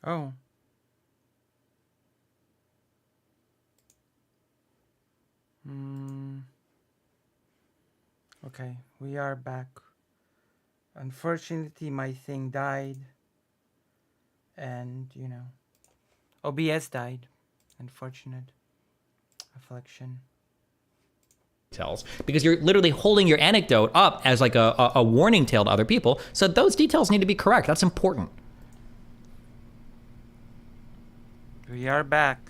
Oh. Hmm. Okay, we are back. Unfortunately, my thing died, and OBS died. Unfortunate affliction. Details, because you're literally holding your anecdote up as like a warning tale to other people. So those details need to be correct. That's important. We are back.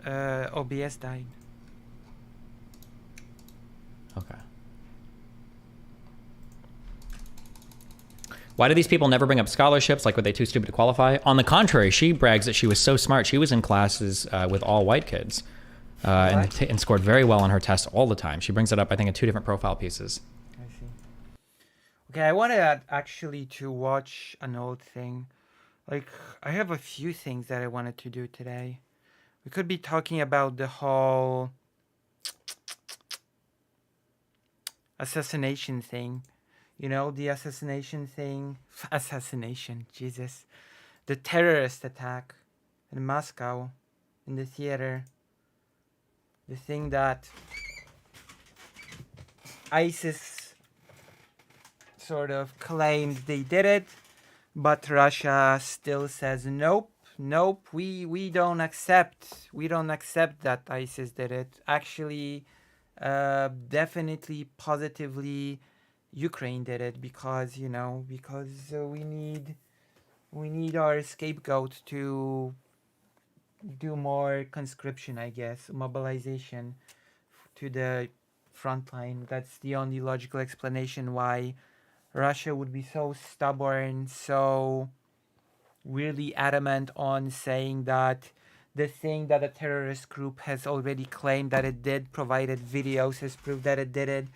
OBS died. Okay. Why do these people never bring up scholarships? Like, were they too stupid to qualify? On the contrary, she brags that she was so smart. She was in classes with all white kids and scored very well on her test all the time. She brings it up, I think, in 2 different profile pieces. I see. Okay, I wanted actually to watch an old thing. Like, I have a few things that I wanted to do today. We could be talking about the whole assassination thing. You know, the assassination thing. Assassination, Jesus. The terrorist attack in Moscow, in the theater. The thing that ISIS sort of claimed they did it, but Russia still says nope, nope. We don't accept. We don't accept that ISIS did it. Actually, definitely, positively, Ukraine did it because we need our scapegoat to do more conscription, I guess, mobilization to the front line. That's the only logical explanation why Russia would be so stubborn, so really adamant on saying that the thing that a terrorist group has already claimed that it did, provided videos as proof that it did it,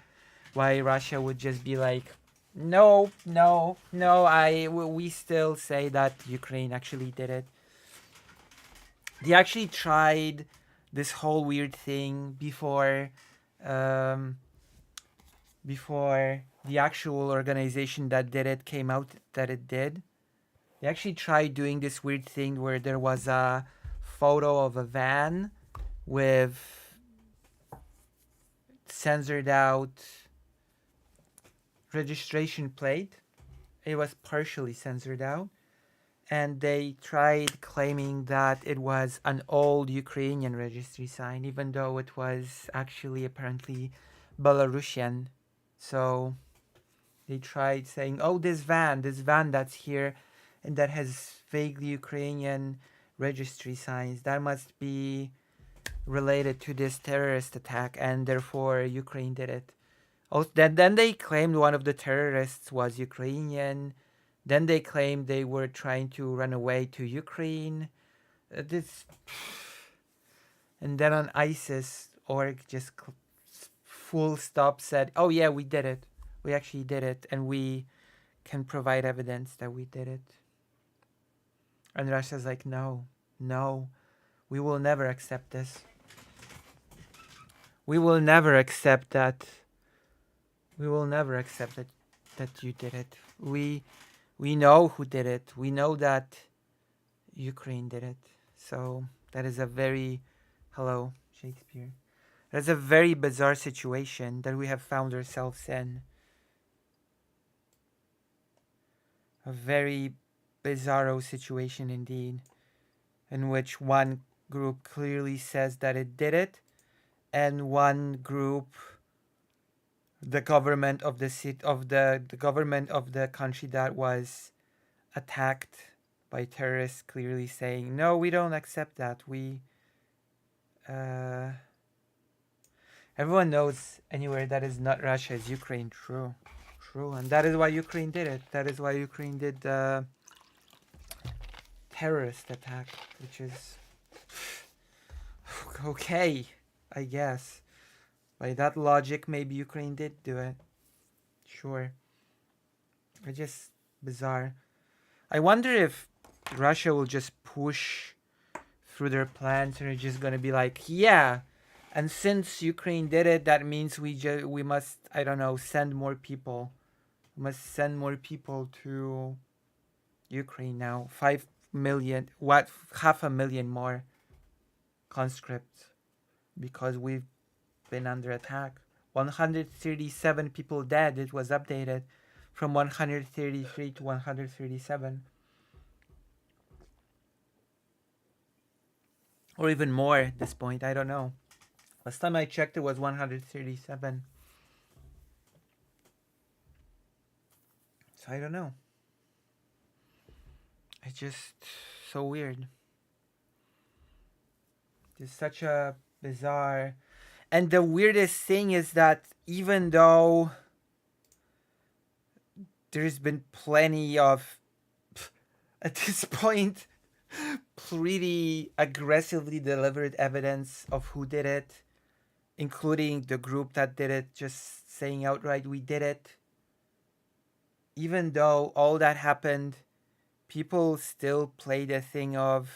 why Russia would just be like, no, no, no, we still say that Ukraine actually did it. They actually tried this whole weird thing um, before the actual organization that did it came out that it did. They actually tried doing this weird thing where there was a photo of a van with censored out registration plate. It was partially censored out. And they tried claiming that it was an old Ukrainian registry sign, even though it was actually apparently Belarusian. So they tried saying, oh, this van that's here and that has vaguely Ukrainian registry signs, that must be related to this terrorist attack, and therefore Ukraine did it. Oh, then they claimed one of the terrorists was Ukrainian. Then they claimed they were trying to run away to Ukraine. This, and then on ISIS org just full stop said, "Oh yeah, we did it. We actually did it, and we can provide evidence that we did it." And Russia's like, "No, no, we will never accept this. We will never accept that. We will never accept that you did it. We know who did it. We know that Ukraine did it. So that is a very, hello, Shakespeare. That's a very bizarre situation that we have found ourselves in. A very bizarro situation indeed, in which one group clearly says that it did it, and one group, the government of the government of the country that was attacked by terrorists, clearly saying, no, we don't accept that. Everyone knows anywhere that is not Russia is Ukraine. True, and that is why Ukraine did it. That is why Ukraine did the terrorist attack, which is okay, I guess. By that logic, maybe Ukraine did do it. Sure. It's just bizarre. I wonder if Russia will just push through their plans and they're just gonna be like, yeah, and since Ukraine did it, that means we must, I don't know, send more people We must send more people to Ukraine now. 5 million, what, 500,000 more conscripts because we've been under attack. 137 people dead. It was updated from 133 to 137. Or even more at this point. I don't know. Last time I checked, it was 137. So I don't know. It's just so weird. It's such a bizarre. And the weirdest thing is that even though there's been plenty of, at this point, pretty aggressively delivered evidence of who did it, including the group that did it just saying outright we did it. Even though all that happened, people still play the thing of,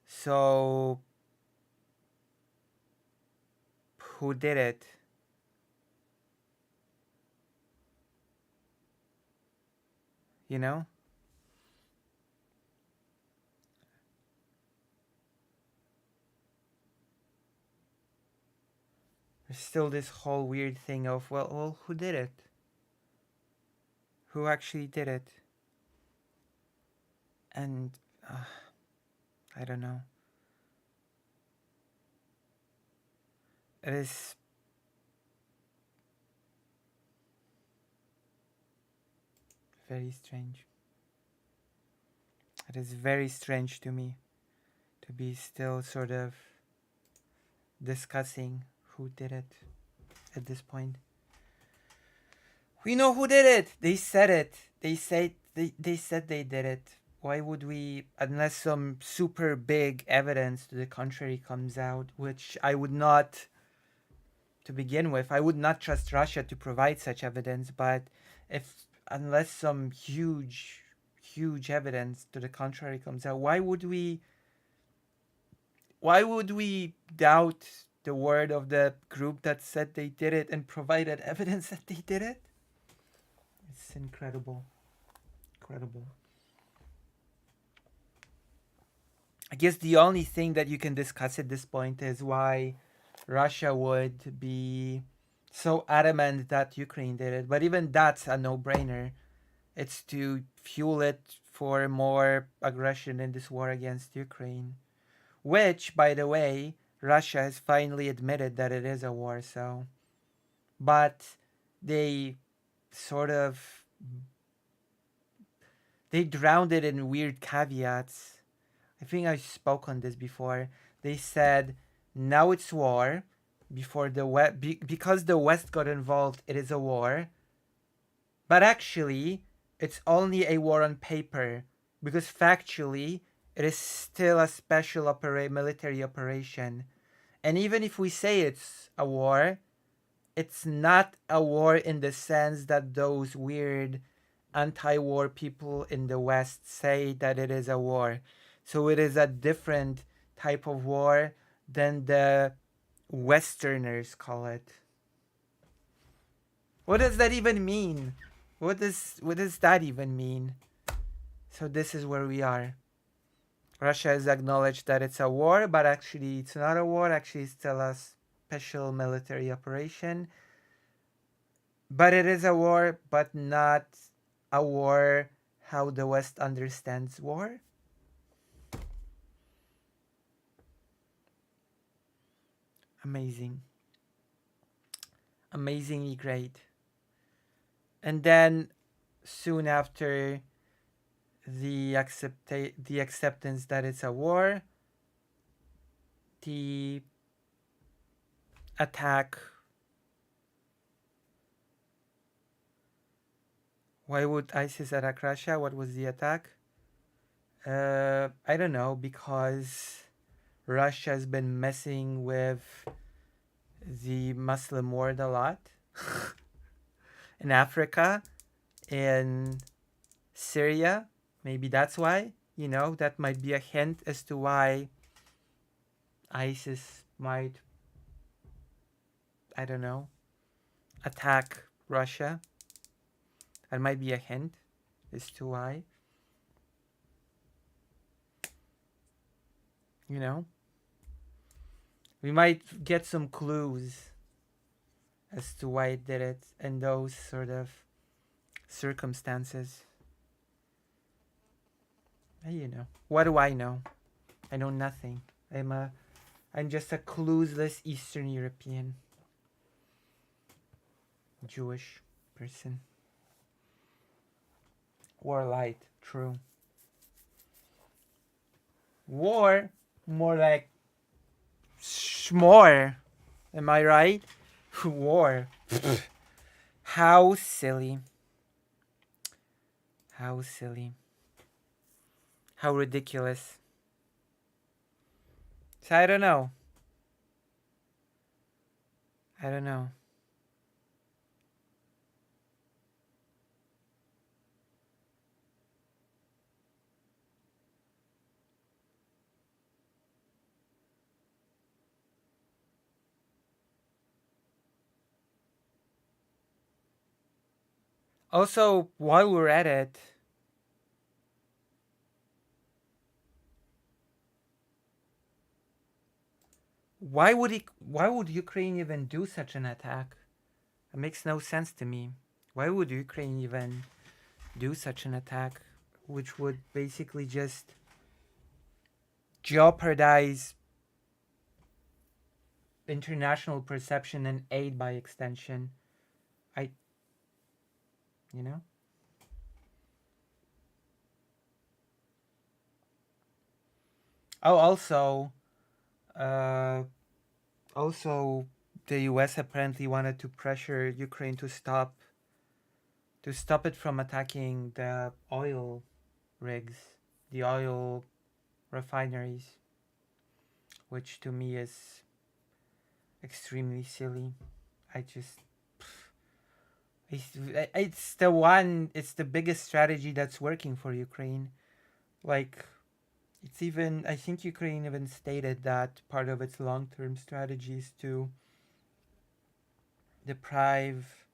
so who did it? You know? There's still this whole weird thing of, well, who did it? Who actually did it? And I don't know. It is very strange. It is very strange to me to be still sort of discussing who did it at this point. We know who did it. They said it. They said they did it. Why would we, unless some super big evidence to the contrary comes out, which I would not, to begin with, I would not trust Russia to provide such evidence, but unless some huge evidence to the contrary comes out, why would we doubt the word of the group that said they did it and provided evidence that they did it? It's incredible. I guess the only thing that you can discuss at this point is why Russia would be so adamant that Ukraine did it. But even that's a no-brainer. It's to fuel it for more aggression in this war against Ukraine. Which, by the way, Russia has finally admitted that it is a war, so. But they sort of. They drowned it in weird caveats. I think I spoke on this before. They said, now it's war. Because the West got involved, it is a war. But actually, it's only a war on paper. Because factually, it is still a special military operation. And even if we say it's a war, it's not a war in the sense that those weird anti-war people in the West say that it is a war. So it is a different type of war than the Westerners call it. What does that even mean? What does that even mean? So this is where we are. Russia has acknowledged that it's a war, but actually it's not a war. Actually, it's still a special military operation. But it is a war, but not a war how the West understands war. Amazing. Amazingly great. And then soon after the acceptance that it's a war, the attack. Why would ISIS attack Russia? What was the attack? I don't know, because Russia has been messing with the Muslim world a lot. In Africa, in Syria, maybe that's why. That might be a hint as to why ISIS might, I don't know, attack Russia. That might be a hint as to why. You know, we might get some clues as to why it did it in those sort of circumstances. You know, what do I know? I know nothing. I'm just a clueless Eastern European Jewish person. War light, true. War, more like s'more. Am I right? War. How silly. How silly. How ridiculous. So I don't know. I don't know. Also, while we're at it, why would Ukraine even do such an attack? It makes no sense to me. Why would Ukraine even do such an attack, which would basically just jeopardize international perception and aid by extension? I, you know? Oh, uh, also, the U.S. apparently wanted to pressure Ukraine to stop it from attacking the oil rigs, the oil refineries, which to me is extremely silly. I just it's the biggest strategy that's working for Ukraine. Like, it's even, I think Ukraine even stated that part of its long-term strategy is to deprive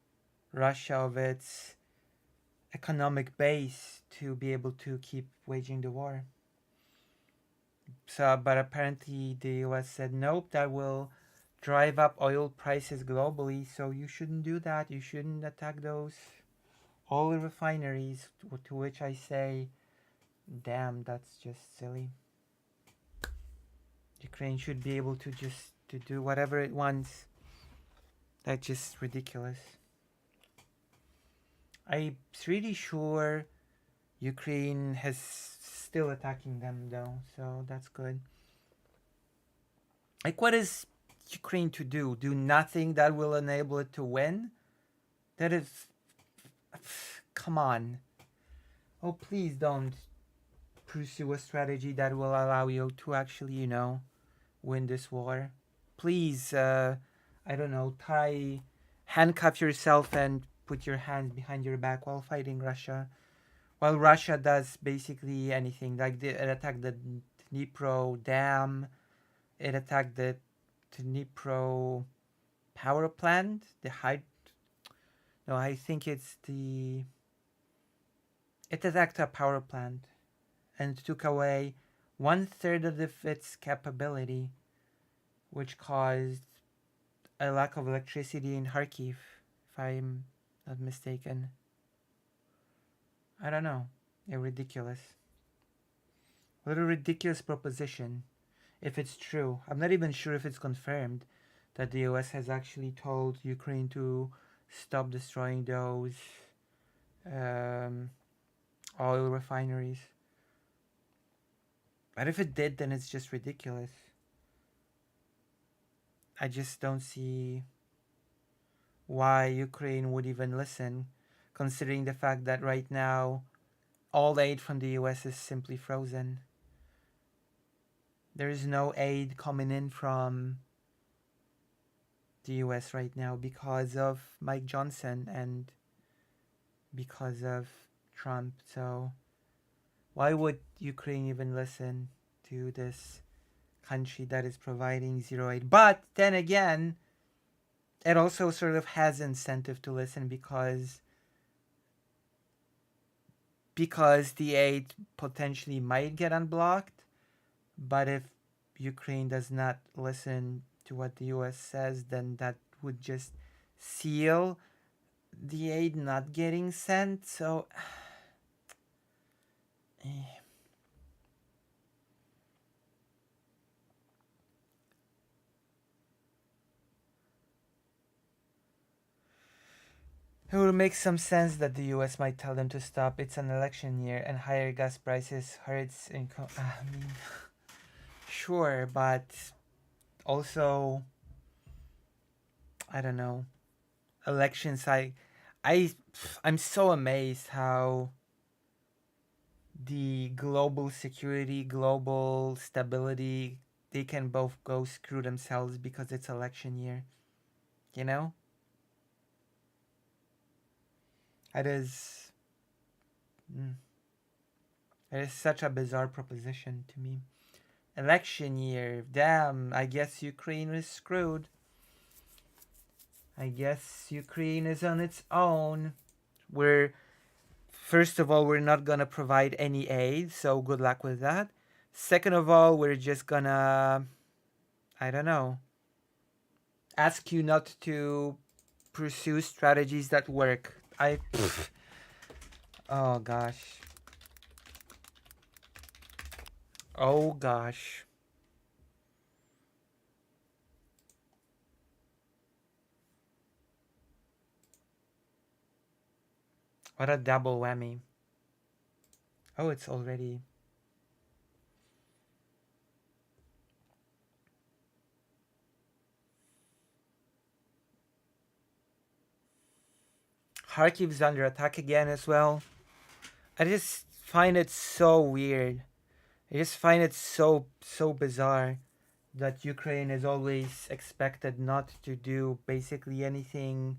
Russia of its economic base to be able to keep waging the war. So, but apparently the US said nope, that will drive up oil prices globally, so you shouldn't do that. You shouldn't attack those oil refineries. To which I say, damn, that's just silly. Ukraine should be able to just to do whatever it wants. That's just ridiculous. I'm pretty sure Ukraine has still attacking them though, so that's good. Like, what is Ukraine to do? Do nothing that will enable it to win? That is, come on. Oh, please don't pursue a strategy that will allow you to actually, win this war. Please, I don't know, handcuff yourself and put your hands behind your back while fighting Russia. While Russia does basically anything, like it attacked the Dnipro dam, it attacked the Dnipro power plant, no, I think it attacked a power plant and took away 1/3 of its capability, which caused a lack of electricity in Kharkiv, if I'm not mistaken. I don't know. Ridiculous. What a ridiculous proposition. If it's true, I'm not even sure if it's confirmed that the US has actually told Ukraine to stop destroying those oil refineries. But if it did, then it's just ridiculous. I just don't see why Ukraine would even listen, considering the fact that right now all aid from the US is simply frozen. There is no aid coming in from the US right now because of Mike Johnson and because of Trump. So why would Ukraine even listen to this country that is providing zero aid? But then again, it also sort of has incentive to listen because because the aid potentially might get unblocked. But if Ukraine does not listen to what the US says, then that would just seal the aid not getting sent. So, it would make some sense that the US might tell them to stop. It's an election year and higher gas prices hurts income. I mean, sure, but also, I don't know. Elections, I, I'm so amazed how the global security, global stability, they can both go screw themselves because it's election year. You know? It is. Mm, it is such a bizarre proposition to me. Election year. Damn, I guess Ukraine is screwed. I guess Ukraine is on its own. We're. First of all, we're not gonna provide any aid, so good luck with that. Second of all, we're just gonna. I don't know. Ask you not to pursue strategies that work. Oh gosh. Oh gosh. What a double whammy. Oh, it's already. Kharkiv's under attack again as well. I just find it so weird. I just find it so bizarre that Ukraine is always expected not to do basically anything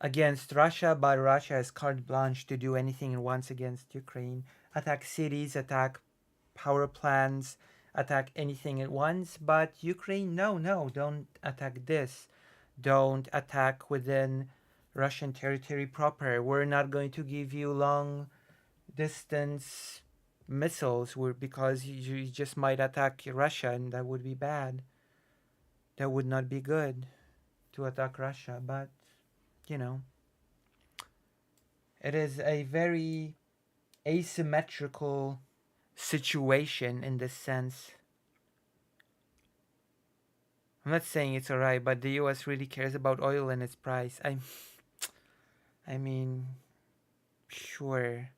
against Russia, but Russia has carte blanche to do anything it wants against Ukraine. Attack cities, attack power plants, attack anything it wants. But Ukraine, no, no, don't attack this. Don't attack within Russian territory proper. We're not going to give you long distance missiles because you just might attack Russia, and that would be bad. That would not be good to attack Russia. But, you know, it is a very asymmetrical situation in this sense. I'm not saying it's alright, but the US really cares about oil and its price. I mean, sure.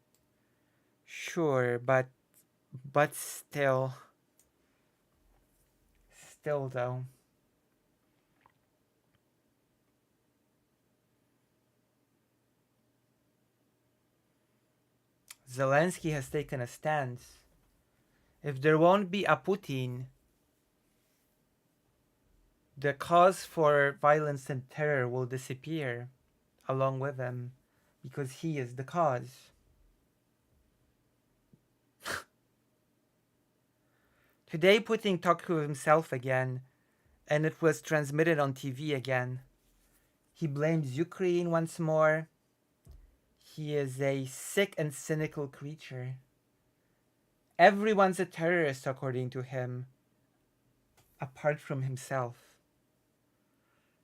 Sure, but still though. Zelensky has taken a stance. If there won't be a Putin, the cause for violence and terror will disappear along with him because he is the cause. Today, Putin talked to himself again, and it was transmitted on TV again. He blames Ukraine once more. He is a sick and cynical creature. Everyone's a terrorist, according to him, apart from himself,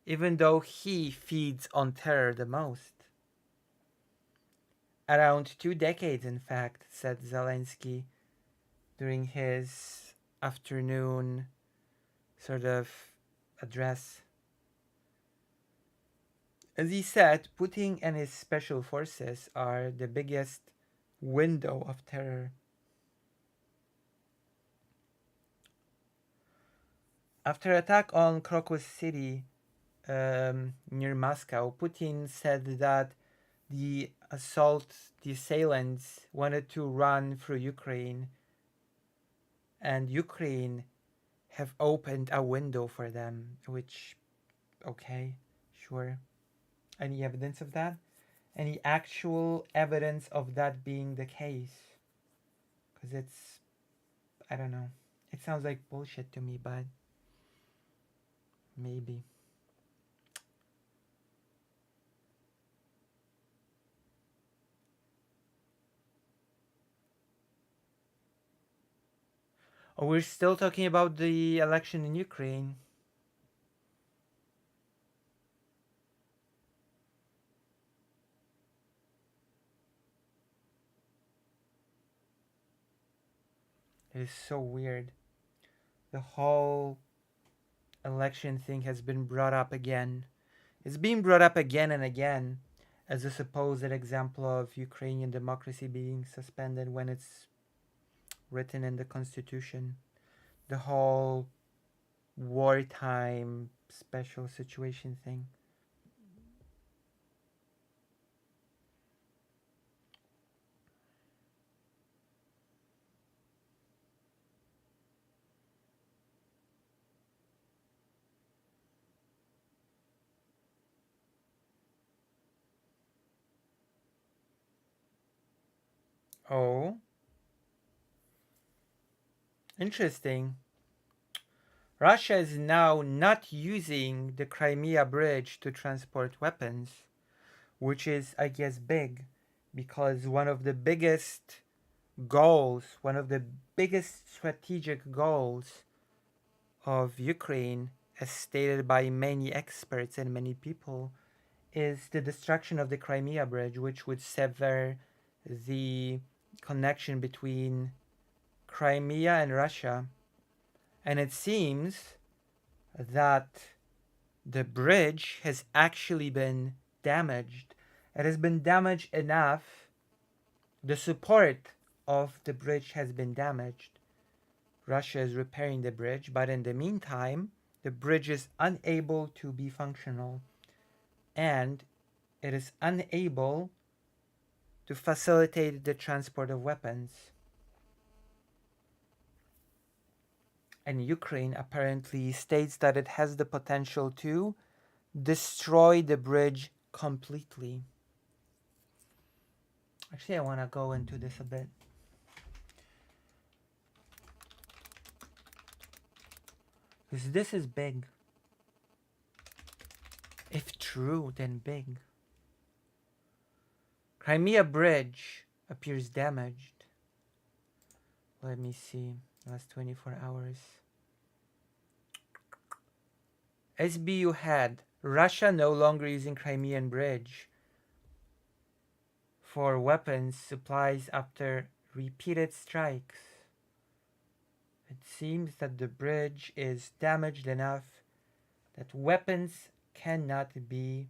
even though he feeds on terror the most. Around 2 decades, in fact, said Zelensky during his afternoon sort of address. As he said, Putin and his special forces are the biggest window of terror. After attack on Crocus City near Moscow, Putin said that the assailants wanted to run through Ukraine, and Ukraine have opened a window for them, which, okay, sure. Any evidence of that? Any actual evidence of that being the case? Because it's, I don't know. It sounds like bullshit to me, but maybe. Oh, we're still talking about the election in Ukraine. It is so weird. The whole election thing has been brought up again. It's being brought up again and again as a supposed example of Ukrainian democracy being suspended when it's written in the constitution. The whole wartime special situation thing. Oh, interesting. Russia is now not using the Crimea bridge to transport weapons, which is, I guess, big because one of the biggest goals, one of the biggest strategic goals of Ukraine, as stated by many experts and many people, is the destruction of the Crimea bridge, which would sever the connection between Crimea and Russia. And it seems that the bridge has actually been damaged. It has been damaged enough, the support of the bridge has been damaged. Russia is repairing the bridge, but in the meantime, the bridge is unable to be functional and it is unable to facilitate the transport of weapons. And Ukraine apparently states that it has the potential to destroy the bridge completely. Actually, I want to go into this a bit. Because this is big. If true, then big. Crimea Bridge appears damaged. Let me see. Last 24 hours. SBU had Russia no longer using Crimean Bridge for weapons supplies after repeated strikes. It seems that the bridge is damaged enough that weapons cannot be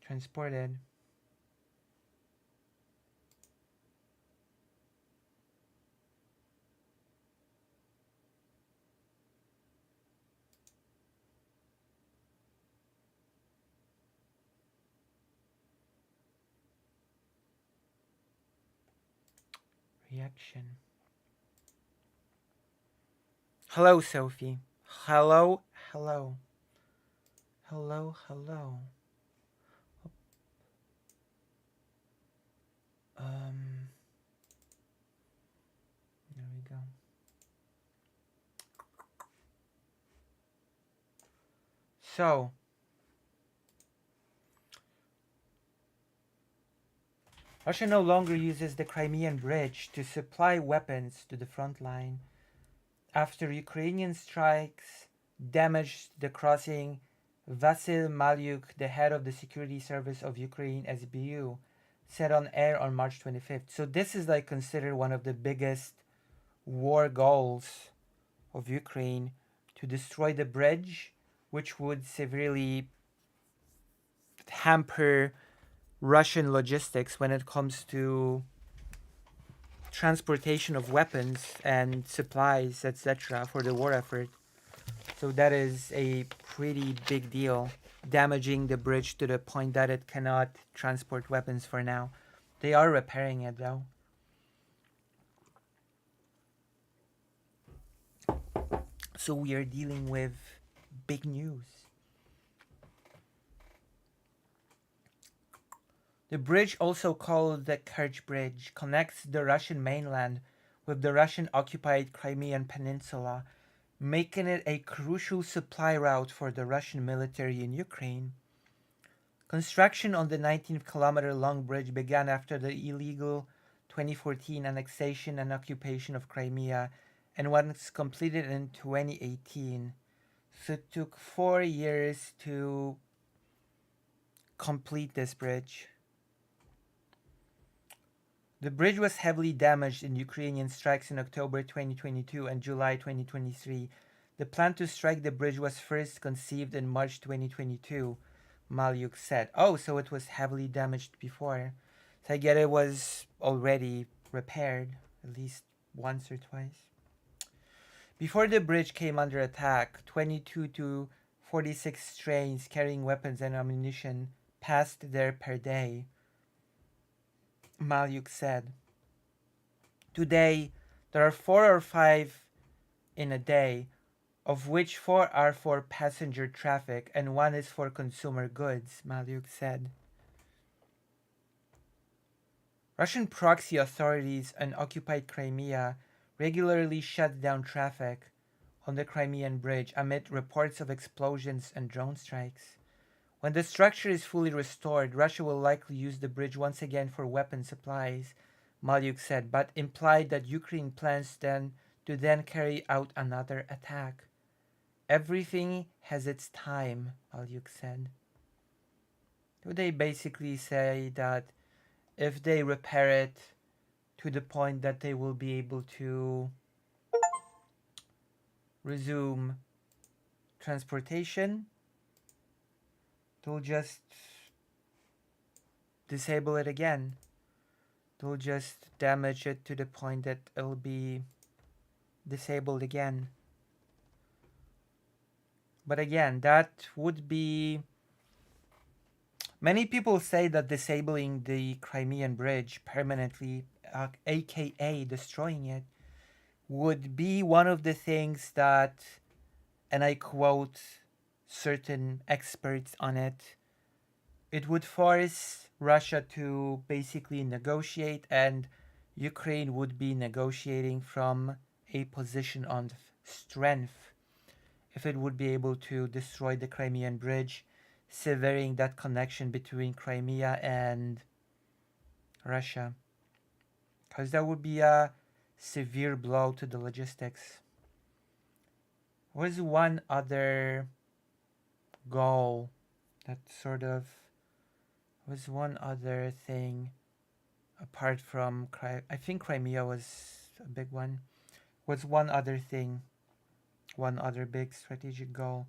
transported. Reaction. Hello, Sophie. Hello, hello. Hello, hello. There we go. So, Russia no longer uses the Crimean Bridge to supply weapons to the front line after Ukrainian strikes damaged the crossing. Vasyl Malyuk, the head of the Security Service of Ukraine (SBU), said on air on March 25th. So this is like considered one of the biggest war goals of Ukraine, to destroy the bridge, which would severely hamper Russian logistics when it comes to transportation of weapons and supplies, etc., for the war effort. So that is a pretty big deal, damaging the bridge to the point that it cannot transport weapons for now. They are repairing it though. So we are dealing with big news. The bridge, also called the Kerch Bridge, connects the Russian mainland with the Russian-occupied Crimean Peninsula, making it a crucial supply route for the Russian military in Ukraine. Construction on the 19-kilometer-long bridge began after the illegal 2014 annexation and occupation of Crimea and was completed in 2018. So it took 4 years to complete this bridge. The bridge was heavily damaged in Ukrainian strikes in October 2022 and July 2023. The plan to strike the bridge was first conceived in March 2022, Malyuk said. Oh, so it was heavily damaged before. So I get it was already repaired at least once or twice. Before the bridge came under attack, 22 to 46 trains carrying weapons and ammunition passed there per day, Malyuk said. Today, there are 4 or 5 in a day, of which 4 are for passenger traffic and 1 is for consumer goods, Malyuk said. Russian proxy authorities in occupied Crimea regularly shut down traffic on the Crimean bridge amid reports of explosions and drone strikes. When the structure is fully restored, Russia will likely use the bridge once again for weapon supplies, Malyuk said, but implied that Ukraine plans to carry out another attack. Everything has its time, Malyuk said. So they basically say that if they repair it to the point that they will be able to resume transportation, they'll just disable it again. They'll just damage it to the point that it'll be disabled again. But again, that would be... Many people say that disabling the Crimean bridge permanently, aka destroying it, would be one of the things that, and I quote certain experts on it, it would force Russia to basically negotiate, and Ukraine would be negotiating from a position of strength if it would be able to destroy the Crimean bridge, severing that connection between Crimea and Russia. Because that would be a severe blow to the logistics. Was one other goal that sort of was one other thing apart from I think Crimea was a big one. Was one other thing, one other big strategic goal,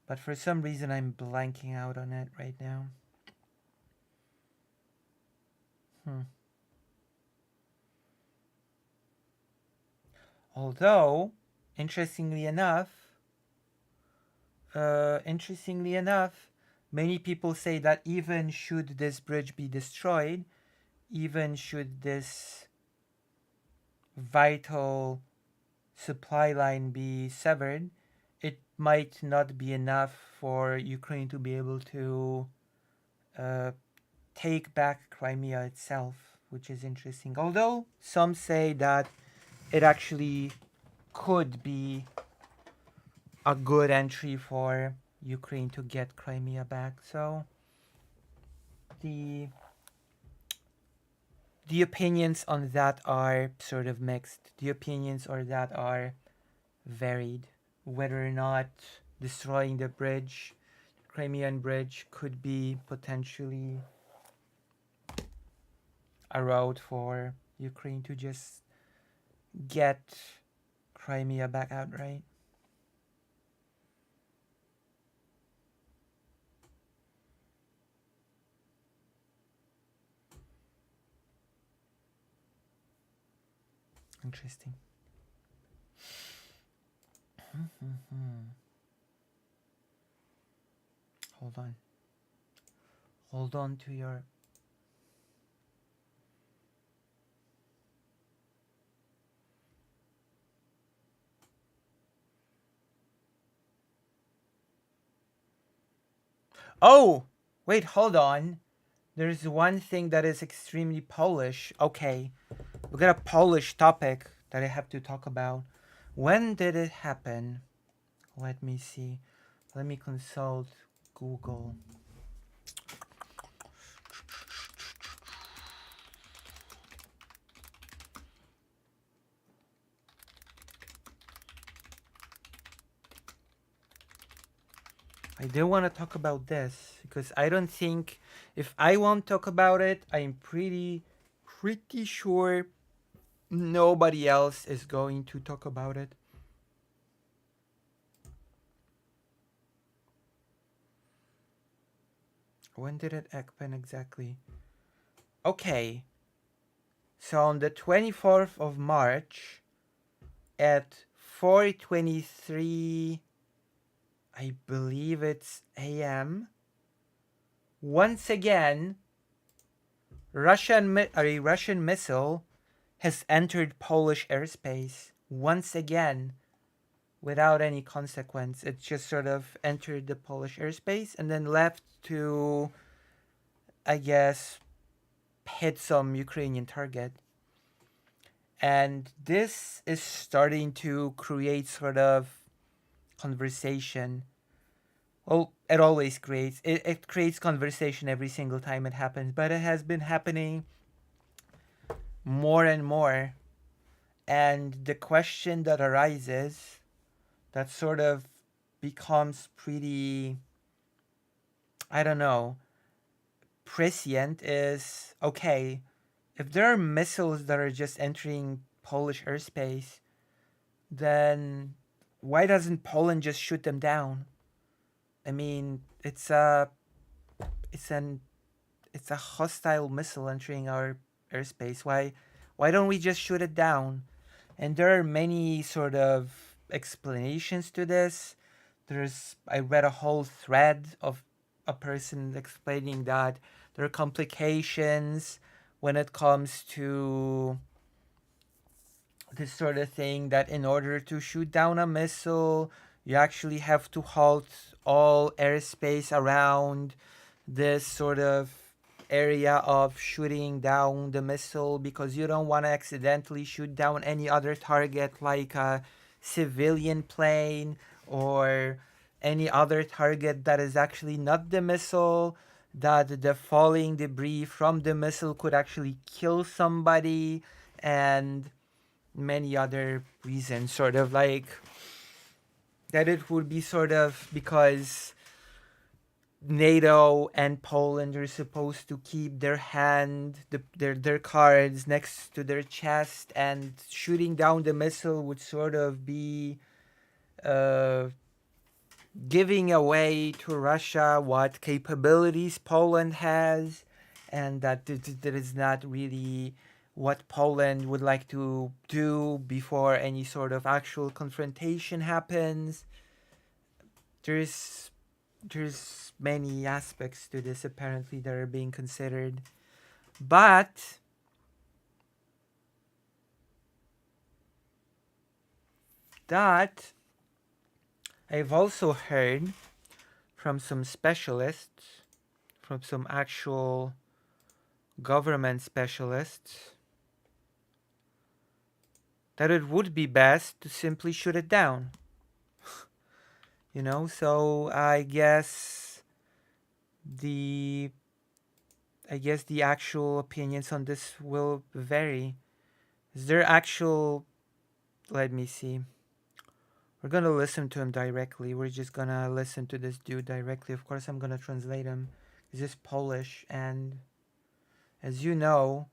but for some reason I'm blanking out on it right now. Although, interestingly enough, many people say that even should this bridge be destroyed, even should this vital supply line be severed, it might not be enough for Ukraine to be able to take back Crimea itself, which is interesting. Although some say that it actually could be a good entry for Ukraine to get Crimea back. So the opinions on that are sort of mixed. The opinions on that are varied. Whether or not destroying the bridge, Crimean bridge, could be potentially a road for Ukraine to just get Crimea back outright. Interesting. Hold on. Hold on to your... Oh! Wait, hold on. There's one thing that is extremely Polish. Okay. We got a Polish topic that I have to talk about. When did it happen? Let me see. Let me consult Google. I didn't want to talk about this because I don't think if I won't talk about it, I'm pretty sure nobody else is going to talk about it. When did it happen exactly? Okay. So on the 24th of March at 4:23, I believe it's AM, once again a Russian missile has entered Polish airspace once again without any consequence. It just sort of entered the Polish airspace and then left to, I guess, hit some Ukrainian target. And this is starting to create sort of conversation. Well, it always creates. It creates conversation every single time it happens, but it has been happening more and more. And the question that arises, that sort of becomes pretty, I don't know, prescient is, okay, if there are missiles that are just entering Polish airspace, then why doesn't Poland just shoot them down? I mean, it's a hostile missile entering our airspace. Why don't we just shoot it down? And there are many sort of explanations to this. I read a whole thread of a person explaining that there are complications when it comes to this sort of thing, that in order to shoot down a missile, you actually have to halt all airspace around this sort of area of shooting down the missile, because you don't want to accidentally shoot down any other target like a civilian plane or any other target that is actually not the missile, that the falling debris from the missile could actually kill somebody, and many other reasons, sort of like that it would be sort of because NATO and Poland are supposed to keep their their cards next to their chest, and shooting down the missile would sort of be giving away to Russia what capabilities Poland has, and that is not really what Poland would like to do before any sort of actual confrontation happens. There's many aspects to this apparently that are being considered. But that I've also heard from some specialists, from some actual government specialists, that it would be best to simply shoot it down. So I guess the actual opinions on this will vary. Is there actual, let me see. We're gonna listen to him directly. We're just gonna listen to this dude directly. Of course, I'm gonna translate him. This is Polish, and as you know,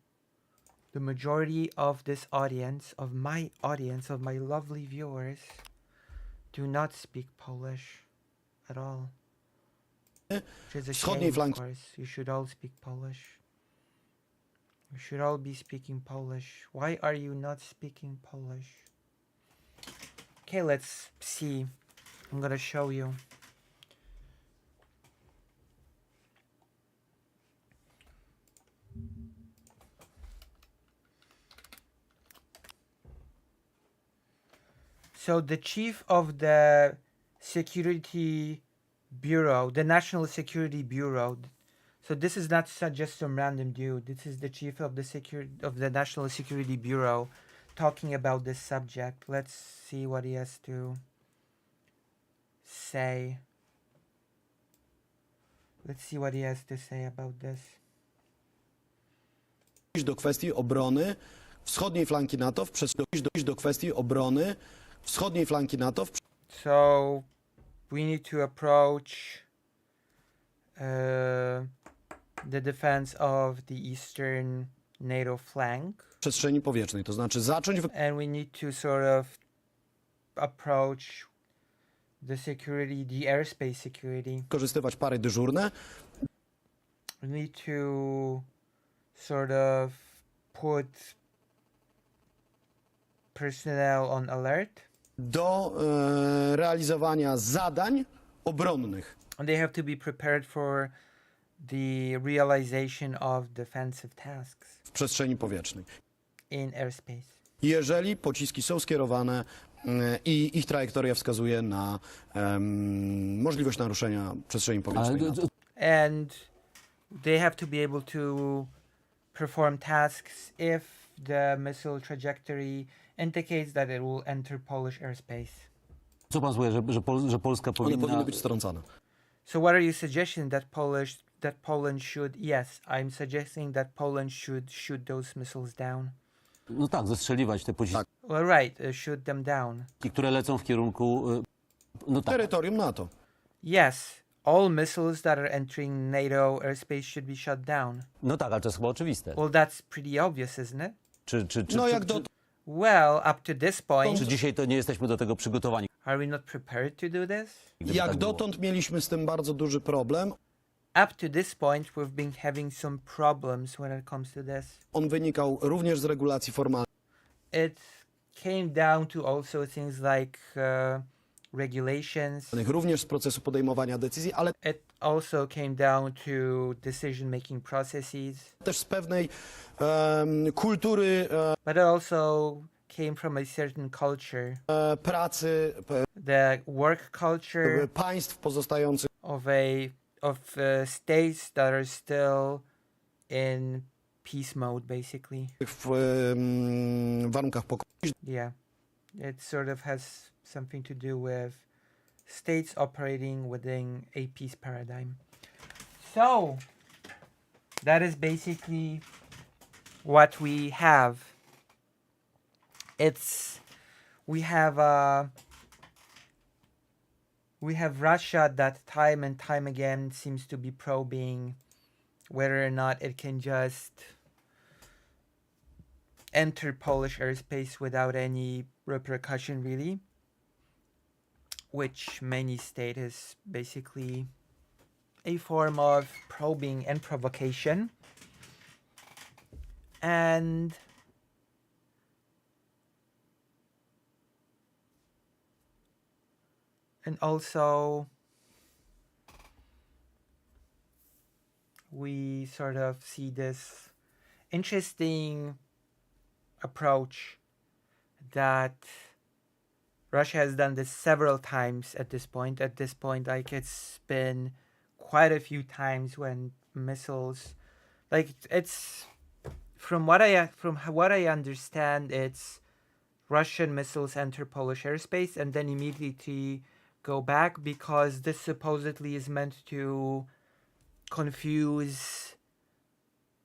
the majority of this audience, of my lovely viewers, do not speak Polish at all. Which is a shame, of course. You should all speak Polish. You should all be speaking Polish. Why are you not speaking Polish? Okay, let's see. I'm gonna show you. So the chief of the Security Bureau, the National Security Bureau. So this is not just some random dude. This is the chief of the National Security Bureau talking about this subject. Let's see what he has to say. Let's see what he has to say about this. Do kwestii obrony wschodniej flanki NATO dojść do kwestii obrony wschodniej flanki NATO. So we need to approach the defense of the eastern NATO flank, przestrzeni powietrznej, to znaczy zacząć and we need to sort of approach the security, the airspace security. wykorzystywać pary dyżurne, We need to sort of put personnel on alert. do realizowania zadań obronnych. And they have to be prepared for the realization of defensive tasks W przestrzeni powietrznej. in airspace. Jeżeli pociski są skierowane i ich trajektoria wskazuje na możliwość naruszenia przestrzeni powietrznej NATO. And they have to be able to perform tasks if the missile trajectory indicates that it will enter Polish airspace. Co pan sugeruje, że Polska One powinna... powinny być strącane. So what are you suggesting that Poland should? Yes, I'm suggesting that Poland should shoot those missiles down. No tak, zestrzeliwać te pociski, Tak. Well, right, shoot them down. które lecą w kierunku... No tak, Terytorium NATO. Yes, all missiles that are entering NATO airspace should be shot down. no tak, ale to jest chyba oczywiste. Well, that's pretty obvious, isn't it? No jak do Well, up to this point, Czy dzisiaj to nie jesteśmy do tego przygotowani? are we not prepared to do this? Gdyby Jak tak było. dotąd mieliśmy z tym bardzo duży problem. Up to this point, we've been having some problems when it comes to this. On wynikał również z regulacji formalnych, It came down to also things like regulations. również z procesu podejmowania decyzji, ale It also came down to decision-making processes. też z pewnej kultury But it also came from a certain culture, pracy the work culture państw pozostających of states that are still in peace mode, basically. w warunkach pokoju. Yeah, it sort of has something to do with states operating within a peace paradigm. So that is basically what we have. We have Russia that time and time again seems to be probing whether or not it can just enter Polish airspace without any repercussion, really, which many state is basically a form of probing and provocation. And also we sort of see this interesting approach that Russia has done this several times at this point. At this point, like, it's been quite a few times when missiles, like, it's from what I understand, it's Russian missiles enter Polish airspace and then immediately go back, because this supposedly is meant to confuse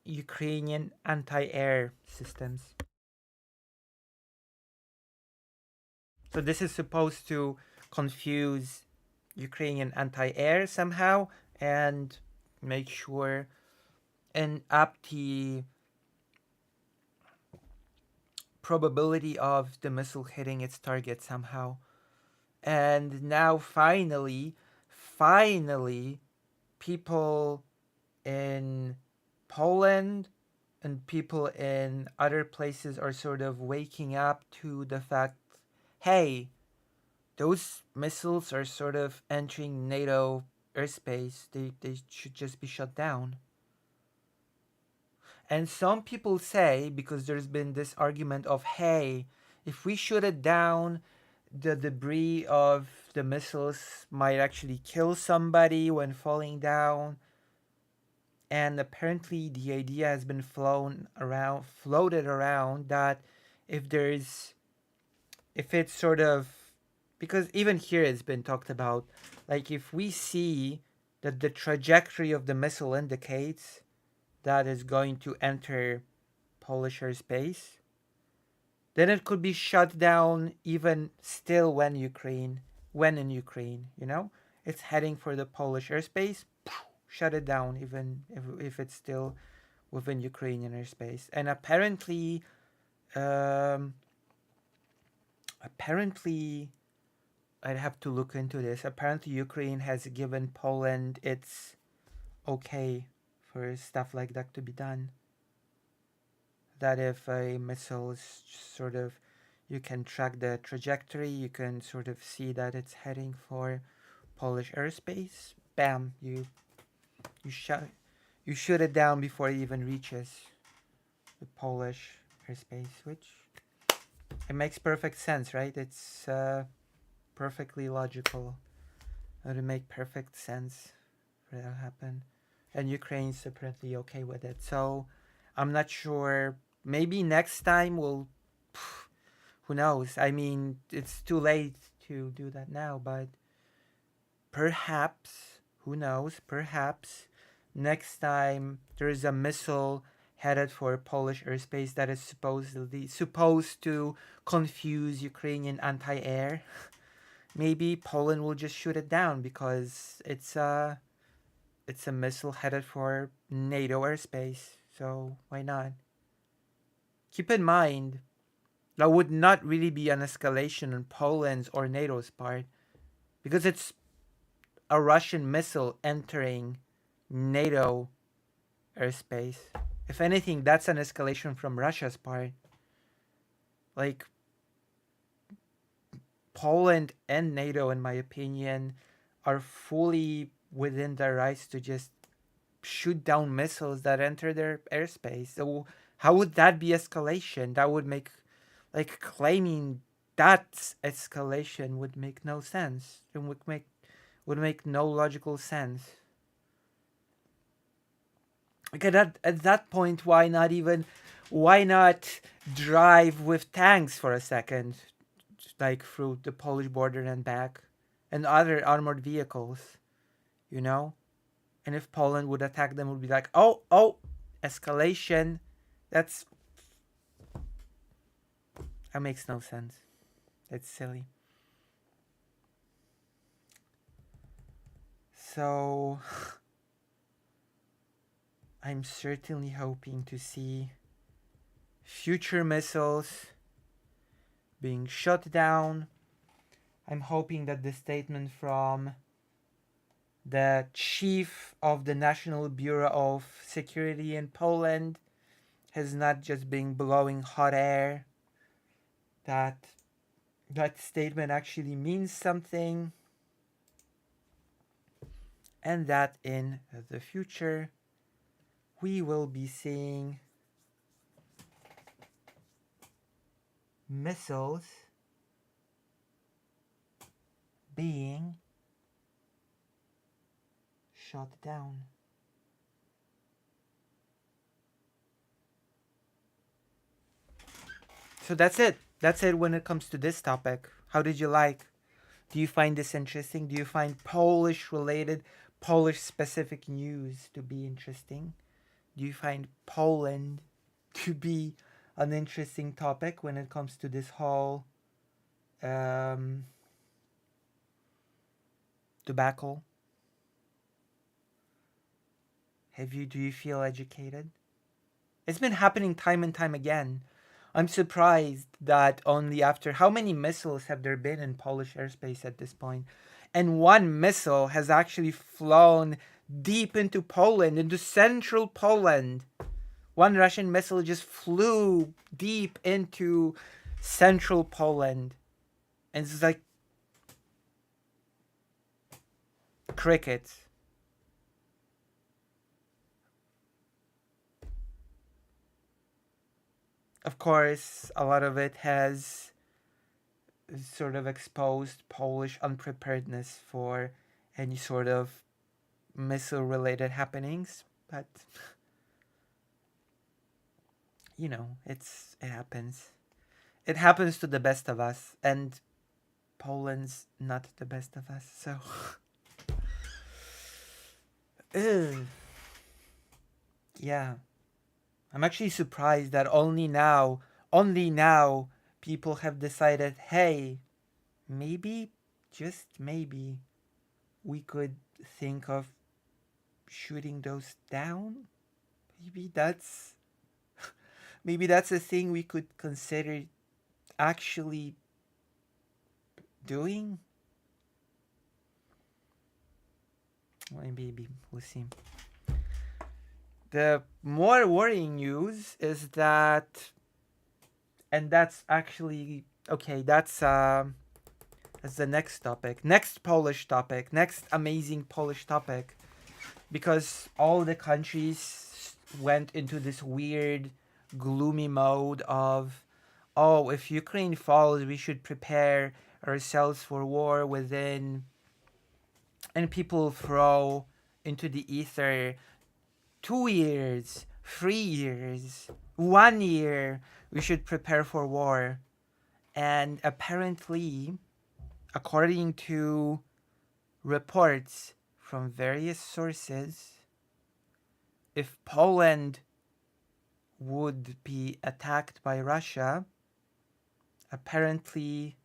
Ukrainian anti-air systems. So this is supposed to confuse Ukrainian anti-air somehow and make sure and up the probability of the missile hitting its target somehow. And now finally, people in Poland and people in other places are sort of waking up to the fact, hey, those missiles are sort of entering NATO airspace. They should just be shut down. And some people say, because there's been this argument of, hey, if we shoot it down, the debris of the missiles might actually kill somebody when falling down. And apparently the idea has been floated around that if it's sort of, because even here it's been talked about, like, if we see that the trajectory of the missile indicates that is going to enter Polish airspace, then it could be shut down even still when in Ukraine, you know, it's heading for the Polish airspace, shut it down, even if it's still within Ukrainian airspace. And apparently, um, I'd have to look into this. Apparently, Ukraine has given Poland its okay for stuff like that to be done. That if a missile is sort of, you can track the trajectory, you can sort of see that it's heading for Polish airspace. Bam, you shoot it down before it even reaches the Polish airspace, which it makes perfect sense, right? It's perfectly logical. It would make perfect sense for that to happen. And Ukraine's apparently okay with it. So I'm not sure. Maybe next time we'll. Who knows? I mean, it's too late to do that now, but perhaps, who knows? Perhaps next time there's a missile headed for Polish airspace that is supposed to confuse Ukrainian anti-air. Maybe Poland will just shoot it down because it's a missile headed for NATO airspace. So why not? Keep in mind, that would not really be an escalation on Poland's or NATO's part, because it's a Russian missile entering NATO airspace. If anything, that's an escalation from Russia's part. Like, Poland and NATO, in my opinion, are fully within their rights to just shoot down missiles that enter their airspace. So how would that be escalation? That would make, like, claiming that's escalation would make no sense. It would make no logical sense. Like at that point, why not drive with tanks for a second, like through the Polish border and back, and other armored vehicles, you know? And if Poland would attack them, it would be like, oh, escalation. That makes no sense. It's silly. So I'm certainly hoping to see future missiles being shot down. I'm hoping that the statement from the chief of the National Bureau of Security in Poland has not just been blowing hot air, that statement actually means something, and that in the future we will be seeing missiles being shot down. So that's it. That's it when it comes to this topic. How did you like? Do you find this interesting? Do you find Polish-related, Polish-specific news to be interesting? Do you find Poland to be an interesting topic when it comes to this whole debacle? Do you feel educated? It's been happening time and time again. I'm surprised that only after how many missiles have there been in Polish airspace at this point? And one missile has actually flown deep into Poland, into central Poland. One Russian missile just flew deep into central Poland. And it's like crickets. Of course, a lot of it has sort of exposed Polish unpreparedness for any sort of missile-related happenings, but you know, it happens. It happens to the best of us, and Poland's not the best of us, so yeah. I'm actually surprised that only now, people have decided, hey, maybe, just maybe, we could think of shooting those down. Maybe that's maybe that's a thing we could consider actually doing. Maybe we'll see. The more worrying news is that, and that's actually okay. That's the next topic, next Polish topic, next amazing Polish topic, because all the countries went into this weird, gloomy mode of, oh, if Ukraine falls, we should prepare ourselves for war within, and people throw into the ether 2 years, 3 years, 1 year, we should prepare for war. And apparently, according to reports from various sources, if Poland would be attacked by Russia, apparently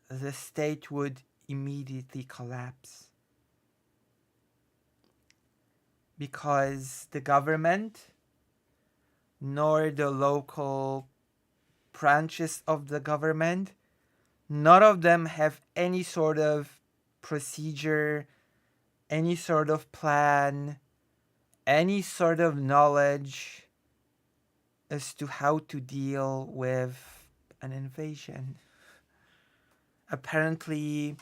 the state would immediately collapse. Because the government nor the local branches of the government, none of them have any sort of procedure, any sort of plan, any sort of knowledge as to how to deal with an invasion. Apparently,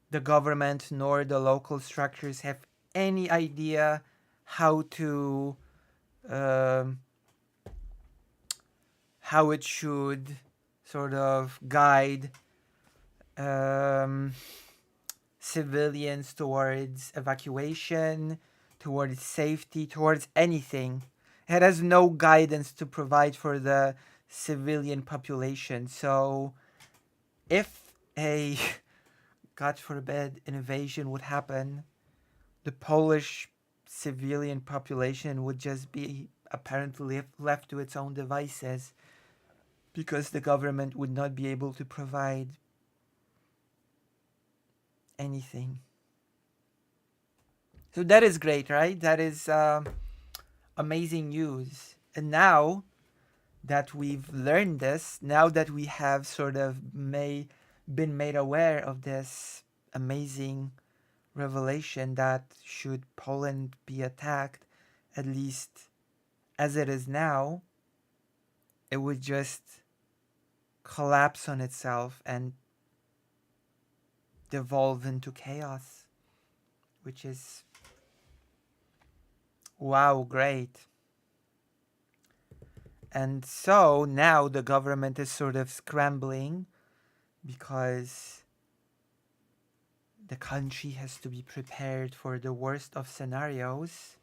the government nor the local structures have any idea how to how it should sort of guide civilians towards evacuation, towards safety, towards anything. It has no guidance to provide for the civilian population. So if a, God forbid, invasion would happen, the Polish civilian population would just be apparently left to its own devices, because the government would not be able to provide anything. So that is great, right? That is amazing news. And now that we've learned this, now that we have sort of been made aware of this amazing revelation that should Poland be attacked, at least as it is now, it would just collapse on itself and devolve into chaos, which is, wow, great. And so now the government is sort of scrambling because the country has to be prepared for the worst of scenarios.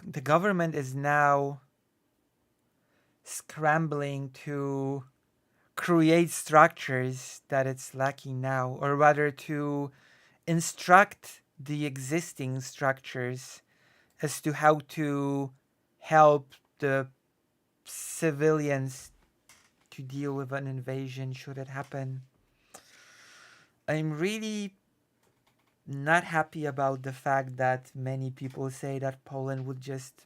The government is now scrambling to create structures that it's lacking now, or rather to instruct the existing structures as to how to help the civilians to deal with an invasion should it happen. I'm really not happy about the fact that many people say that Poland would just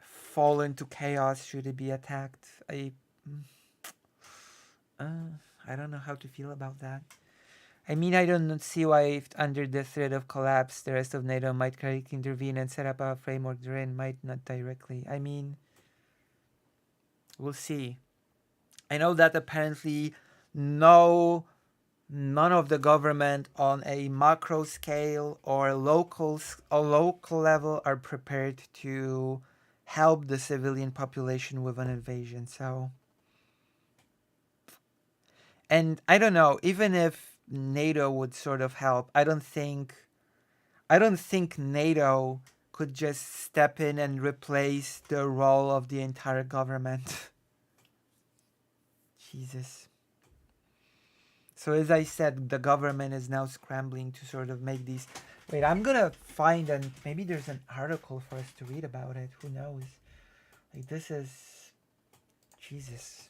fall into chaos should it be attacked. I don't know how to feel about that. I mean, I don't see why, if under the threat of collapse, the rest of NATO might intervene and set up a framework therein, might not directly. I mean, we'll see. I know that apparently none of the government on a macro scale or local level are prepared to help the civilian population with an invasion. So, and I don't know, even if NATO would sort of help, I don't think NATO could just step in and replace the role of the entire government. Jesus. So as I said, the government is now scrambling to sort of make these... Wait, I'm gonna find, and maybe there's an article for us to read about it. Who knows? Like, this is... Jesus.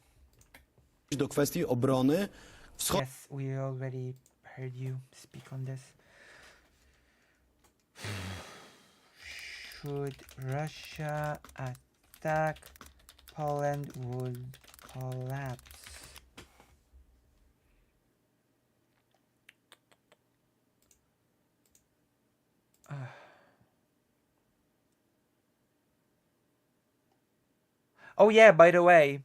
Do kwestii obrony, Yes, we already heard you speak on this. Should Russia attack, Poland would collapse. Oh yeah, by the way.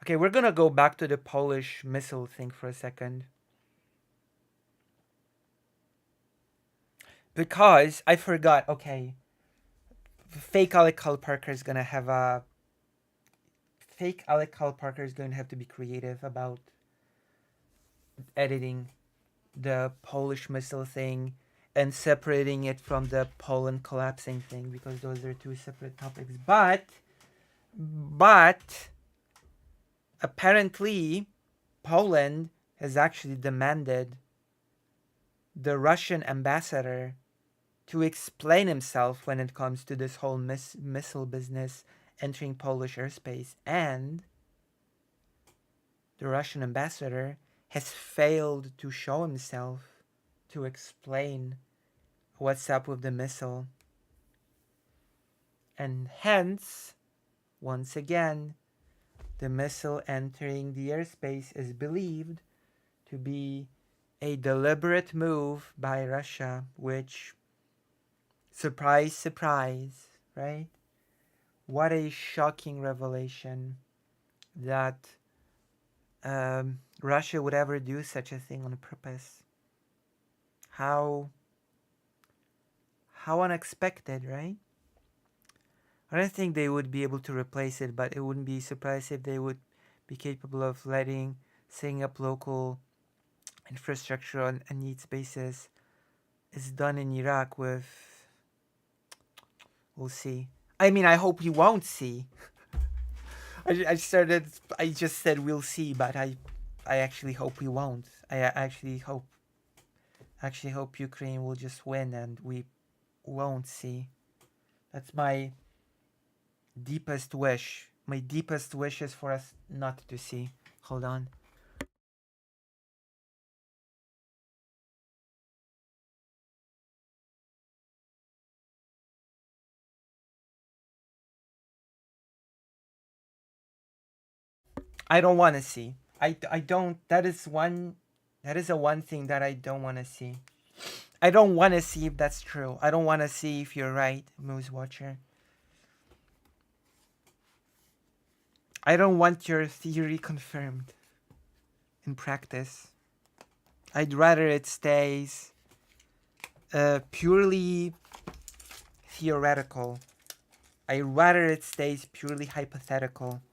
Okay, we're gonna go back to the Polish missile thing for a second. Because I forgot, okay. Fake Alec Carl Parker is gonna have a... Fake Alec Carl Parker is going to have to be creative about editing the Polish missile thing and separating it from the Poland collapsing thing, because those are two separate topics. But apparently Poland has actually demanded the Russian ambassador to explain himself when it comes to this whole missile business entering Polish airspace, and the Russian ambassador has failed to show himself to explain what's up with the missile. And hence, once again, the missile entering the airspace is believed to be a deliberate move by Russia, which, surprise, surprise, right? What a shocking revelation that Russia would ever do such a thing on purpose. How unexpected, right? I don't think they would be able to replace it, but it wouldn't be surprised if they would be capable of setting up local infrastructure on a needs basis. It's done in Iraq with... We'll see. I mean, I hope we won't see. I just said we'll see, but I actually hope we won't. I actually hope Ukraine will just win and we won't see. That's my deepest wish. My deepest wish is for us not to see. Hold on. I don't want to see. I don't. That is a one thing that I don't want to see. I don't want to see if that's true. I don't want to see if you're right, Moose Watcher. I don't want your theory confirmed in practice. I'd rather it stays purely theoretical. I'd rather it stays purely hypothetical.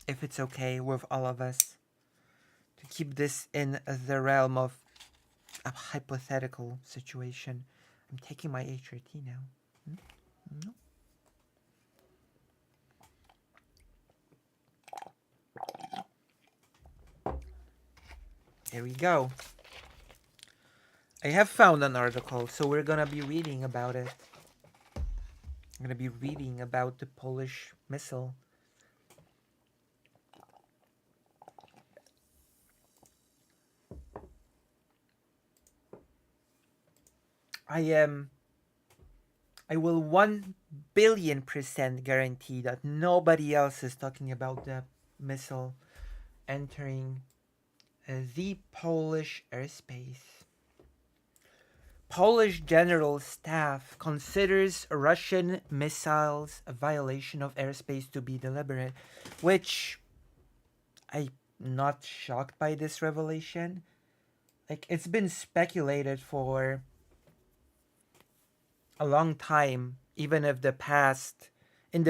If it's okay with all of us to keep this in the realm of a hypothetical situation. I'm taking my HRT now. No. There we go. I have found an article, so we're gonna be reading about it. I'm gonna be reading about the Polish missile. I will 1,000,000,000% guarantee that nobody else is talking about the missile entering the Polish airspace. Polish General Staff considers Russian missiles a violation of airspace to be deliberate, which I'm not shocked by this revelation. Like, it's been speculated for a long time, even if in the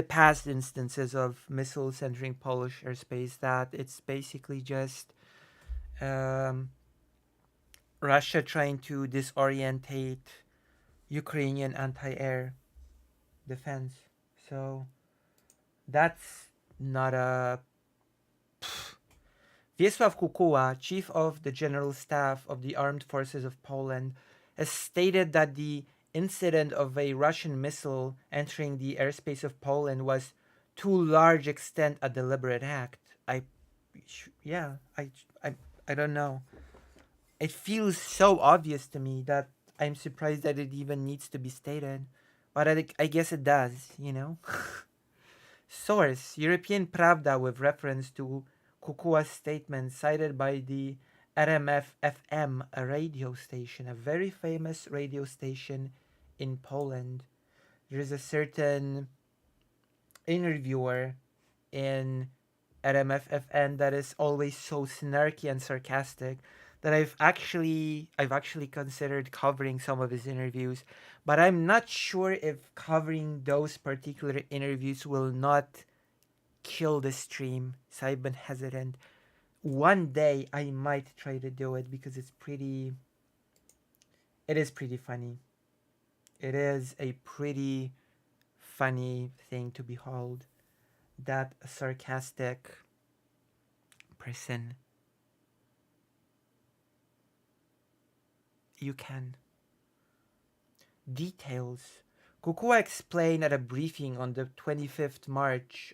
past instances of missiles entering Polish airspace, that it's basically just Russia trying to disorientate Ukrainian anti-air defense. So that's not a... Wiesław Kukuła, Chief of the General Staff of the Armed Forces of Poland, has stated that the incident of a Russian missile entering the airspace of Poland was to large extent a deliberate act. Yeah, I, I don't know. It feels so obvious to me that I'm surprised that it even needs to be stated. But I guess it does, you know? Source: European Pravda with reference to Kukua's statement cited by the RMF FM, a radio station, a very famous radio station in Poland. There's a certain interviewer in RMFFN that is always so snarky and sarcastic that I've actually considered covering some of his interviews, but I'm not sure if covering those particular interviews will not kill the stream. So I've been hesitant. One day I might try to do it because it is pretty funny. It is a pretty funny thing to behold that sarcastic person. You can. Details. Kukua explained at a briefing on the 25th March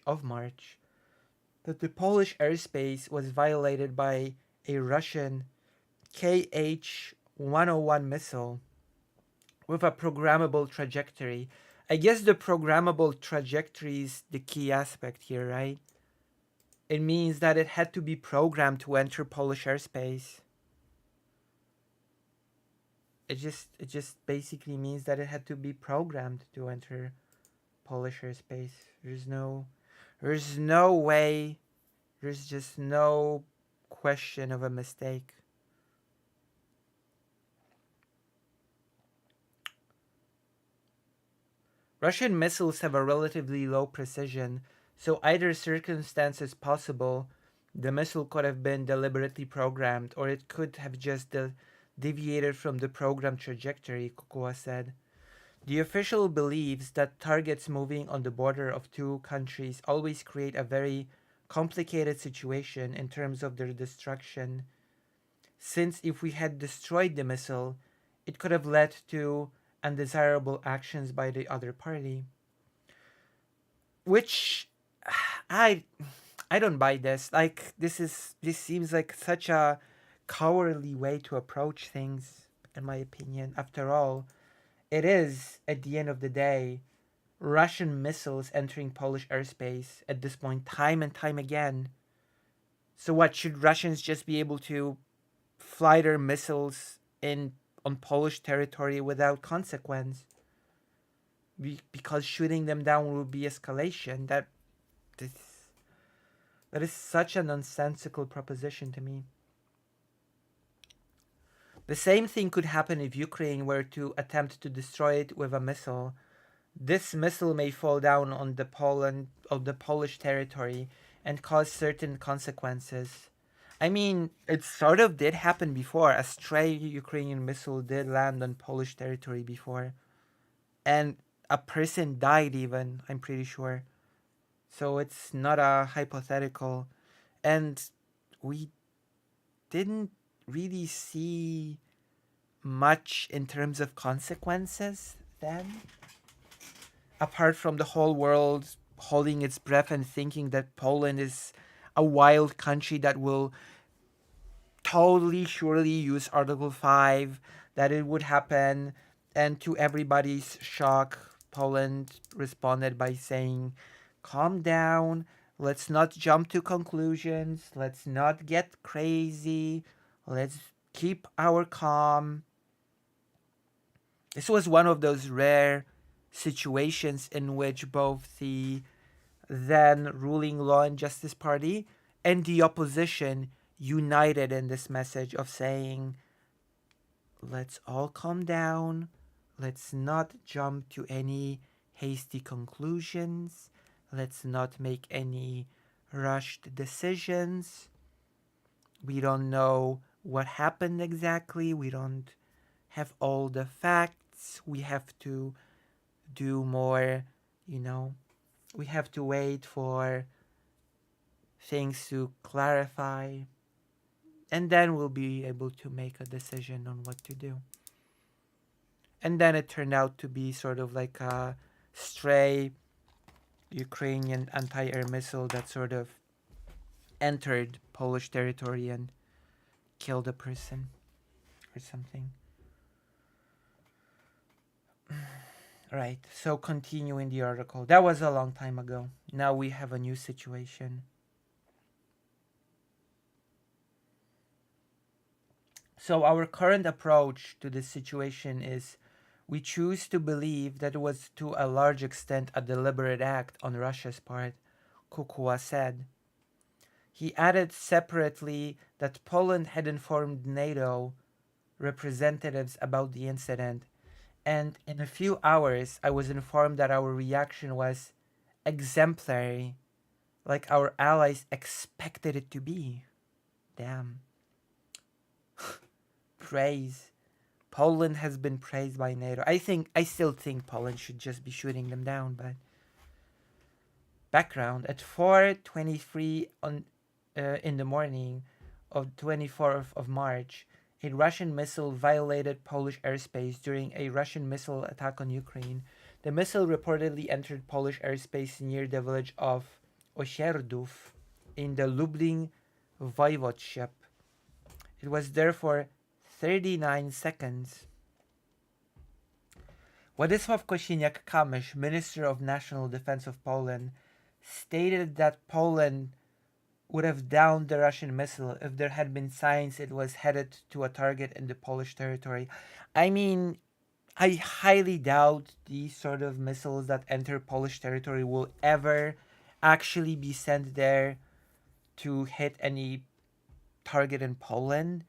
that the Polish airspace was violated by a Russian KH-101 missile with a programmable trajectory. I guess the programmable trajectory is the key aspect here, right? It means that it had to be programmed to enter Polish airspace. It just basically means that it had to be programmed to enter Polish airspace. There's no way, there's just no question of a mistake. Russian missiles have a relatively low precision, so either circumstance is possible. The missile could have been deliberately programmed, or it could have just deviated from the programmed trajectory, Kukua said. The official believes that targets moving on the border of two countries always create a very complicated situation in terms of their destruction, since if we had destroyed the missile, it could have led to undesirable actions by the other party. Which I don't buy this. Like this seems like such a cowardly way to approach things, in my opinion. After all, it is, at the end of the day, Russian missiles entering Polish airspace at this point, time and time again. So what, should Russians just be able to fly their missiles on Polish territory without consequence? Because shooting them down will be escalation. That is such a nonsensical proposition to me. The same thing could happen if Ukraine were to attempt to destroy it with a missile. This missile may fall down on the Polish territory and cause certain consequences. I mean, it sort of did happen before. A stray Ukrainian missile did land on Polish territory before. And a person died even, I'm pretty sure. So it's not a hypothetical. And we didn't really see much in terms of consequences then. Apart from the whole world holding its breath and thinking that Poland is a wild country that will totally surely use Article 5, that it would happen, and to everybody's shock, Poland responded by saying, calm down, let's not jump to conclusions, let's not get crazy, let's keep our calm. This was one of those rare situations in which both the then ruling Law and Justice Party and the opposition united in this message of saying, let's all calm down, let's not jump to any hasty conclusions, let's not make any rushed decisions. We don't know what happened exactly, we don't have all the facts, we have to do more, we have to wait for things to clarify, and then we'll be able to make a decision on what to do. And then it turned out to be sort of like a stray Ukrainian anti-air missile that sort of entered Polish territory and killed a person or something. Right, so continuing the article. That was a long time ago. Now we have a new situation. So our current approach to this situation is we choose to believe that it was to a large extent a deliberate act on Russia's part, Kukua said. He added separately that Poland had informed NATO representatives about the incident, and in a few hours I was informed that our reaction was exemplary, like our allies expected it to be. Damn. Praise. Poland has been praised by NATO. I still think Poland should just be shooting them down, but background at 4:23 on in the morning of 24th of March, a Russian missile violated Polish airspace during a Russian missile attack on Ukraine. The missile reportedly entered Polish airspace near the village of Osierdów in the Lublin voivodeship. It was there for 39 seconds. Władysław Kosiniak-Kamysz, Minister of National Defense of Poland, stated that Poland would have downed the Russian missile if there had been signs it was headed to a target in the Polish territory. I mean, I highly doubt these sort of missiles that enter Polish territory will ever actually be sent there to hit any target in Poland.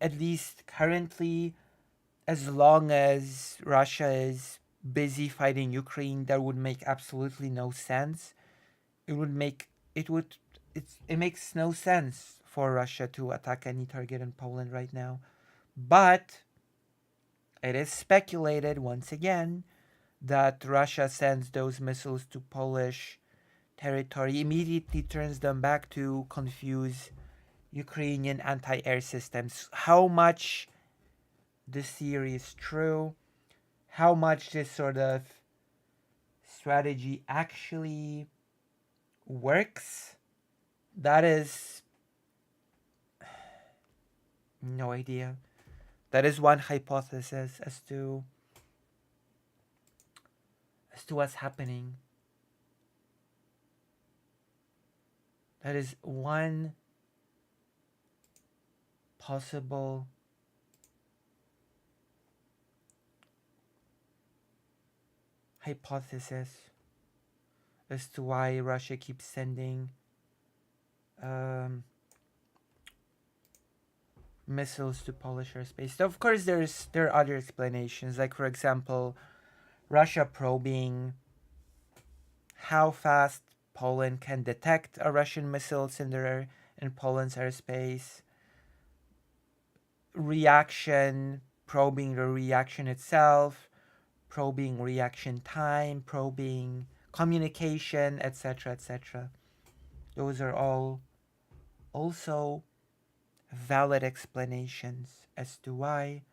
At least currently, as long as Russia is busy fighting Ukraine, that would make absolutely no sense. It makes no sense for Russia to attack any target in Poland right now. But it is speculated once again that Russia sends those missiles to Polish territory, immediately turns them back to confuse Ukrainian anti-air systems. How much this theory is true, how much this sort of strategy actually works, that is no idea. That is one hypothesis as to what's happening. That is one possible hypothesis as to why Russia keeps sending missiles to Polish airspace. So of course, there are other explanations, like for example, Russia probing how fast Poland can detect a Russian missile in Poland's airspace. Reaction, probing the reaction itself, probing reaction time, probing communication, etc., etc. Those are all also valid explanations as to why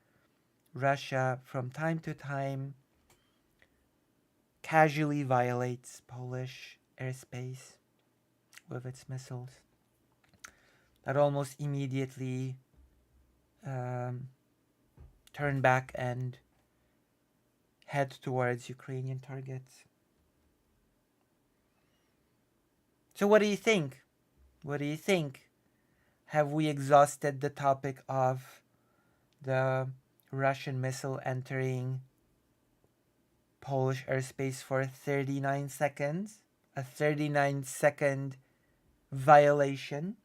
Russia from time to time casually violates Polish airspace with its missiles that almost immediately turn back and head towards Ukrainian targets. So what do you think? What do you think? Have we exhausted the topic of the Russian missile entering Polish airspace for 39 seconds? A 39-second violation?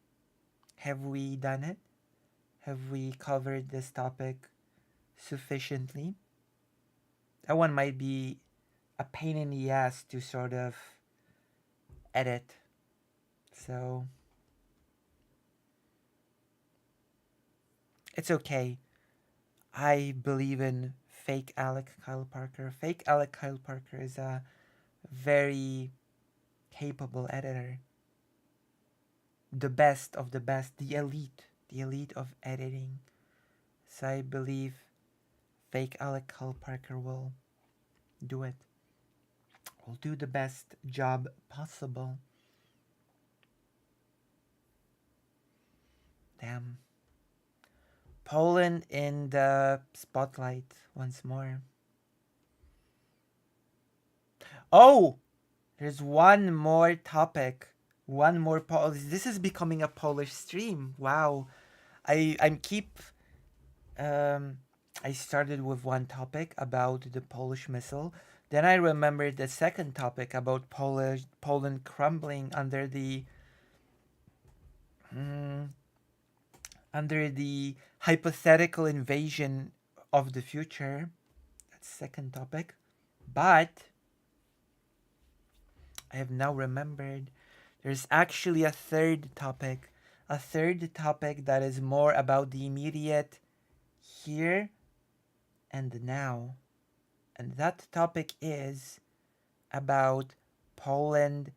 Have we done it? Have we covered this topic sufficiently? That one might be a pain in the ass to sort of edit. So it's okay. I believe in fake Alec Kyle Parker. Fake Alec Kyle Parker is a very capable editor. The best of the best, the elite of editing. So I believe fake Alec Kyle Parker will do it. will do the best job possible. Damn. Poland in the spotlight once more. Oh, there's one more topic. One more this is becoming a Polish stream. Wow. I'm keep I started with one topic about the Polish missile. Then I remembered the second topic about Poland crumbling under the hypothetical invasion of the future. That's second topic. But I have now remembered there's actually a third topic. A third topic that is more about the immediate here and now. And that topic is about Poland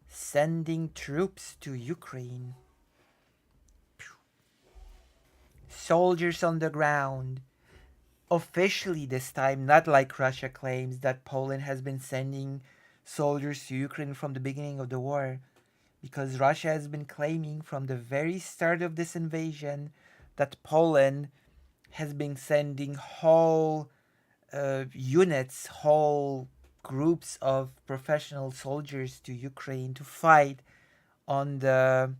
sending troops to Ukraine. Soldiers on the ground. Officially this time, not like Russia claims that Poland has been sending soldiers to Ukraine from the beginning of the war. Because Russia has been claiming from the very start of this invasion that Poland has been sending whole units, whole groups of professional soldiers to Ukraine to fight on the,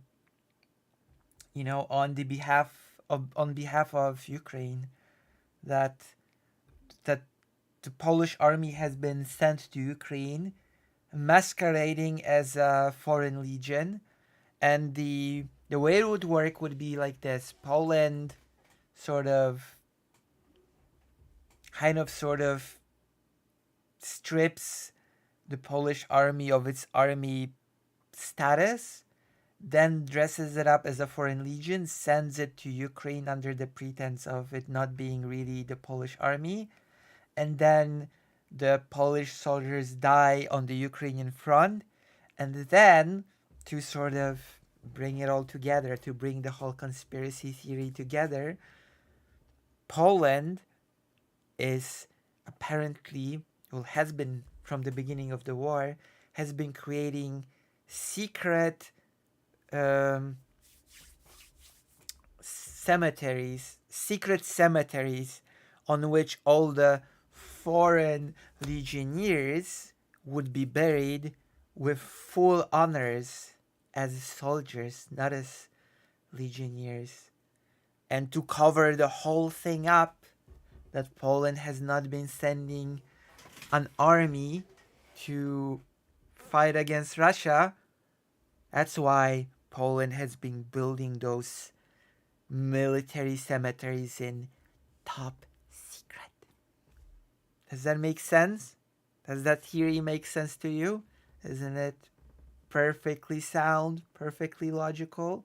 on behalf of Ukraine. That the Polish army has been sent to Ukraine, masquerading as a foreign legion, and the way it would work would be like this: Poland sort of strips the Polish army of its army status, then dresses it up as a foreign legion, sends it to Ukraine under the pretense of it not being really the Polish army, and then the Polish soldiers die on the Ukrainian front, and then to sort of bring it all together, to bring the whole conspiracy theory together, Poland is apparently, well, has been from the beginning of the war, has been creating secret cemeteries on which all the foreign legionnaires would be buried with full honors as soldiers, not as legionnaires. And to cover the whole thing up, that Poland has not been sending an army to fight against Russia, that's why Poland has been building those military cemeteries in top secret. Does that make sense? Does that theory make sense to you? Isn't it perfectly sound, perfectly logical?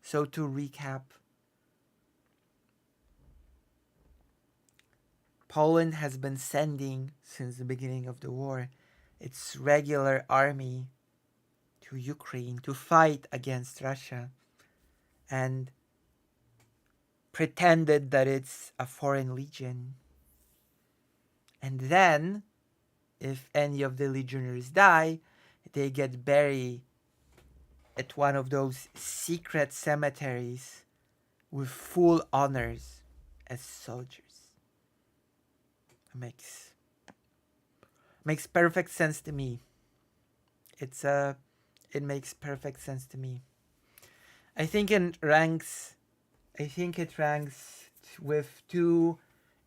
So to recap, Poland has been sending, since the beginning of the war, its regular army to Ukraine to fight against Russia, and pretended that it's a foreign legion. And then, if any of the legionnaires die, they get buried at one of those secret cemeteries with full honors as soldiers. Makes perfect sense to me. It makes perfect sense to me. I think it ranks with two.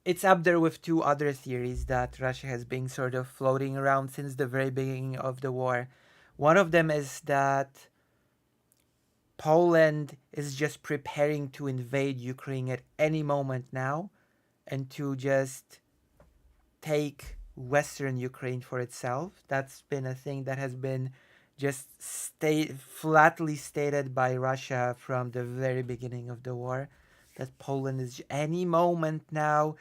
It's up there with two other theories that Russia has been sort of floating around since the very beginning of the war. One of them is that Poland is just preparing to invade Ukraine at any moment now, and to just take Western Ukraine for itself. That's been a thing that has been just flatly stated by Russia from the very beginning of the war, that Poland is any moment now,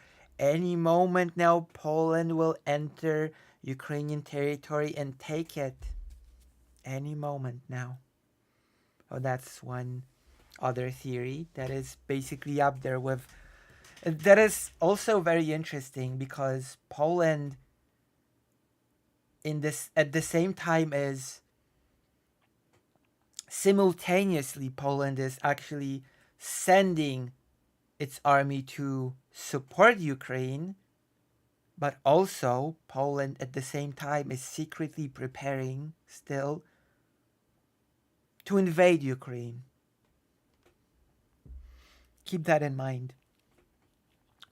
Poland will enter Ukrainian territory and take it. Any moment now. Oh, that's one other theory that is basically up there with. That is also very interesting because Poland in this at the same time as simultaneously Poland is actually sending its army to support Ukraine, but also Poland at the same time is secretly preparing still to invade Ukraine. Keep that in mind.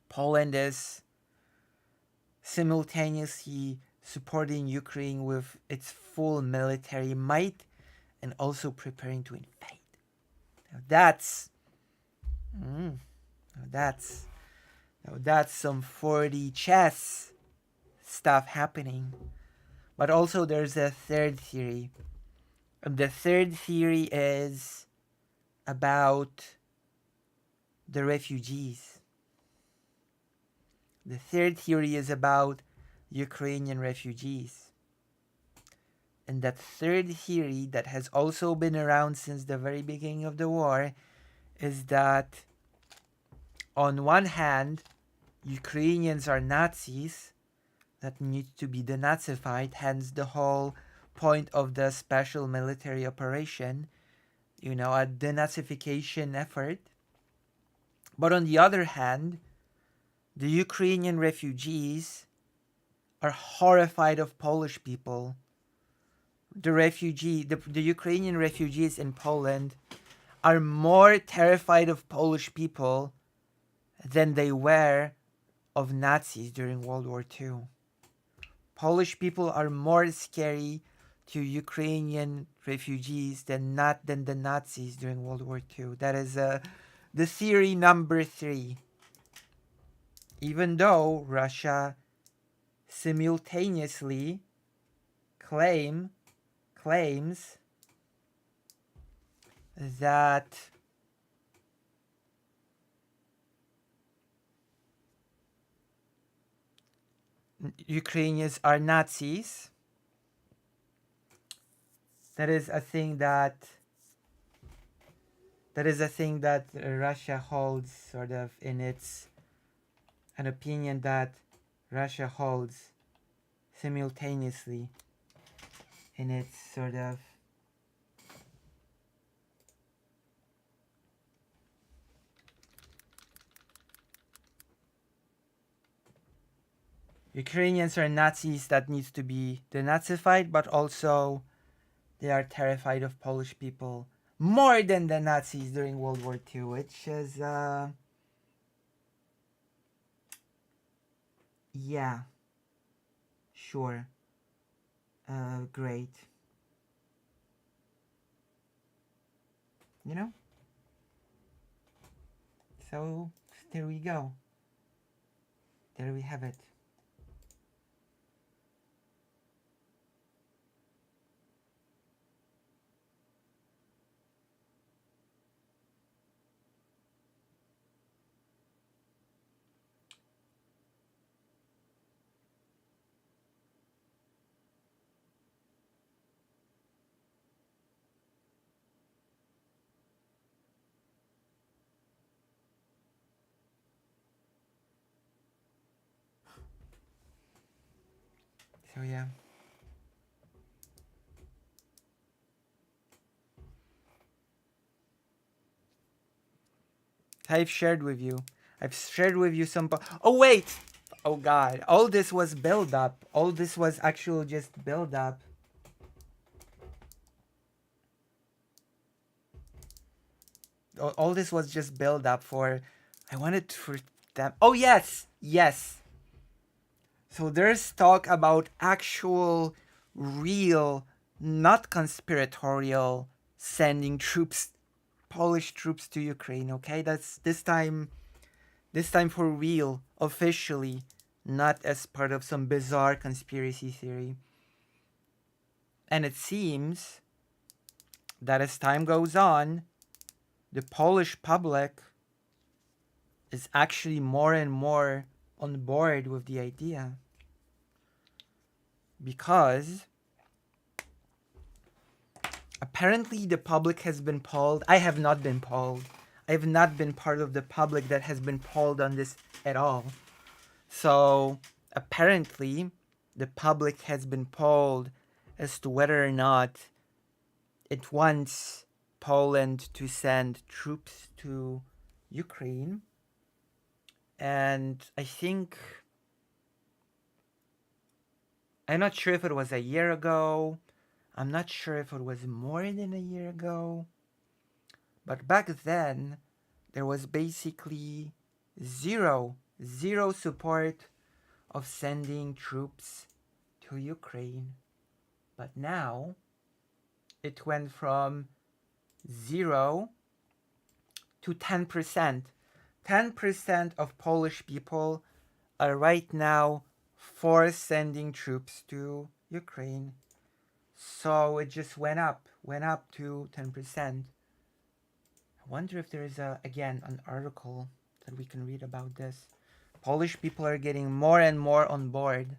Poland is simultaneously supporting Ukraine with its full military might and also preparing to invade. Now that's now that's that's some 4D chess stuff happening. But also there's a third theory. And the third theory is about the refugees. The third theory is about Ukrainian refugees. And that third theory that has also been around since the very beginning of the war is that on one hand, Ukrainians are Nazis that need to be denazified, hence the whole point of the special military operation, you know, a denazification effort. But on the other hand, the Ukrainian refugees are horrified of Polish people. The Ukrainian refugees in Poland are more terrified of Polish people than they were of Nazis during World War II. Polish people are more scary to Ukrainian refugees than the Nazis during World War II. That is the theory number 3. Even though Russia simultaneously claims that Ukrainians are Nazis. That is a thing that Russia holds sort of in its an opinion that Russia holds simultaneously in its sort of Ukrainians are Nazis that needs to be denazified, but also they are terrified of Polish people more than the Nazis during World War II, which is yeah, sure, great, you know. So there we go. There we have it. So yeah. I've shared with you some. Oh wait! Oh god! All this was build up. All this was actual just build up. All this was just build up for. I wanted for them. Oh yes, yes. So there's talk about actual, real, not conspiratorial sending troops, Polish troops to Ukraine. Okay, that's this time for real, officially, not as part of some bizarre conspiracy theory. And it seems that as time goes on, the Polish public is actually more and more on board with the idea. Because apparently the public has been polled. I have not been polled. I have not been part of the public that has been polled on this at all. So apparently the public has been polled as to whether or not it wants Poland to send troops to Ukraine. And I think, I'm not sure if it was a year ago. I'm not sure if it was more than a year ago. But back then, there was basically zero support of sending troops to Ukraine. But now, it went from 0 to 10%. 10% of Polish people are right now for sending troops to Ukraine. So it just went up to 10%. I wonder if there is again an article that we can read about this. Polish people are getting more and more on board.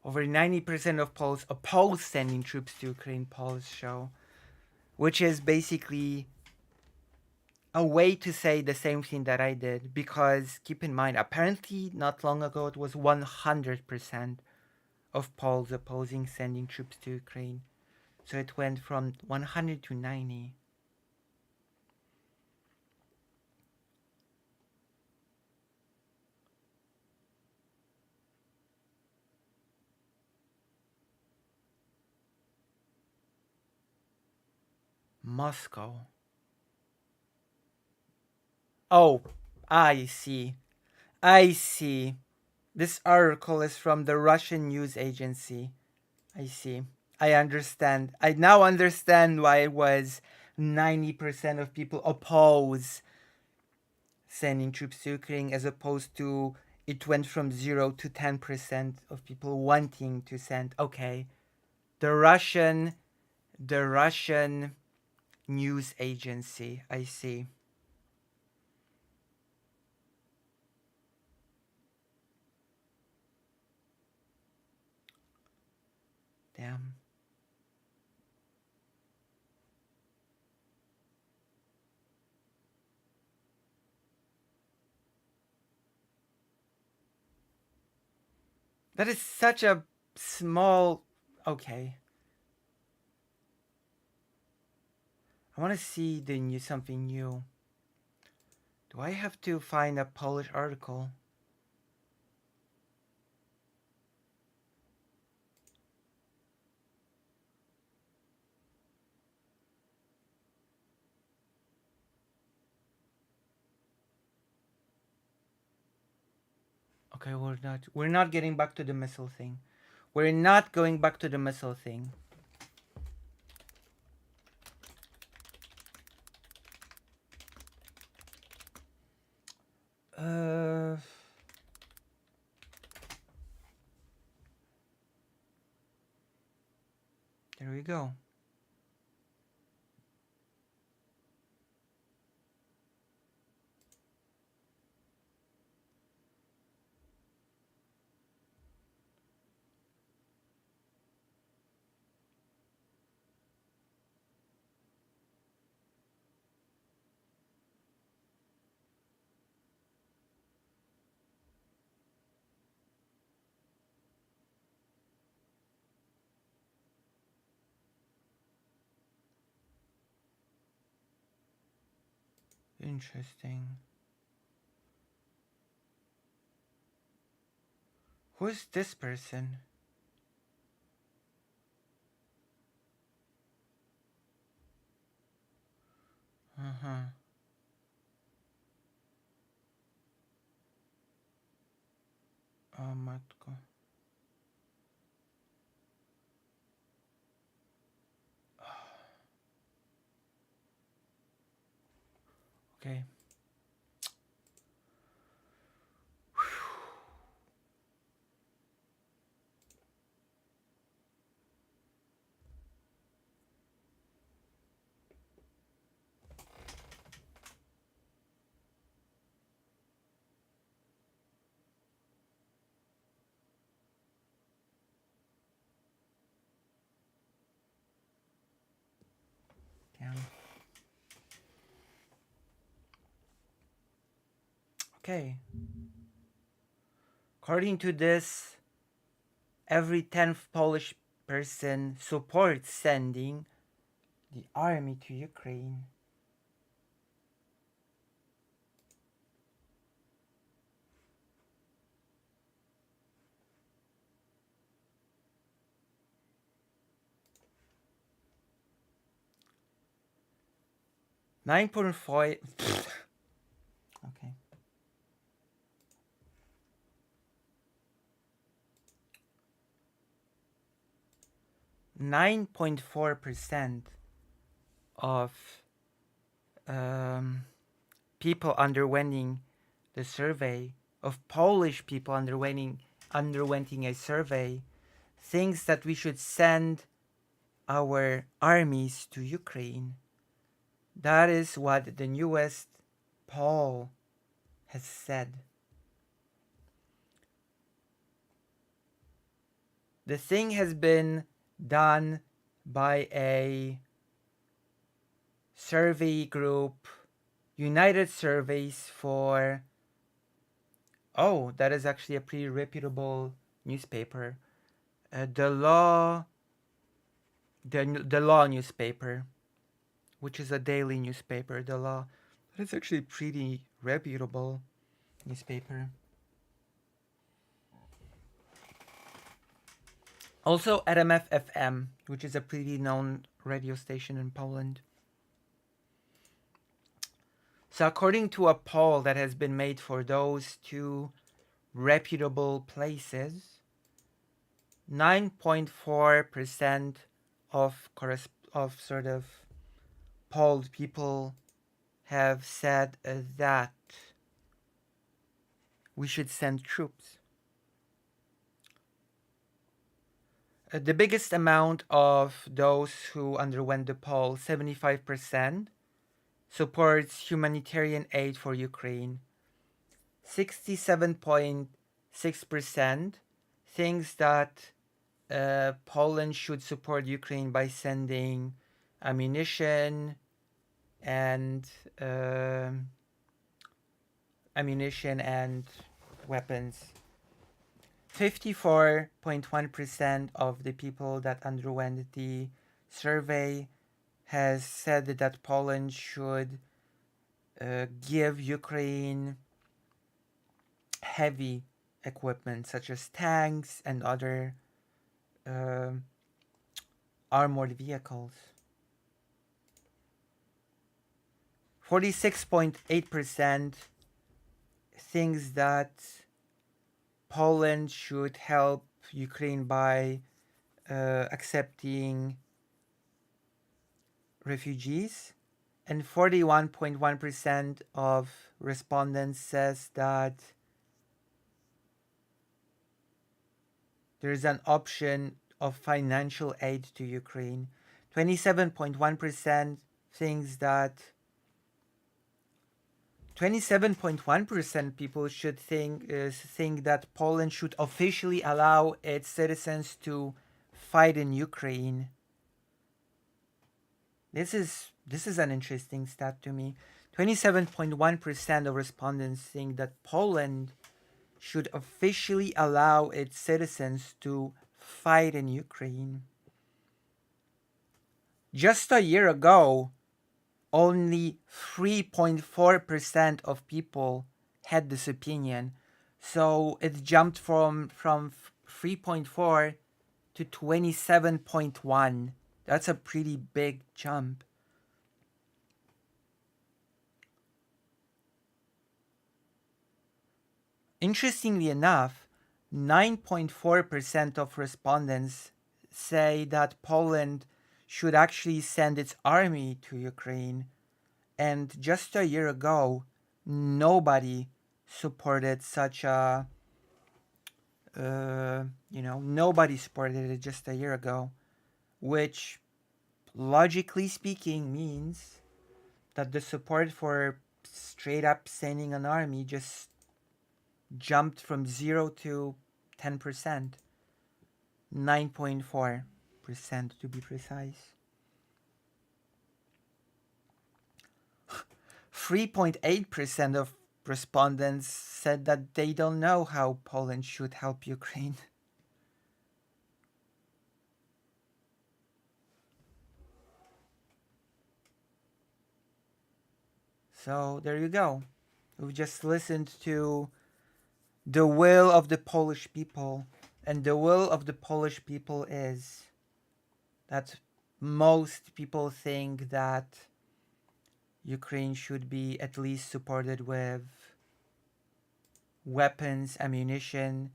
Over 90% of Poles oppose sending troops to Ukraine, polls show, which is basically a way to say the same thing that I did, because keep in mind, apparently not long ago it was 100% of Poles opposing sending troops to Ukraine. So it went from 100 to 90. Moscow. Oh, I see. I see. This article is from the Russian news agency. I see. I understand. I now understand why it was 90% of people oppose sending troops to Ukraine, as opposed to it went from 0 to 10% of people wanting to send. Okay. The Russian news agency. I see. Damn. That is such a small... Okay. I want to see something new. Do I have to find a Polish article? Okay, we're not getting back to the missile thing. We're not going back to the missile thing. There we go. Interesting. Who is this person? Uh-huh. Oh, matko. Okay. Damn. Okay. According to this, every 10th Polish person supports sending the army to Ukraine. Nine point five. Okay. 9.4% of people underwent the survey, of Polish people underwent a survey, thinks that we should send our armies to Ukraine. That is what the newest poll has said. The thing has been done by a survey group, United Surveys for, oh, that is actually a pretty reputable newspaper, the Law newspaper, which is a daily newspaper. The Law, that is actually pretty reputable newspaper. Also RMF FM, which is a pretty known radio station in Poland. So according to a poll that has been made for those two reputable places, 9.4% of sort of polled people have said that we should send troops. The biggest amount of those who underwent the poll, 75%, supports humanitarian aid for Ukraine. 67.6% thinks that Poland should support Ukraine by sending ammunition and weapons. 54.1% of the people that underwent the survey has said that Poland should give Ukraine heavy equipment such as tanks and other armored vehicles. 46.8% thinks that Poland should help Ukraine by accepting refugees, and 41.1% of respondents says that there is an option of financial aid to Ukraine. 27.1% thinks that 27.1% people should think that Poland should officially allow its citizens to fight in Ukraine. This is an interesting stat to me. 27.1% of respondents think that Poland should officially allow its citizens to fight in Ukraine. Just a year ago, only 3.4% of people had this opinion. So it jumped from 3.4 to 27.1. That's a pretty big jump. Interestingly enough, 9.4% of respondents say that Poland should actually send its army to Ukraine, And just a year ago, nobody supported such a, nobody supported it just a year ago, which logically speaking means that the support for straight up sending an army just jumped from 0 to 10%, 9.4% to be precise. 3.8% of respondents said that they don't know how Poland should help Ukraine. So there you go. We've just listened to the will of the Polish people, and the will of the Polish people is that most people think that Ukraine should be at least supported with weapons, ammunition.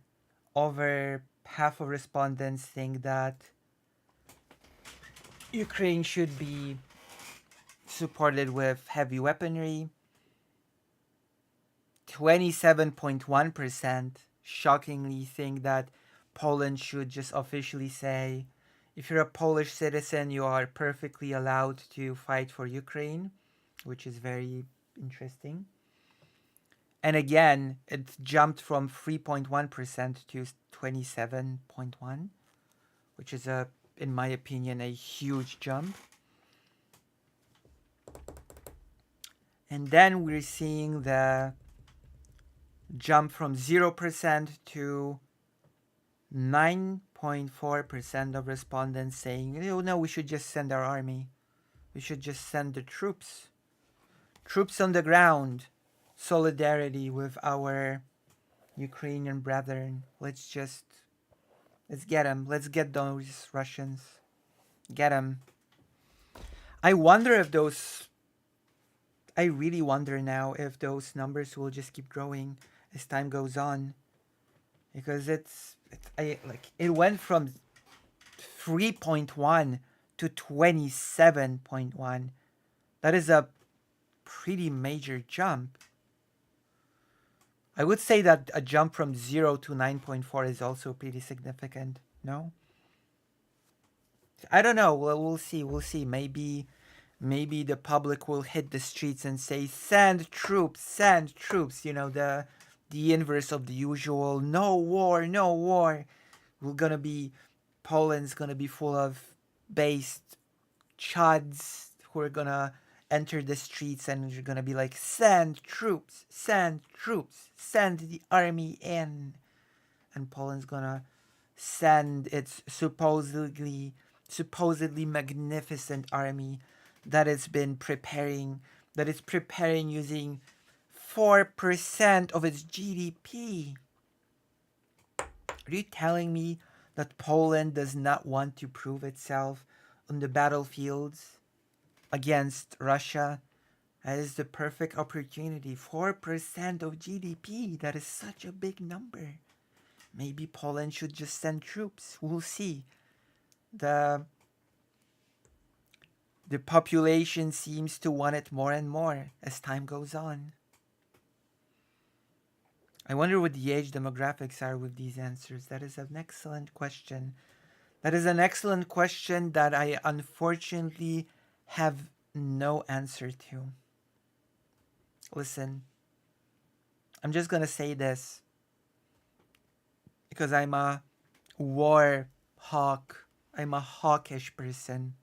Over half of respondents think that Ukraine should be supported with heavy weaponry. 27.1% shockingly think that Poland should just officially say, if you're a Polish citizen, you are perfectly allowed to fight for Ukraine, which is very interesting. And again, it jumped from 3.1% to 27.1%, which is, in my opinion, a huge jump. And then we're seeing the jump from 0% to 9.4% of respondents saying, no, we should just send our army. We should just send the troops. Troops on the ground. Solidarity with our Ukrainian brethren. Let's get them. Let's get those Russians. Get them. I really wonder now if those numbers will just keep growing as time goes on, because it went from 3.1 to 27.1. That is a pretty major jump. I would say that a jump from 0 to 9.4 is also pretty significant. No? I don't know. Well, we'll see. Maybe the public will hit the streets and say, send troops. The inverse of the usual, no war. Poland's gonna be full of based chuds who are gonna enter the streets, and you're gonna be like, send troops, send the army in. And Poland's gonna send its supposedly magnificent army that is preparing using 4% of its GDP. Are you telling me that Poland does not want to prove itself on the battlefields against Russia? That is the perfect opportunity. 4% of GDP. That is such a big number. Maybe Poland should just send troops. We'll see. The population seems to want it more and more as time goes on. I wonder what the age demographics are with these answers. That is an excellent question. That I unfortunately have no answer to. Listen, I'm just gonna say this because I'm a war hawk. I'm a hawkish person.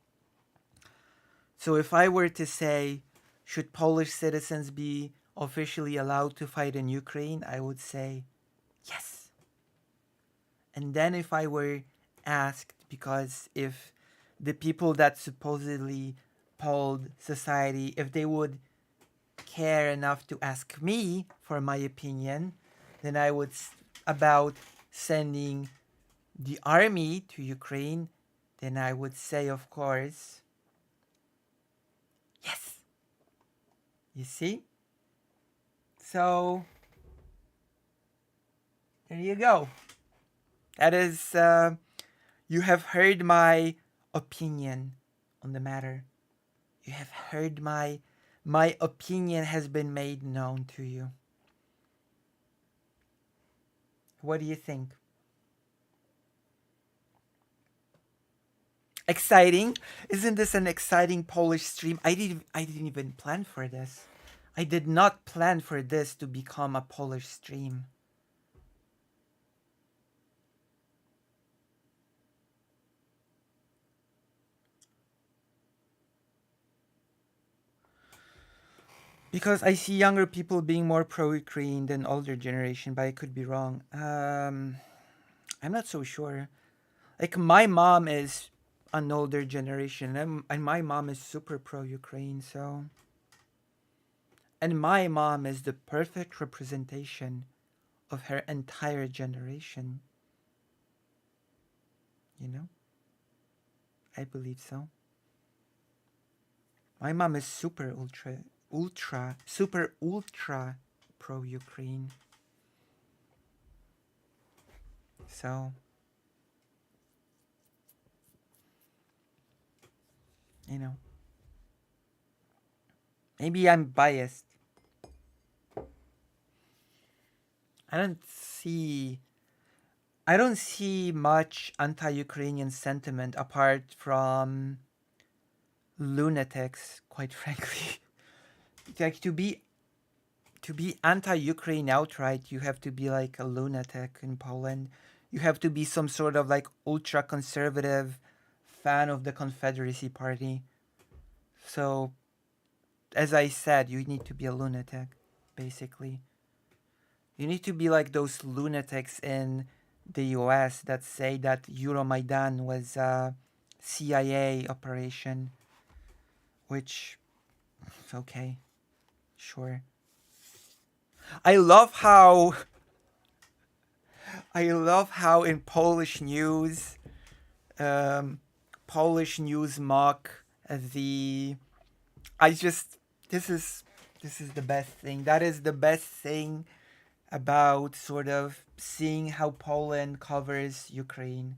So if I were to say, should Polish citizens be officially allowed to fight in Ukraine, I would say yes. And then if I were asked, because if the people that supposedly polled society, if they would care enough to ask me for my opinion, then I would about sending the army to Ukraine, then I would say, of course, yes. You see? So, there you go. That is, you have heard my opinion on the matter. You have heard my my opinion has been made known to you. What do you think? Exciting? Isn't this an exciting Polish stream? I didn't even plan for this. I did not plan for this to become a Polish stream. Because I see younger people being more pro-Ukraine than older generation, but I could be wrong. I'm not so sure. Like, my mom is an older generation, and my mom is super pro-Ukraine, so... And my mom is the perfect representation of her entire generation. You know? I believe so. My mom is super ultra pro-Ukraine. So, you know, maybe I'm biased. I don't see much anti-Ukrainian sentiment apart from lunatics, quite frankly. Like, to be anti-Ukraine outright, you have to be like a lunatic in Poland. You have to be some sort of like ultra-conservative fan of the Confederacy Party. So, as I said, you need to be a lunatic, basically. You need to be like those lunatics in the US that say that Euromaidan was a CIA operation, which, okay, sure. I love how in Polish news mock the... this is the best thing. That is the best thing about sort of seeing how Poland covers Ukraine.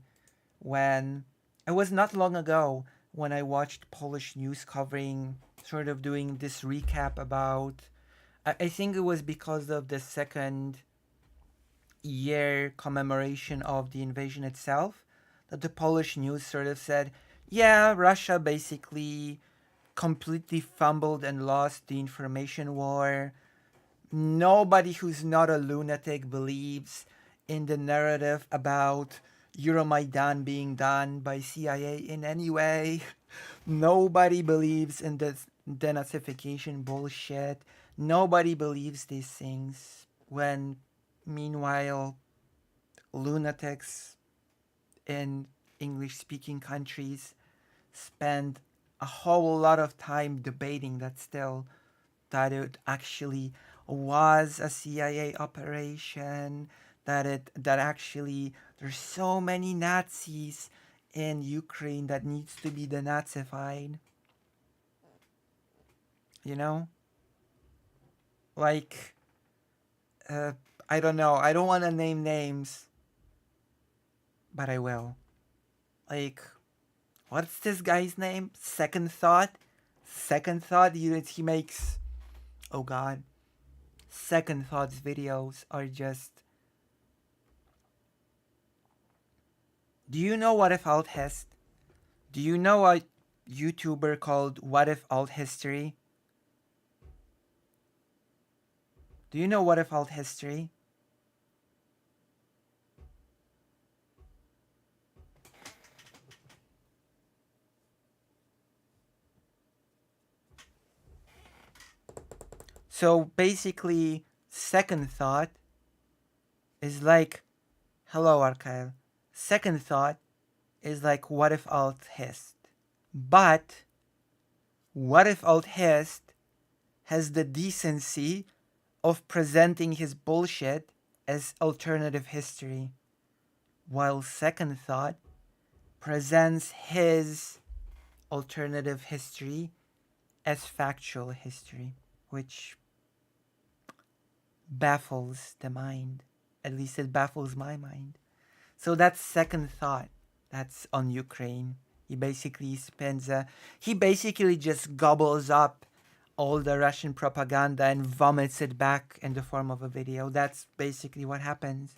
When it was not long ago when I watched Polish news covering, sort of doing this recap about, I think it was because of the second year commemoration of the invasion itself, that the Polish news sort of said, yeah, Russia basically completely fumbled and lost the information war. Nobody who's not a lunatic believes in the narrative about Euromaidan being done by CIA in any way. Nobody believes in this denazification bullshit. Nobody believes these things when, meanwhile, lunatics in English-speaking countries spend a whole lot of time debating that it actually was a CIA operation, that actually there's so many Nazis in Ukraine that needs to be denazified. You know? Like, I don't know. I don't want to name names, but I will. Like, what's this guy's name? Second Thought? Second Thought? He makes... Oh god. Second Thought's videos are just... Do you know What If Alt Hist? Do you know a YouTuber called What If Alt History? Do you know What If Alt History? So basically, Second Thought is like, hello Archive. Second Thought is like What If Alt Hist. But What If Alt Hist has the decency of presenting his bullshit as alternative history, while Second Thought presents his alternative history as factual history, which baffles the mind. At least it baffles my mind. So that's Second Thought. That's on Ukraine. He basically just gobbles up all the Russian propaganda and vomits it back in the form of a video. That's basically what happens.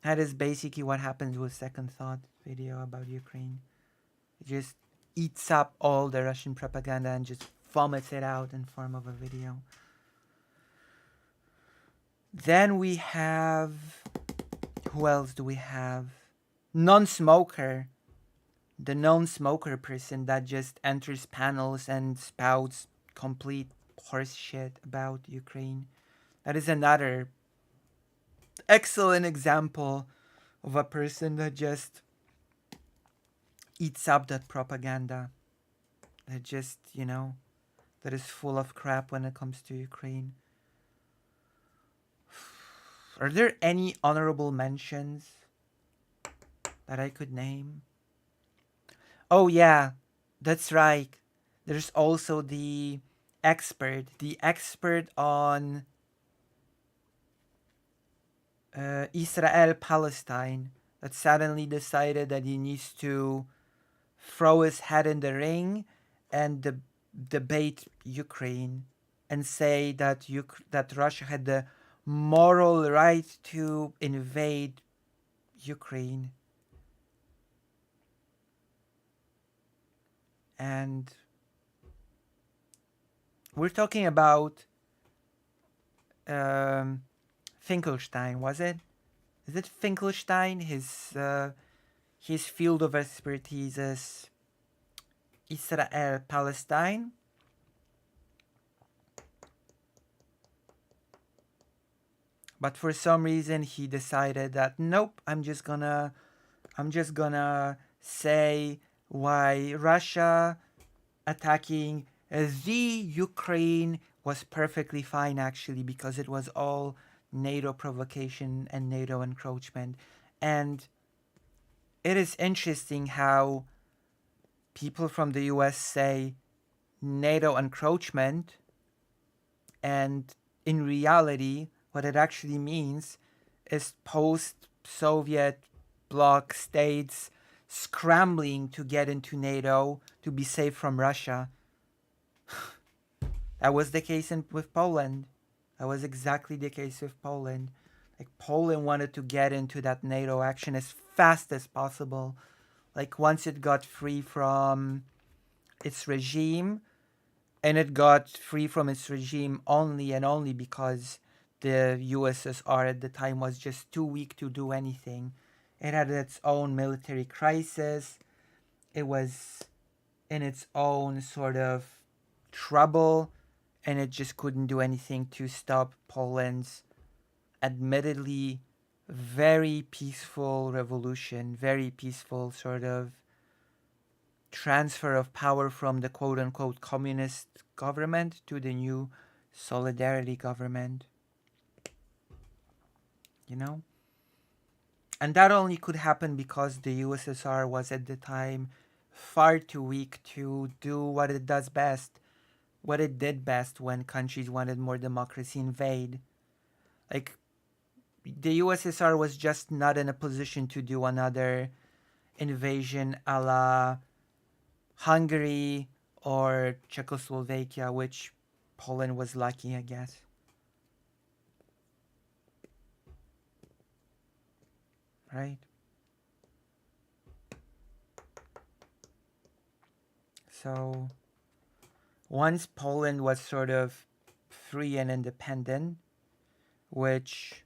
That is basically what happens with Second Thought video about Ukraine. It just eats up all the Russian propaganda and just vomits it out in form of a video. Then we have, who else do we have? Non-smoker. The non-smoker person that just enters panels and spouts complete horse shit about Ukraine. That is another excellent example of a person that just eats up that propaganda. That just, that is full of crap when it comes to Ukraine. Are there any honorable mentions that I could name? Oh yeah, that's right. There's also the expert on Israel-Palestine that suddenly decided that he needs to throw his head in the ring and debate Ukraine and say that that Russia had the moral right to invade Ukraine. And we're talking about FinkleStein, was it? Is it FinkleStein? His field of expertise is Israel-Palestine. But for some reason he decided that nope, I'm just gonna say why Russia attacking the Ukraine was perfectly fine actually, because it was all NATO provocation and NATO encroachment. And it is interesting how people from the US say NATO encroachment, and in reality what it actually means is post-Soviet bloc states scrambling to get into NATO to be safe from Russia. That was the case with Poland. That was exactly the case with Poland. Like, Poland wanted to get into that NATO action as fast as possible. Like, once it got free from its regime, and it got free from its regime only and only because the USSR at the time was just too weak to do anything. It had its own military crisis. It was in its own sort of trouble, and it just couldn't do anything to stop Poland's admittedly very peaceful revolution, very peaceful sort of transfer of power from the quote-unquote communist government to the new solidarity government. And that only could happen because the USSR was at the time far too weak to do what it does best, what it did best when countries wanted more democracy: invade. Like, the USSR was just not in a position to do another invasion a la Hungary or Czechoslovakia, which Poland was lucky, I guess. Right? So, once Poland was sort of free and independent, which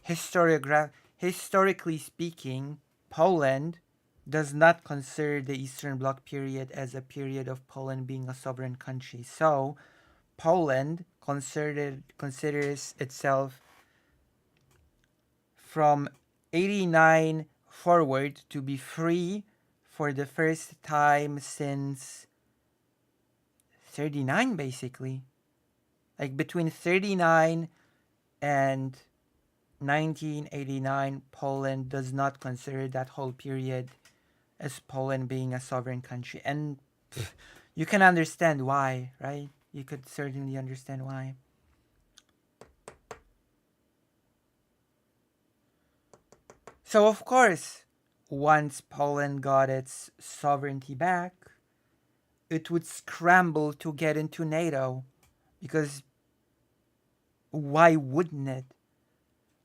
historically speaking, Poland does not consider the Eastern Bloc period as a period of Poland being a sovereign country. So, Poland considers itself from 89 forward to be free for the first time since 39, basically. Like, between 39 and 1989, Poland does not consider that whole period as Poland being a sovereign country. And you can understand why, right? You could certainly understand why. So, of course, once Poland got its sovereignty back, it would scramble to get into NATO, because why wouldn't it?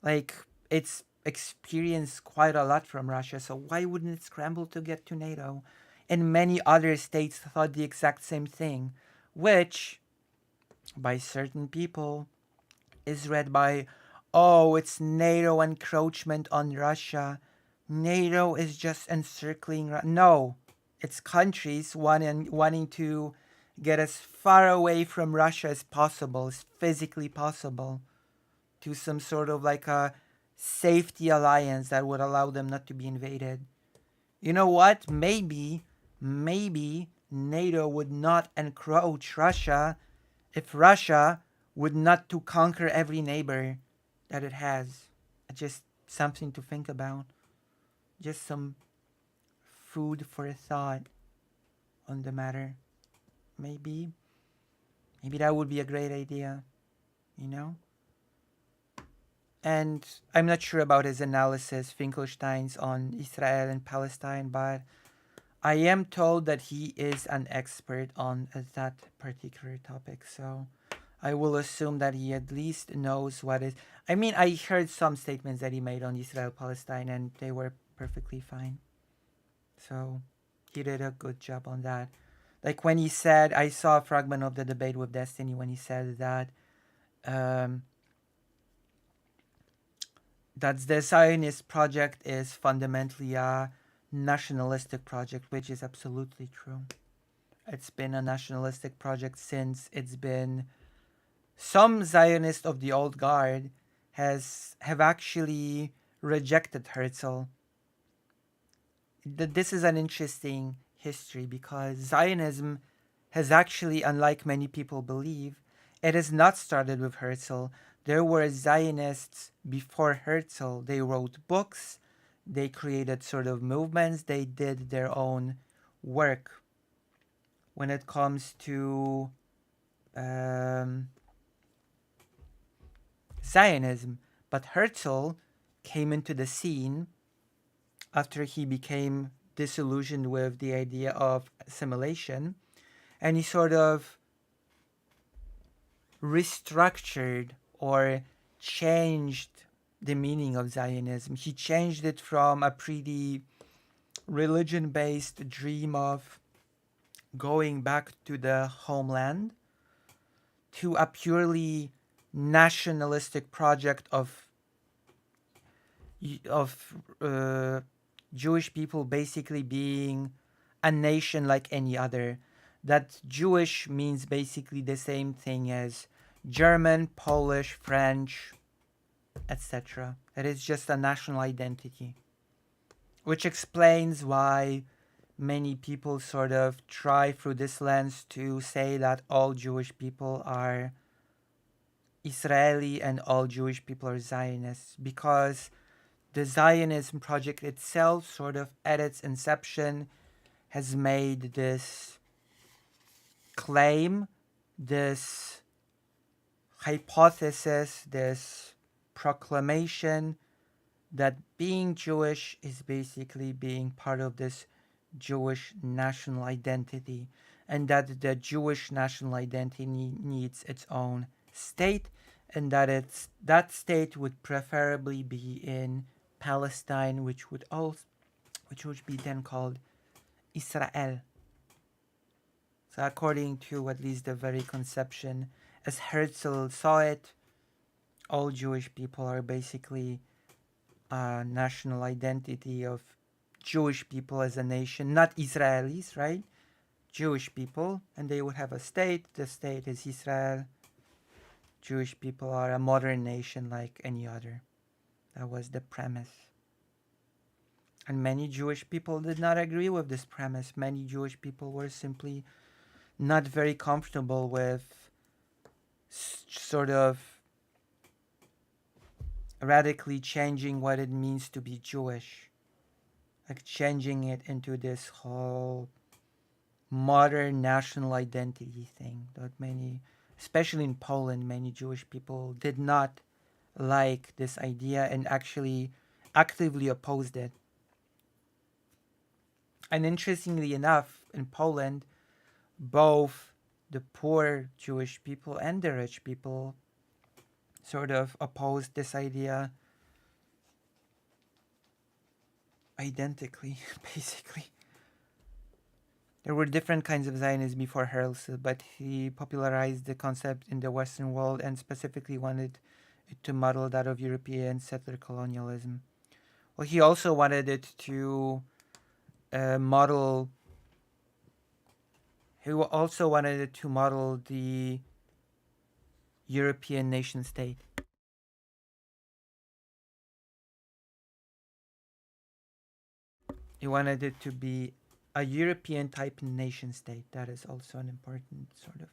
Like, it's experienced quite a lot from Russia, so why wouldn't it scramble to get to NATO? And many other states thought the exact same thing, which, by certain people, is read by, oh, it's NATO encroachment on Russia. NATO is just encircling. No, it's countries wanting to get as far away from Russia as possible, as physically possible, to some sort of like a safety alliance that would allow them not to be invaded. You know what? Maybe NATO would not encroach Russia if Russia would not to conquer every neighbor that it has. Just something to think about. Just some food for thought on the matter. Maybe that would be a great idea, you know? And I'm not sure about his analysis, FinkleStein's, on Israel and Palestine, but I am told that he is an expert on that particular topic. So I will assume that he at least knows what is. I mean, I heard some statements that he made on Israel Palestine, and they were perfectly fine. So he did a good job on that. Like when he said, I saw a fragment of the debate with Destiny when he said that that the Zionist project is fundamentally a nationalistic project, which is absolutely true. It's been a nationalistic project since it's been. Some Zionists of the old guard have actually rejected Herzl. This is an interesting history because Zionism has actually, unlike many people believe, it has not started with Herzl. There were Zionists before Herzl. They wrote books, they created sort of movements, they did their own work. When it comes to Zionism, but Herzl came into the scene after he became disillusioned with the idea of assimilation, and he sort of restructured or changed the meaning of Zionism. He changed it from a pretty religion-based dream of going back to the homeland to a purely nationalistic project of Jewish people basically being a nation like any other. That Jewish means basically the same thing as German, Polish, French, etc. It is just a national identity, which explains why many people sort of try through this lens to say that all Jewish people are Israeli and all Jewish people are Zionists, because the Zionism project itself, sort of at its inception, has made this claim, this hypothesis, this proclamation that being Jewish is basically being part of this Jewish national identity, and that the Jewish national identity needs its own state, and that that state would preferably be in Palestine, which would be then called Israel. So according to at least the very conception as Herzl saw it, all Jewish people are basically a national identity of Jewish people as a nation, not Israelis, right? Jewish people, and they would have a state. The state is Israel. Jewish people are a modern nation like any other. That was the premise. And many Jewish people did not agree with this premise. Many Jewish people were simply not very comfortable with sort of radically changing what it means to be Jewish. Like changing it into this whole modern national identity thing that many, especially in Poland, many Jewish people did not like this idea and actually actively opposed it. And interestingly enough, in Poland, both the poor Jewish people and the rich people sort of opposed this idea identically, basically. There were different kinds of Zionism before Herzl, but he popularized the concept in the Western world and specifically wanted it to model that of European settler colonialism. Well, he also wanted it to model. He also wanted it to model the European nation state. He wanted it to be a European type nation state. That is also an important sort of.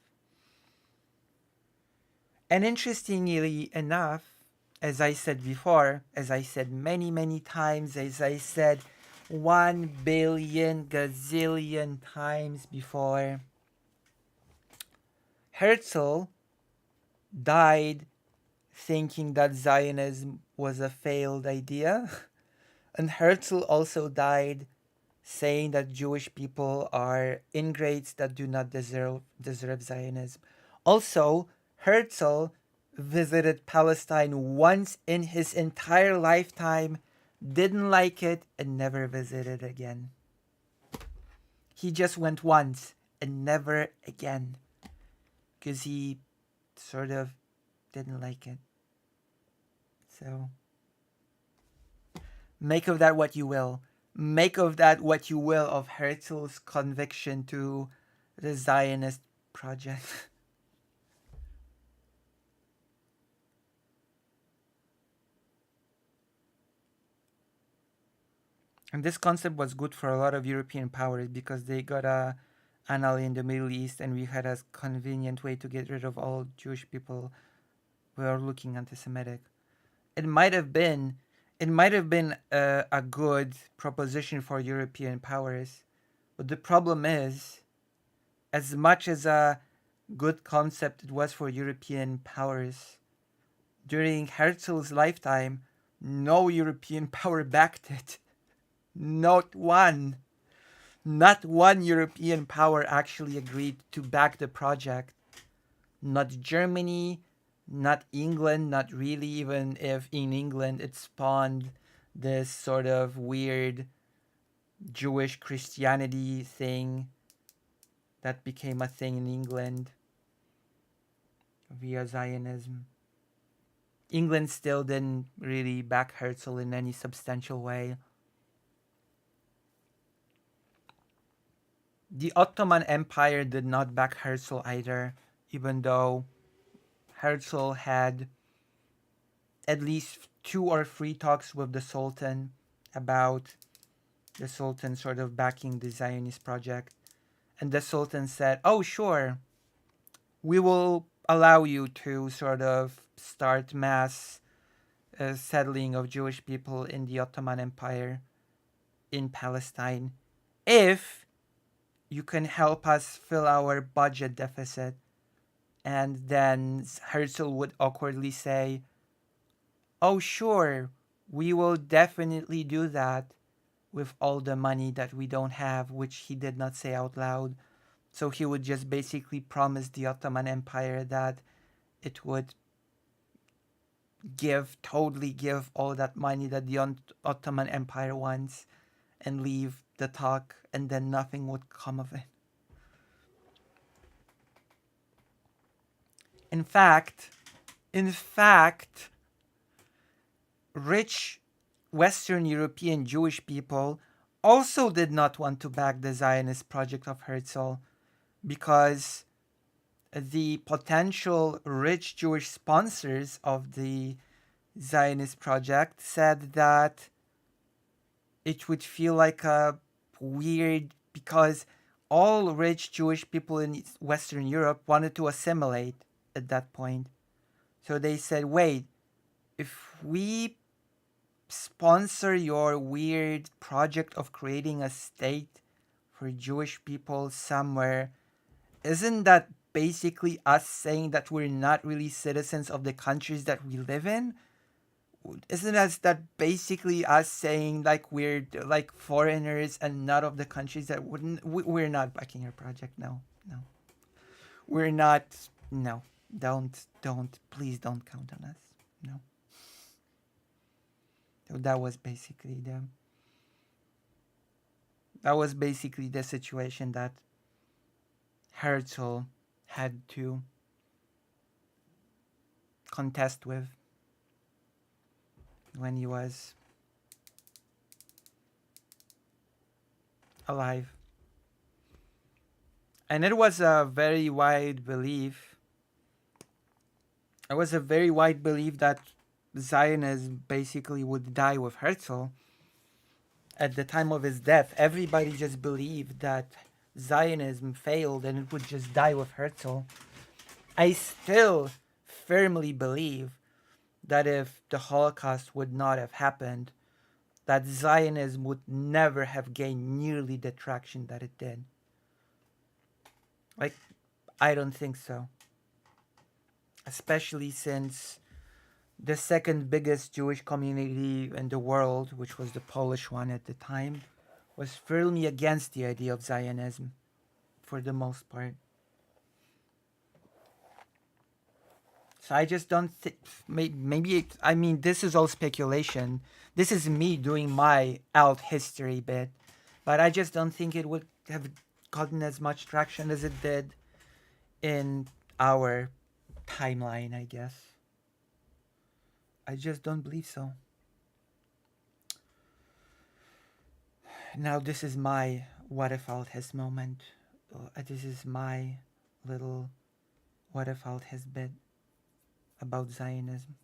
And interestingly enough, as I said before, as I said many, many times, as I said 1 billion gazillion times before, Herzl died thinking that Zionism was a failed idea. And Herzl also died saying that Jewish people are ingrates that do not deserve Zionism. Also, Herzl visited Palestine once in his entire lifetime, didn't like it, and never visited again. He just went once and never again because he sort of didn't like it. So, make of that what you will. Make of that what you will of Herzl's conviction to the Zionist project. And this concept was good for a lot of European powers because they got an ally in the Middle East, and we had a convenient way to get rid of all Jewish people who are looking anti-Semitic. It might have been a good proposition for European powers, but the problem is, as much as a good concept it was for European powers, during Herzl's lifetime, no European power backed it. Not one. Not one European power actually agreed to back the project. Not Germany, not England, not really, even if in England it spawned this sort of weird Jewish Christianity thing that became a thing in England via Zionism. England still didn't really back Herzl in any substantial way. The Ottoman Empire did not back Herzl either, even though Herzl had at least 2 or 3 talks with the Sultan about the Sultan sort of backing the Zionist project. And the Sultan said, oh, sure, we will allow you to sort of start mass settling of Jewish people in the Ottoman Empire in Palestine if you can help us fill our budget deficit. And then Herzl would awkwardly say, oh, sure, we will definitely do that with all the money that we don't have, which he did not say out loud. So he would just basically promise the Ottoman Empire that it would totally give all that money that the Ottoman Empire wants and leave the talk, and then nothing would come of it. In fact, rich Western European Jewish people also did not want to back the Zionist project of Herzl because the potential rich Jewish sponsors of the Zionist project said that it would feel like a weird, because all rich Jewish people in Western Europe wanted to assimilate at that point. So they said, wait, if we sponsor your weird project of creating a state for Jewish people somewhere, isn't that basically us saying that we're not really citizens of the countries that we live in? Isn't that basically us saying like we're like foreigners and not of the countries that we're not backing your project? No, No. We're not, no. Please don't count on us. No. So that was basically the situation that Herzl had to contest with when he was alive. And it was a very wide belief. It was a very wide belief that Zionism basically would die with Herzl. At the time of his death, everybody just believed that Zionism failed and it would just die with Herzl. I still firmly believe that if the Holocaust would not have happened, that Zionism would never have gained nearly the traction that it did. Like, I don't think so. Especially since the second biggest Jewish community in the world, which was the Polish one at the time, was firmly against the idea of Zionism for the most part. So I just don't think, I mean, this is all speculation. This is me doing my alt history bit, but I just don't think it would have gotten as much traction as it did in our timeline, I guess. I just don't believe so. Now this is my what if alt has moment. This is my little what if alt has bit about Zionism.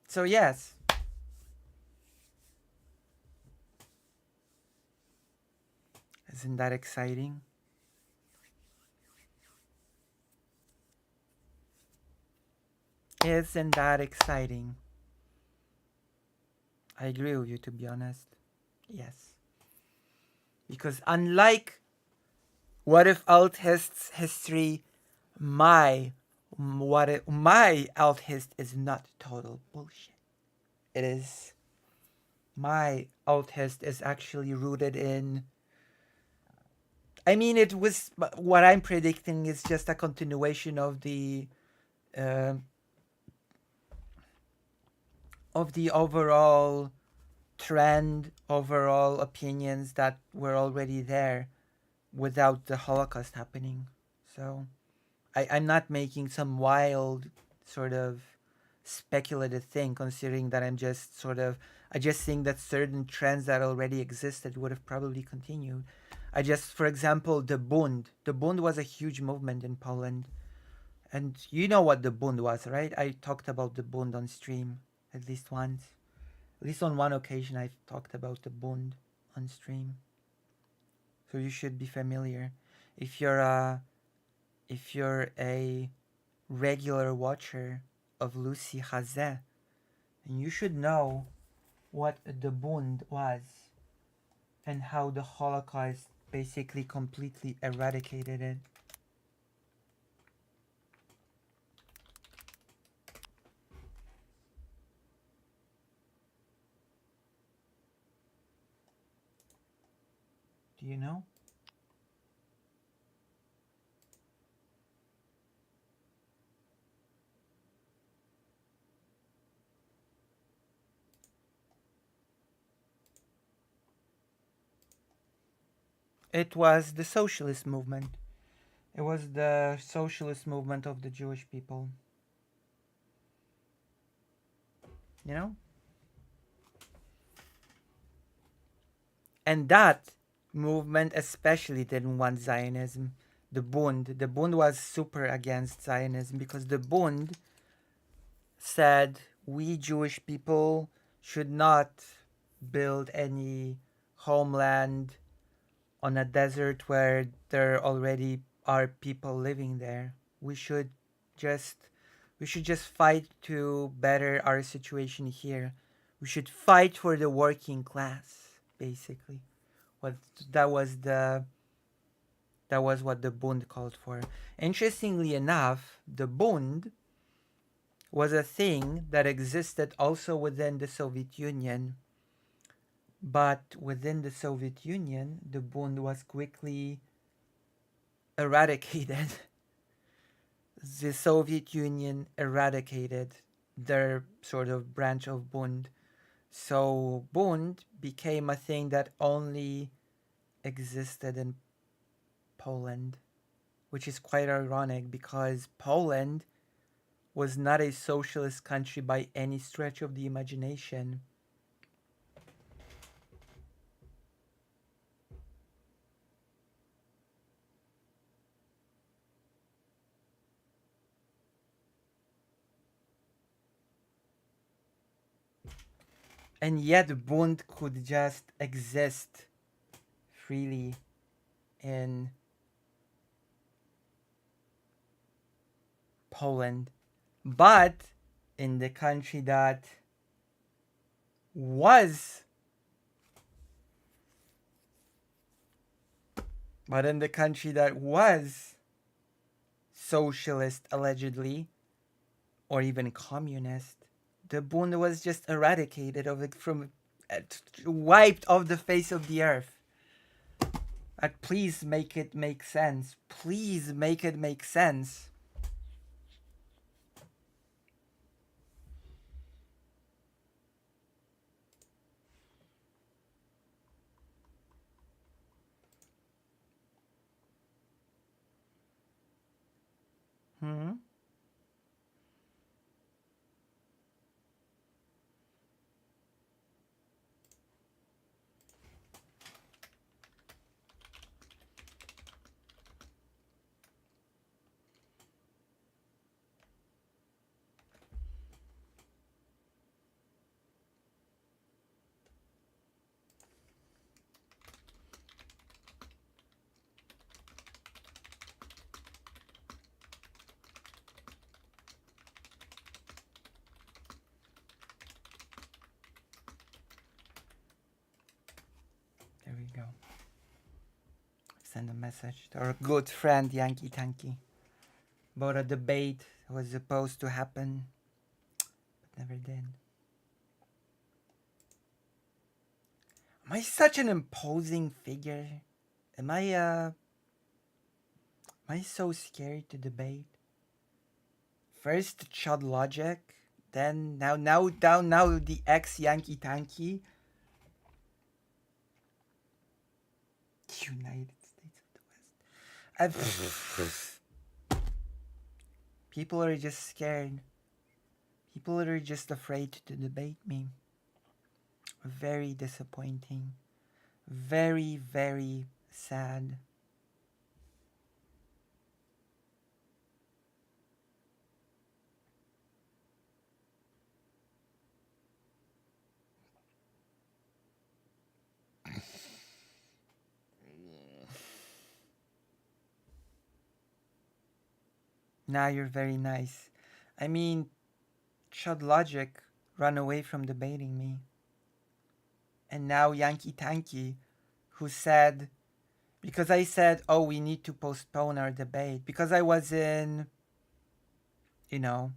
So yes. Isn't that exciting? Isn't that exciting? I agree with you, to be honest. Yes. Because unlike what if alt history, my alt hist is not total bullshit. It is, my alt hist is actually rooted in, I mean, it was, what I'm predicting is just a continuation of the overall trend, overall opinions that were already there without the Holocaust happening. So I'm not making some wild sort of speculative thing, considering that I just think that certain trends that already existed would have probably continued. For example, the Bund. The Bund was a huge movement in Poland. And you know what the Bund was, right? I talked about the Bund on stream at least once. At least on one occasion I talked about the Bund on stream. So you should be familiar. If you're a regular watcher of Lucy Hazet, then you should know what the Bund was and how the Holocaust basically completely eradicated it. Do you know? It was the socialist movement. It was the socialist movement of the Jewish people. You know? And that movement especially didn't want Zionism. The Bund was super against Zionism because the Bund said we Jewish people should not build any homeland on a desert where there already are people living there. We should just fight to better our situation here. We should fight for the working class, basically. That was what the Bund called for. Interestingly enough, the Bund was a thing that existed also within the Soviet Union But within the Soviet Union, the Bund was quickly eradicated. The Soviet Union eradicated their sort of branch of Bund. So Bund became a thing that only existed in Poland, which is quite ironic because Poland was not a socialist country by any stretch of the imagination. And yet Bund could just exist freely in Poland, but in the country that was socialist allegedly, or even communist, the Bund was just eradicated of it from wiped off the face of the earth. Please make it make sense. Please make it make sense. Hmm? There we go. Send a message to our good friend Yankee Tanky about a debate that was supposed to happen but never did. Am I such an imposing figure? Am I so scared to debate? First Chud Logic, then now the ex Yankee Tanky. United States of the West. People are just scared. People are just afraid to debate me. Very disappointing. Very, very sad. Now you're very nice. I mean, Chud Logic ran away from debating me. And now Yankee Tanky, who said, because I said, oh, we need to postpone our debate, because I was in, oh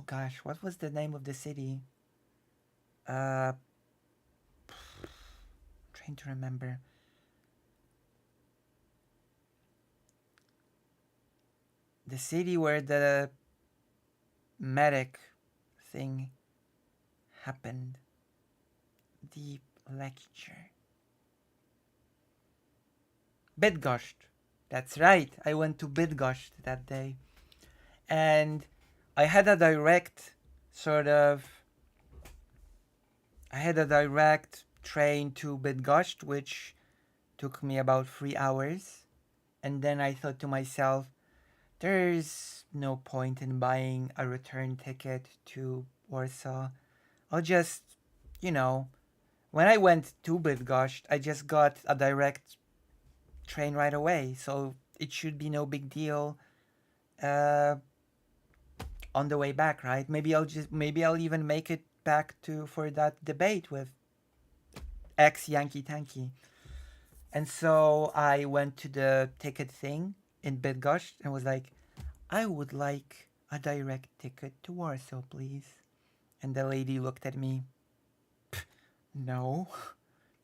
gosh, what was the name of the city? I'm trying to remember. The city where the medic thing happened. The lecture. Bydgoszcz. That's right. I went to Bydgoszcz that day. And I had a direct train to Bydgoszcz, which took me about 3 hours. And then I thought to myself, there's no point in buying a return ticket to Warsaw. I'll just, when I went to Bydgoszcz, I just got a direct train right away. So it should be no big deal on the way back, right? Maybe I'll even make it back for that debate with ex Yankee Tanky. And so I went to the ticket thing in Bydgoszcz and was like, I would like a direct ticket to Warsaw, please. And the lady looked at me. No.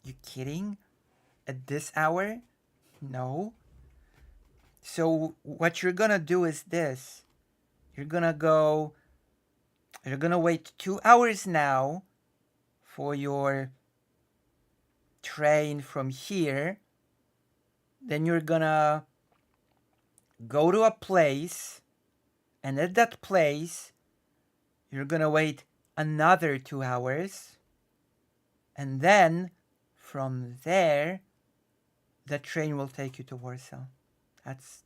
You kidding? At this hour? No. So what you're gonna do is this. You're gonna wait 2 hours now for your train from here. Then you're gonna go to a place, and at that place, you're gonna wait another 2 hours. And then from there, the train will take you to Warsaw.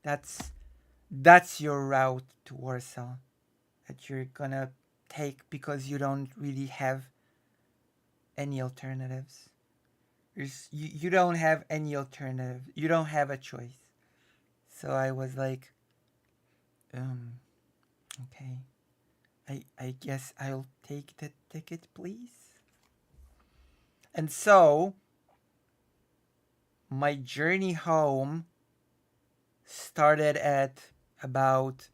That's your route to Warsaw that you're gonna take because you don't really have any alternatives. You don't have any alternative. You don't have a choice. So I was like, okay. I guess I'll take the ticket, please. And so my journey home started at about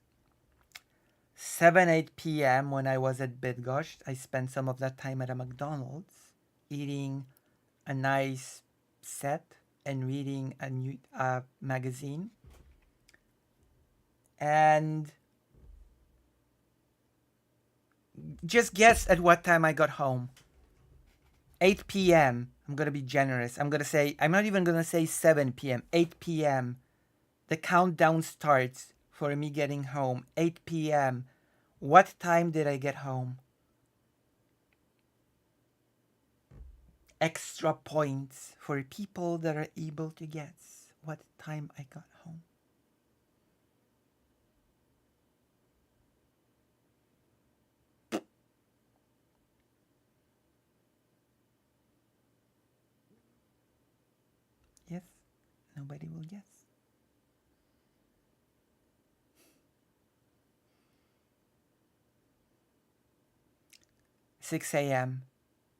7-8 p.m. when I was at Bydgoszcz. I spent some of that time at a McDonald's eating a nice set and reading a new magazine. And just guess at what time I got home. 8 p.m. I'm going to be generous. I'm not even going to say 7 p.m. 8 p.m. The countdown starts for me getting home. 8 p.m. What time did I get home? Extra points for people that are able to guess what time I got home. Yes, nobody will guess. 6 a.m.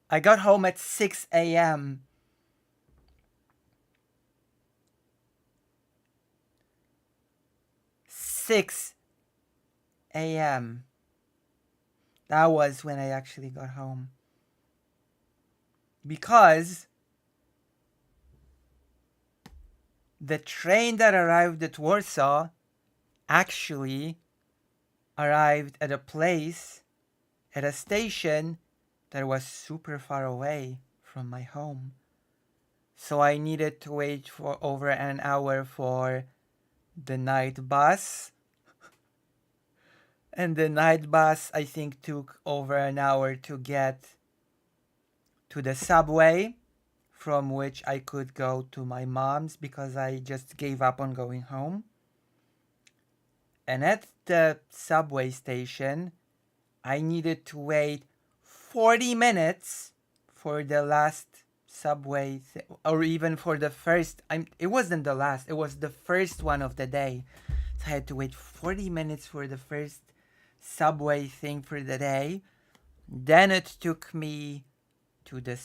I got home at 6 a.m. 6 a.m. That was when I actually got home. Because the train that arrived at Warsaw actually arrived at a place, at a station that was super far away from my home. So I needed to wait for over an hour for the night bus. And the night bus, I think, took over an hour to get to the subway, from which I could go to my mom's because I just gave up on going home. And at the subway station, I needed to wait 40 minutes for the last subway, or even for the first. It wasn't the last, it was the first one of the day. So I had to wait 40 minutes for the first subway thing for the day. Then it took me to the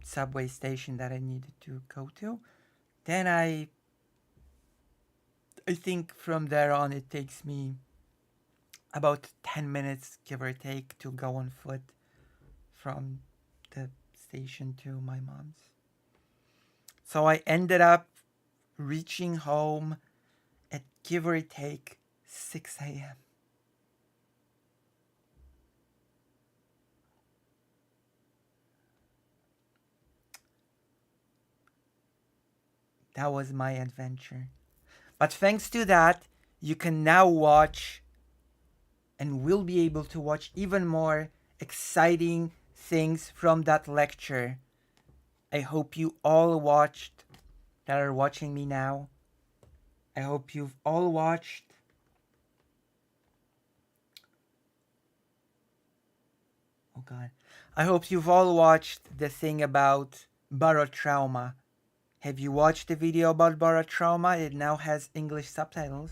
subway station that I needed to go to. Then I think from there on it takes me about 10 minutes, give or take, to go on foot from the station to my mom's. So I ended up reaching home at, give or take, 6 a.m. That was my adventure. But thanks to that, you can now watch and will be able to watch even more exciting things from that lecture. I hope you all watched, that are watching me now. I hope you've all watched. Oh God. I hope you've all watched the thing about barotrauma. Have you watched the video about barotrauma? It now has English subtitles.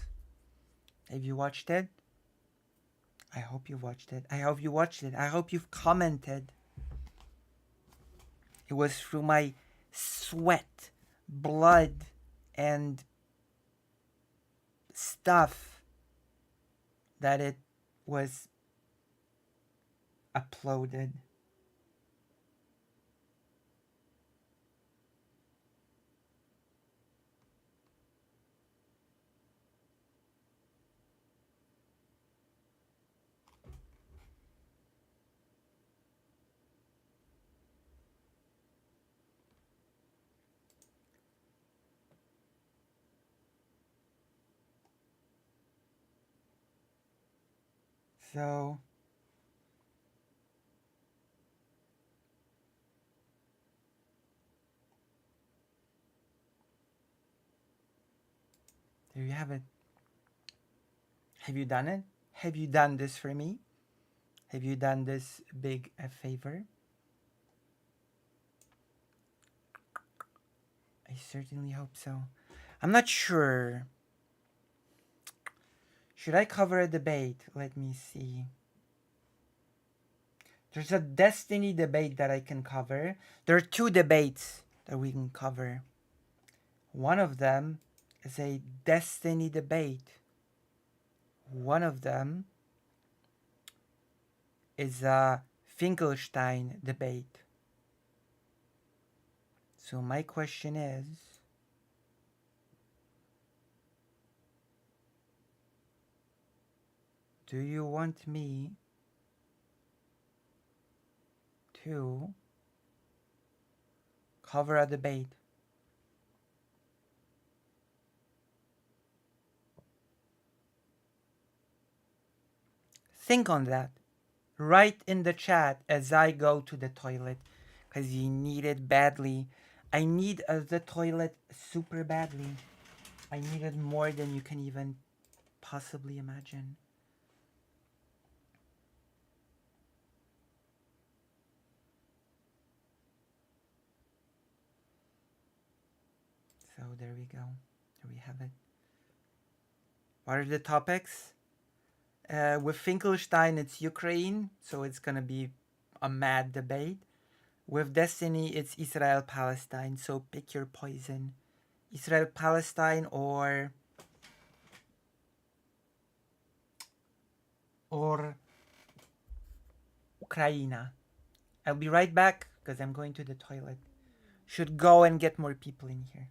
Have you watched it? I hope you watched it. I hope you watched it. I hope you've commented. It was through my sweat, blood, and stuff that it was uploaded. So there you have it. Have you done it? Have you done this for me? Have you done this big a favor? I certainly hope so. I'm not sure. Should I cover a debate? Let me see. There's a destiny debate that I can cover. There are two debates that we can cover. One of them is a destiny debate. One of them is a FinkleStein debate. So my question is, do you want me to cover a debate? Think on that. Write in the chat as I go to the toilet, because you need it badly. I need the toilet super badly. I need it more than you can even possibly imagine. So there we go. There we have it. What are the topics? With FinkleStein, it's Ukraine, so it's gonna be a mad debate. With Destiny, it's Israel-Palestine, so pick your poison. Israel-Palestine or Ukraine. I'll be right back because I'm going to the toilet. Should go and get more people in here.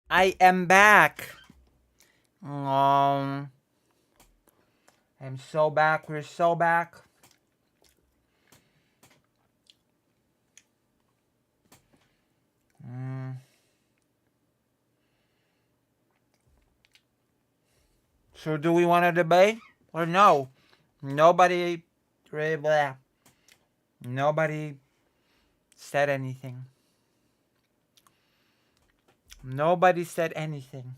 I am back. I'm so back. We're so back. So do we want to debate or no? Nobody, blah. Nobody said anything. Nobody said anything.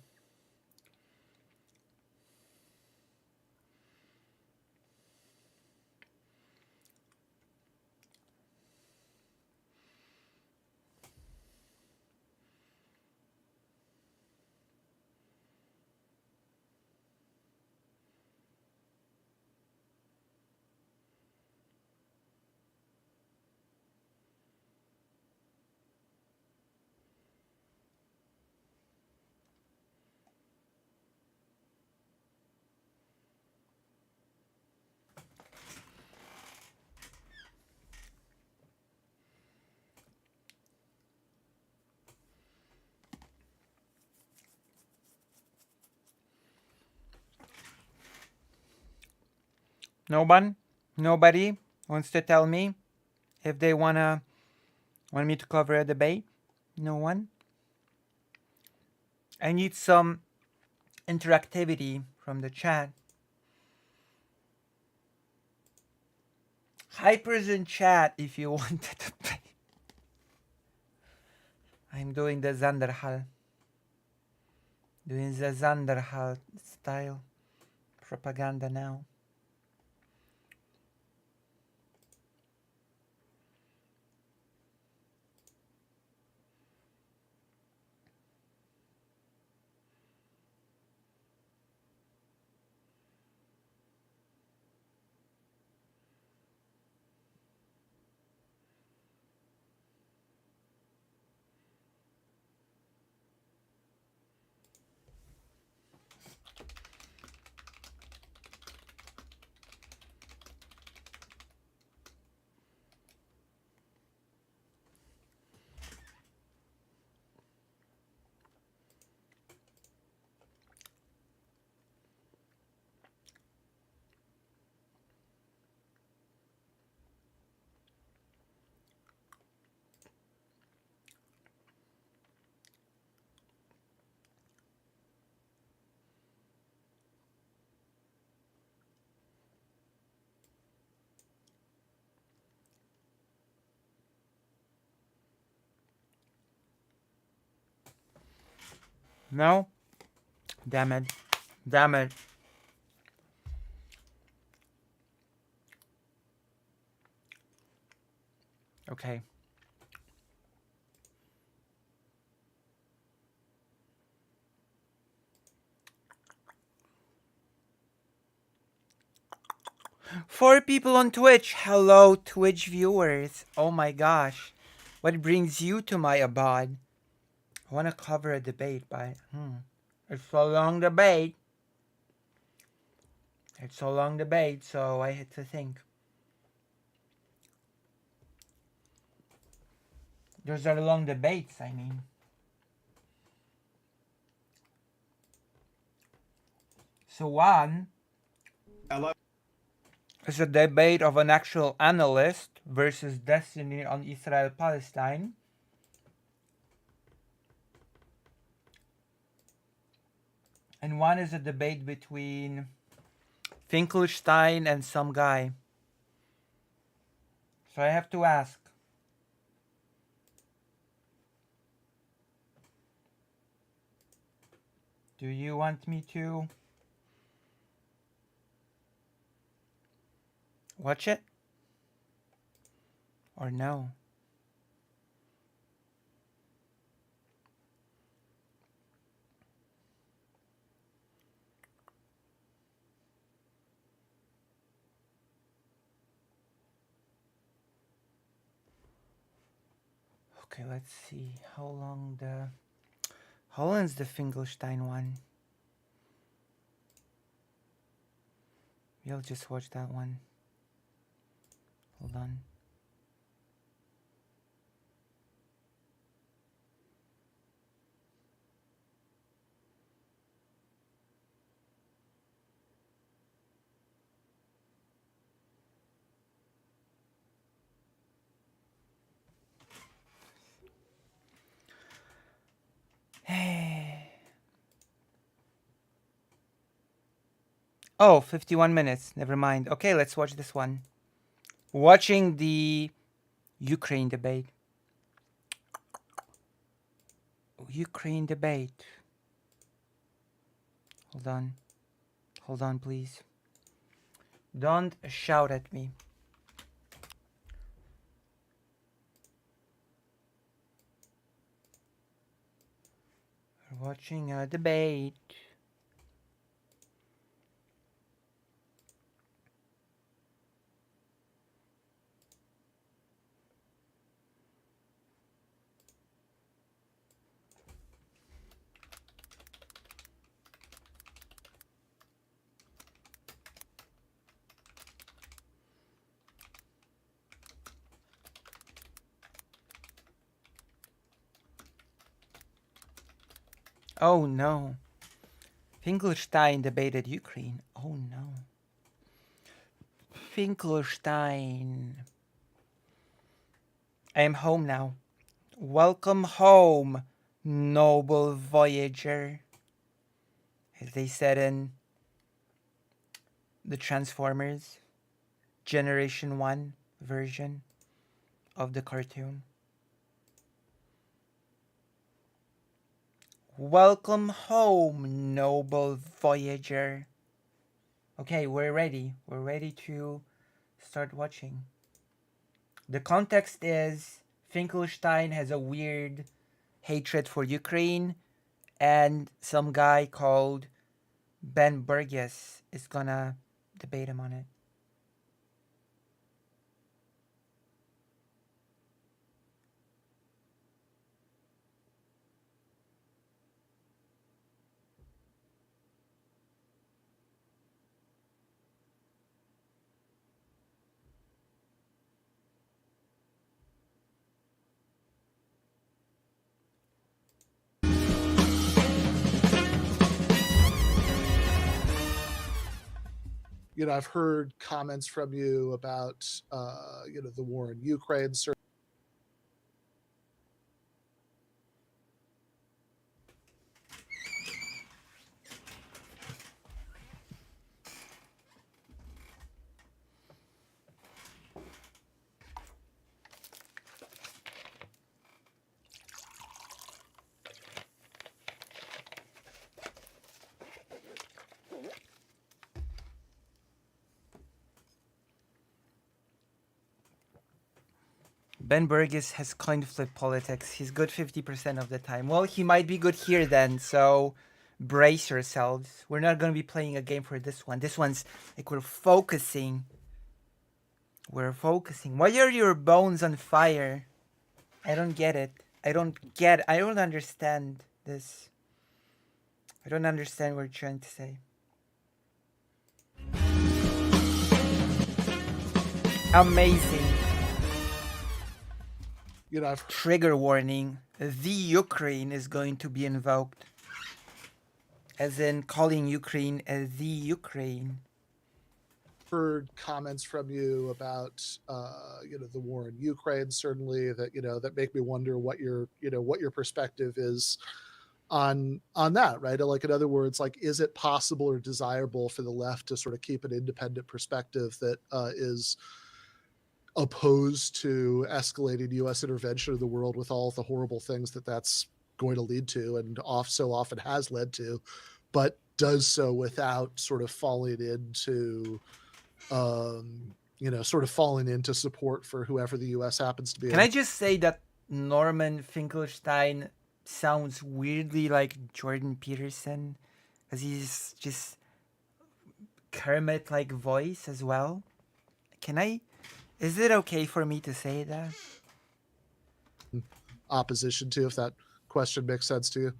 Nobody wants to tell me if they want me to cover a debate. No one. I need some interactivity from the chat. Hypers in chat if you want to debate. I'm doing the Zanderhal. Doing the Zanderhal style propaganda now. No? Damn it. Damn it. Okay. Four people on Twitch. Hello, Twitch viewers. Oh my gosh. What brings you to my abode? I want to cover a debate, but it's a long debate. It's a long debate, so I had to think. Those are long debates, I mean. So one is a debate of an actual analyst versus Destiny on Israel-Palestine. And one is a debate between FinkleStein and some guy. So I have to ask. Do you want me to watch it? Or no? Okay, let's see. How long's the FinkleStein one? We'll just watch that one. Hold on. Oh, 51 minutes. Never mind. Okay, let's watch this one. Watching the Ukraine debate. Ukraine debate. Hold on. Hold on, please. Don't shout at me. We're watching a debate. Oh no. FinkleStein debated Ukraine. Oh no. FinkleStein. I am home now. Welcome home, noble voyager. As they said in the Transformers Generation 1 version of the cartoon. Welcome home, noble voyager. Okay, we're ready. We're ready to start watching. The context is FinkleStein has a weird hatred for Ukraine, and some guy called Ben Burgess is gonna debate him on it. I've heard comments from you about, the war in Ukraine. Ben Burgess has coin flip politics. He's good 50% of the time. Well, he might be good here then, so brace yourselves. We're not going to be playing a game for this one. This one's like we're focusing. We're focusing. Why are your bones on fire? I don't get it. I don't understand this. I don't understand what you're trying to say. Amazing. Trigger warning. The Ukraine is going to be invoked. As in calling Ukraine the Ukraine. Heard comments from you about, the war in Ukraine, certainly that, that make me wonder what your perspective is on that, right? Like, in other words, like, is it possible or desirable for the left to sort of keep an independent perspective that is opposed to escalating U.S. intervention in the world with all the horrible things that that's going to lead to and so often has led to, but does so without sort of falling into, sort of falling into support for whoever the U.S. happens to be. Can I just say that Norman FinkleStein sounds weirdly like Jordan Peterson? Because he's just Kermit-like voice as well. Is it okay for me to say that? Opposition to, if that question makes sense to you?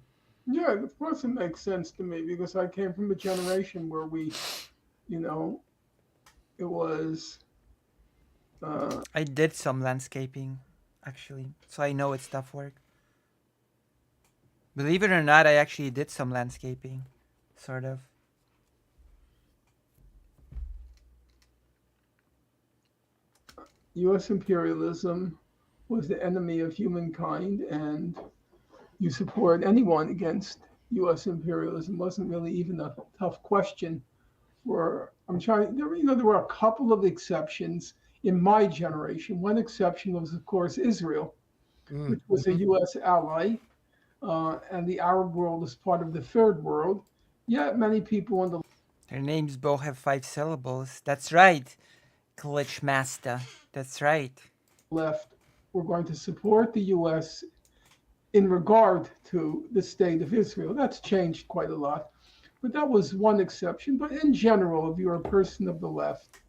Yeah, of course it makes sense to me because I came from a generation where we, it was... I did some landscaping, actually, so I know it's tough work. Believe it or not, I actually did some landscaping, sort of. U.S. imperialism was the enemy of humankind, and you support anyone against U.S. imperialism wasn't really even a tough question there were a couple of exceptions in my generation. One exception was, of course, Israel, which was a U.S. ally, and the Arab world is part of the third world. Yet many people on the Their names both have 5 syllables. That's right, Glitch Master. That's right. left were going to support the U.S. in regard to the state of Israel. That's changed quite a lot. But that was one exception. But in general, if you're a person of the left,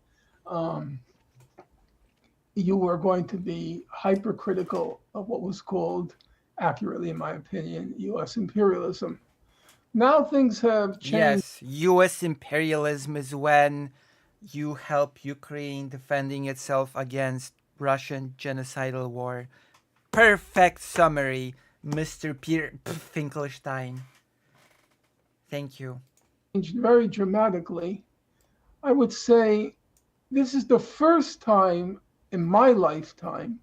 you were going to be hypercritical of what was called, accurately in my opinion, U.S. imperialism. Now things have changed. Yes, US imperialism is when you help Ukraine defending itself against Russian genocidal war. Perfect summary, Mr. Peter FinkleStein. Thank you. Changed very dramatically. I would say this is the first time in my lifetime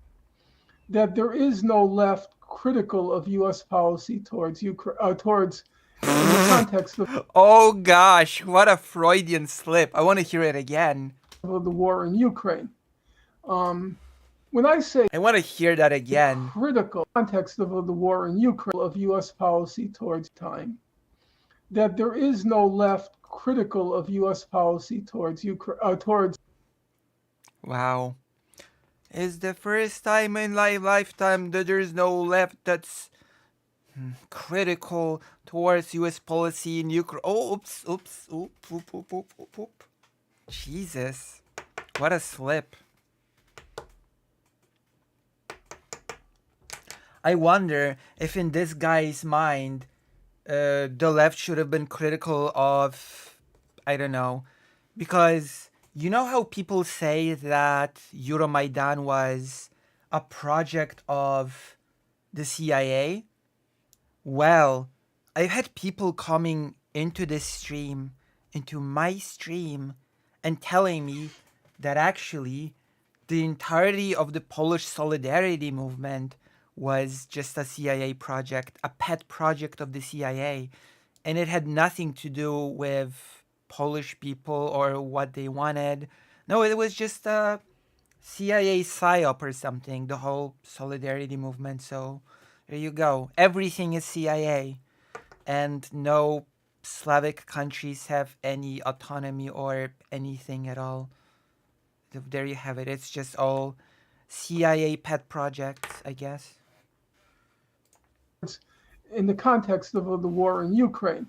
that there is no left critical of U.S. policy towards Ukraine, towards in the context of Oh gosh, what a Freudian slip. I want to hear it again. the war in Ukraine. When I say I want to hear that again. critical context of the war in Ukraine of U.S. policy towards time, that there is no left critical of U.S. policy towards Ukraine, towards Wow. It's the first time in my lifetime that there's no left that's critical towards US policy in Ukraine. Oh, oops. Jesus. What a slip. I wonder if in this guy's mind, the left should have been critical of, I don't know, because you know how people say that Euromaidan was a project of the CIA? Well, I've had people coming into this stream, into my stream, and telling me that actually the entirety of the Polish Solidarity movement was just a CIA project, a pet project of the CIA, and it had nothing to do with Polish people or what they wanted. No, it was just a CIA psyop or something, the whole Solidarity movement. So there you go. Everything is CIA, and no Slavic countries have any autonomy or anything at all. There you have it. It's just all CIA pet projects, I guess. in the context of the war in Ukraine.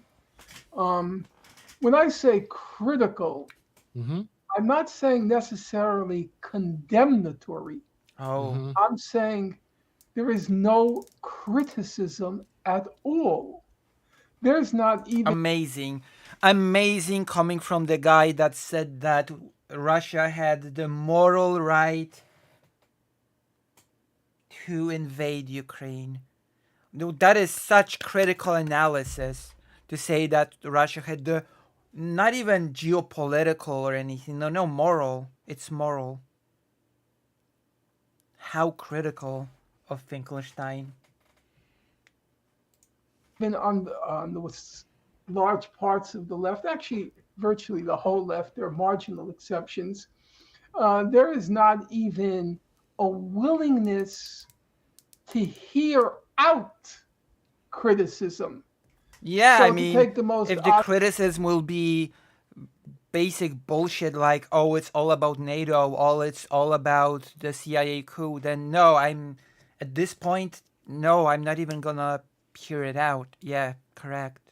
When I say critical, I'm not saying necessarily condemnatory. Oh, I'm saying there is no criticism at all. There's not even amazing. Amazing coming from the guy that said that Russia had the moral right to invade Ukraine. No, that is such critical analysis to say that Russia had the not even geopolitical or anything. No, moral. It's moral. How critical of FinkleStein. been on the large parts of the left, actually virtually the whole left, there are marginal exceptions. There is not even a willingness to hear out criticism. Yeah, So I to mean, take the most if the criticism will be basic bullshit like, oh, it's all about NATO, it's all about the CIA coup, then no, at this point, no, I'm not even gonna hear it out. Yeah, correct.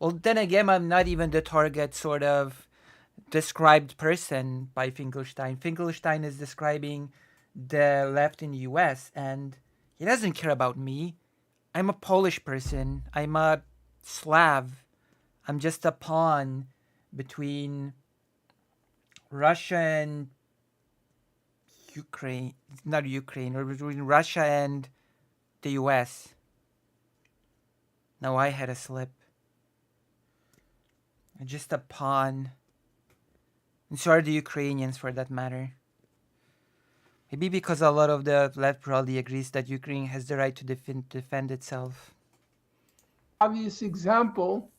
Well, then again, I'm not even the target sort of described person by FinkleStein. FinkleStein is describing the left in the US, and he doesn't care about me. I'm a Polish person. I'm a Slav. I'm just a pawn between Russia and Ukraine. Not Ukraine, or between Russia and the US. No, I had a slip. I'm just a pawn. And so are the Ukrainians, for that matter. Maybe because a lot of the left probably agrees that Ukraine has the right to defend itself. Obvious example,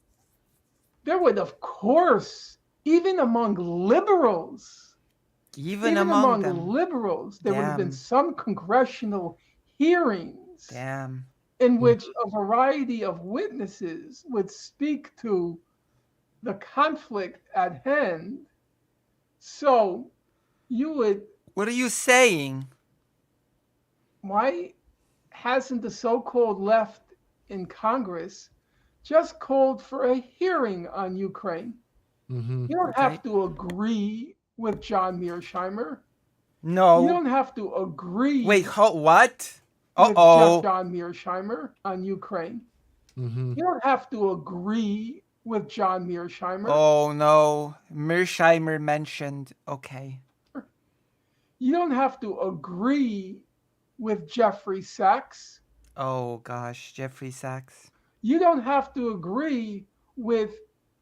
there would, of course, even among liberals, Even among them. there would have been Damn. some congressional hearings Damn. in which a variety of witnesses would speak to the conflict at hand. So you would, What are you saying? why hasn't the so-called left in Congress just called for a hearing on Ukraine? You don't Okay. have to agree with John Mearsheimer. You No. don't have to agree Wait, what? with Uh-oh. John Mearsheimer on Ukraine. You don't have to agree with John Mearsheimer. Oh no. Mearsheimer mentioned. Okay. You don't have to agree with Jeffrey Sachs. Oh gosh, Jeffrey Sachs. You don't have to agree with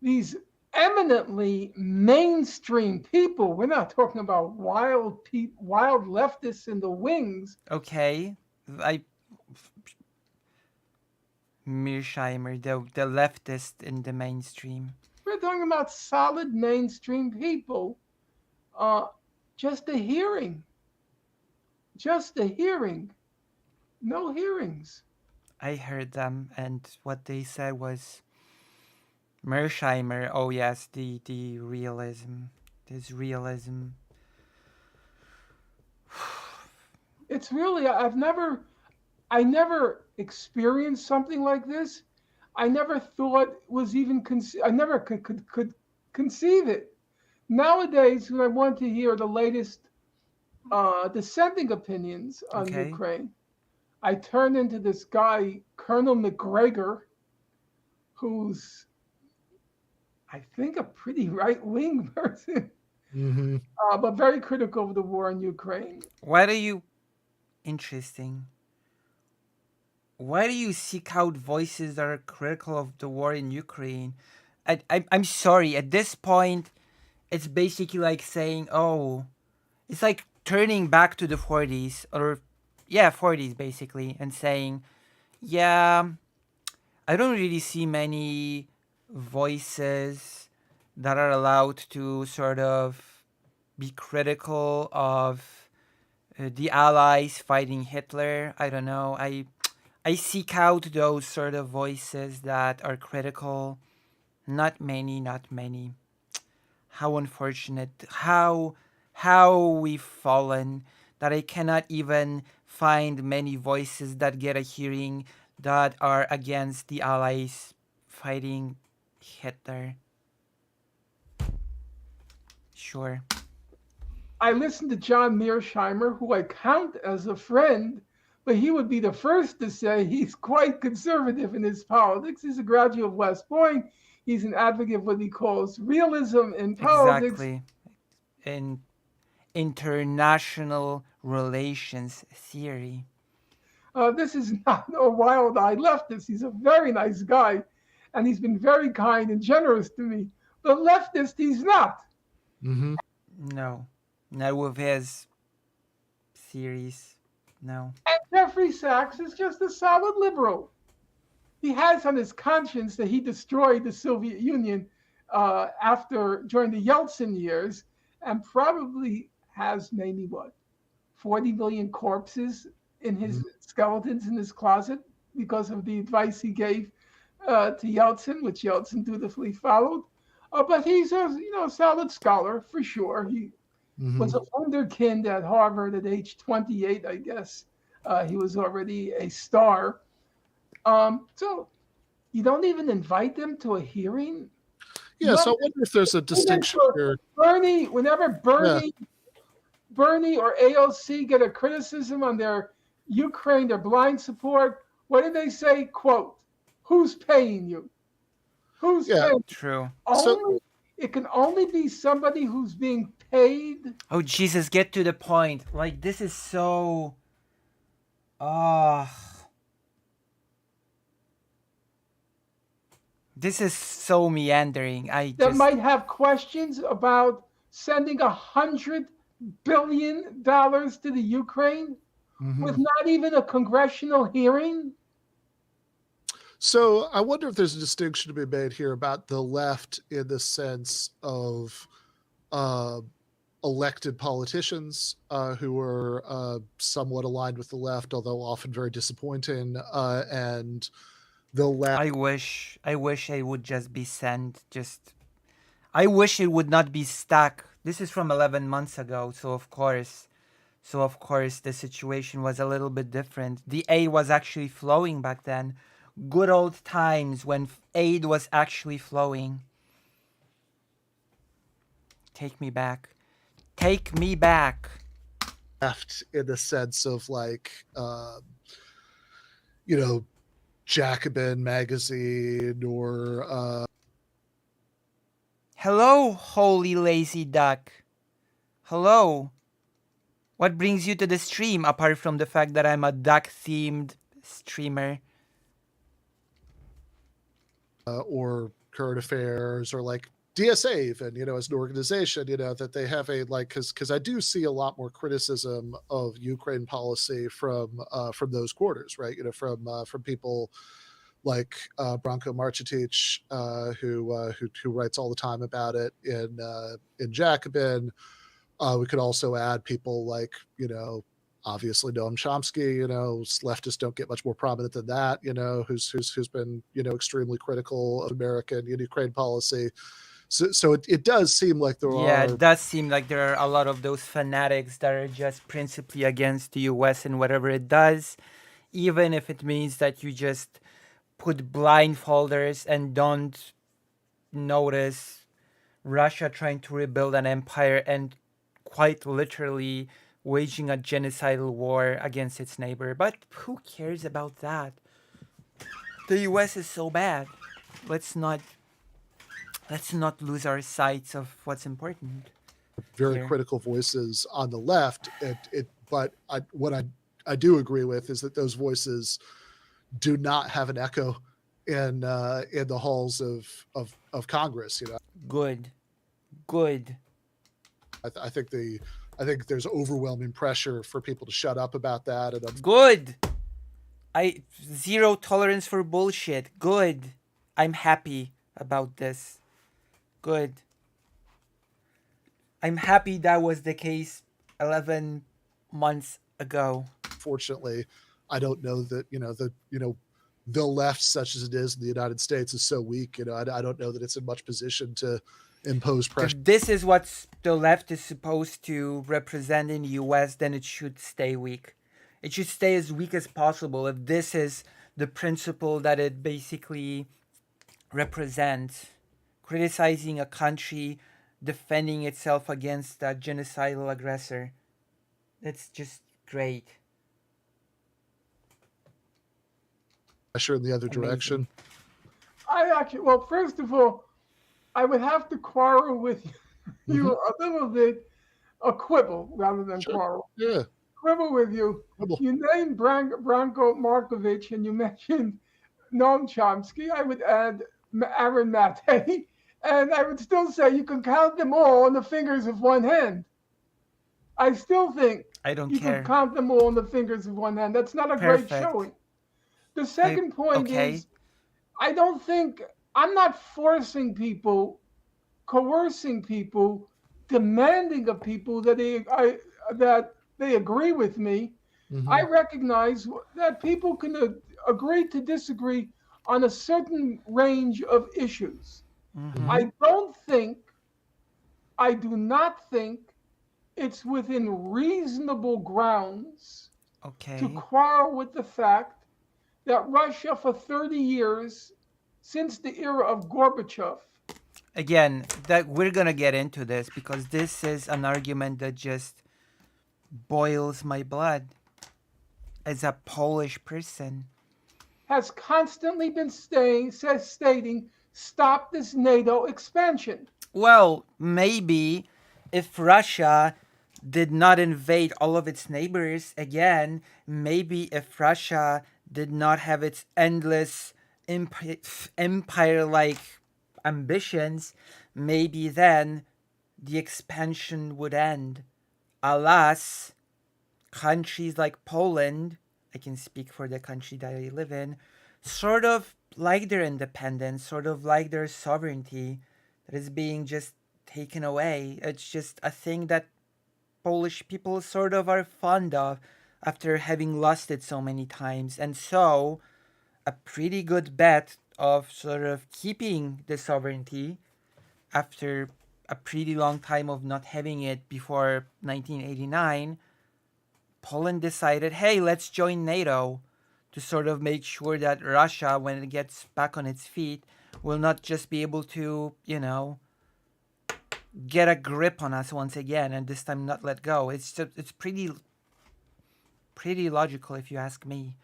these eminently mainstream people. We're not talking about wild leftists in the wings. Okay. Mearsheimer, the leftist in the mainstream. We're talking about solid mainstream people. Just a hearing. Just a hearing. No hearings. I heard them, and what they said was Mearsheimer. Oh yes, the realism, this realism. It's really, I never experienced something like this. I never thought was even I never could conceive it. Nowadays, when I want to hear the latest dissenting opinions on Okay. Ukraine, I turn into this guy, Colonel McGregor, who's, I think, a pretty right-wing person, but very critical of the war in Ukraine. Why do you? Interesting. Why do you seek out voices that are critical of the war in Ukraine? I'm sorry. At this point, it's basically like saying, oh, it's like turning back to the 40s, or yeah, 40s basically, and saying, yeah, I don't really see many voices that are allowed to sort of be critical of the Allies fighting Hitler. I don't know. I seek out those sort of voices that are critical. Not many, not many. How unfortunate. How we've fallen that I cannot even find many voices that get a hearing that are against the Allies fighting Hitler. Sure. I listened to John Mearsheimer, who I count as a friend, but he would be the first to say he's quite conservative in his politics. He's a graduate of West Point. He's an advocate of what he calls realism in politics. Exactly. In international relations theory. This is not a wild-eyed leftist. He's a very nice guy, and he's been very kind and generous to me. But leftist, he's not. No. Not with his theories. No. And Jeffrey Sachs is just a solid liberal. He has on his conscience that he destroyed the Soviet Union during the Yeltsin years, and probably has maybe 40 million corpses in his skeletons in his closet because of the advice he gave to Yeltsin, which Yeltsin dutifully followed. But he's a solid scholar for sure. He was a wunderkind at Harvard at age 28, I guess. He was already a star. So you don't even invite them to a hearing? Yeah, so I wonder if there's a distinction here. Whenever Bernie or AOC get a criticism on their Ukraine, their blind support, what do they say? Quote, who's paying you? Who's paying? True. It can only be somebody who's being paid. Oh, Jesus, get to the point. Like, this is so... This is so meandering. That might have questions about sending $100 billion to the Ukraine with not even a congressional hearing. So I wonder if there's a distinction to be made here about the left in the sense of uh, elected politicians who are somewhat aligned with the left, although often very disappointing, and the left. I wish I would just be sent. I wish it would not be stuck. This is from 11 months ago, so of course the situation was a little bit different. The aid was actually flowing back then. Good old times when aid was actually flowing. Take me back. Take me back. Left in the sense of like, you know, Jacobin magazine or. Hello, holy lazy duck. Hello. What brings you to the stream apart from the fact that I'm a duck-themed streamer? Or current affairs or like DSA even, as an organization, that they have a like because I do see a lot more criticism of Ukraine policy from those quarters, right? From people like Branko Marcetic, who writes all the time about it in Jacobin. We could also add people like obviously Noam Chomsky, leftists don't get much more prominent than that, who's been, extremely critical of American and Ukraine policy. So it does seem like it does seem like there are a lot of those fanatics that are just principally against the US and whatever it does, even if it means that you just put blindfolders and don't notice Russia trying to rebuild an empire and quite literally waging a genocidal war against its neighbor. But who cares about that? The US is so bad. Let's not lose our sights of what's important. Very critical voices on the left. But what I do agree with is that those voices do not have an echo in the halls of Congress. Good. I think there's overwhelming pressure for people to shut up about that. And good. Zero tolerance for bullshit. Good. I'm happy about this. Good. I'm happy that was the case 11 months ago. Fortunately, I don't know that the left, such as it is in the United States, is so weak. I don't know that it's in much position to impose pressure. If this is what the left is supposed to represent in the US, then it should stay weak. It should stay as weak as possible if this is the principle that it basically represents. Criticizing a country defending itself against a genocidal aggressor. That's just great. Pressure in the other direction. Well, first of all, I would have to quarrel with you a little bit, a quibble rather than quarrel. Yeah. Quibble with you. Quibble. You named Branko Markovic and you mentioned Noam Chomsky. I would add Aaron Mate, and I would still say you can count them all on the fingers of one hand. I still think you can count them all on the fingers of one hand. That's not a great showing. The second point is, I'm not forcing people, coercing people, demanding of people that they agree with me. Mm-hmm. I recognize that people can agree to disagree on a certain range of issues. Mm-hmm. I do not think it's within reasonable grounds to quarrel with the fact that Russia for 30 years, since the era of Gorbachev. Again, that we're going to get into this because this is an argument that just boils my blood as a Polish person. Has constantly been stating, stop this NATO expansion. Well, maybe if Russia did not invade all of its neighbors again, maybe if Russia did not have its endless empire-like ambitions, maybe then the expansion would end. Alas, countries like Poland, I can speak for the country that I live in, sort of like their independence, sort of like their sovereignty that is being just taken away. It's just a thing that Polish people sort of are fond of after having lost it so many times. And so, a pretty good bet of sort of keeping the sovereignty after a pretty long time of not having it before 1989, Poland decided, hey, let's join NATO to sort of make sure that Russia, when it gets back on its feet, will not just be able to, get a grip on us once again and this time not let go. It's pretty logical if you ask me.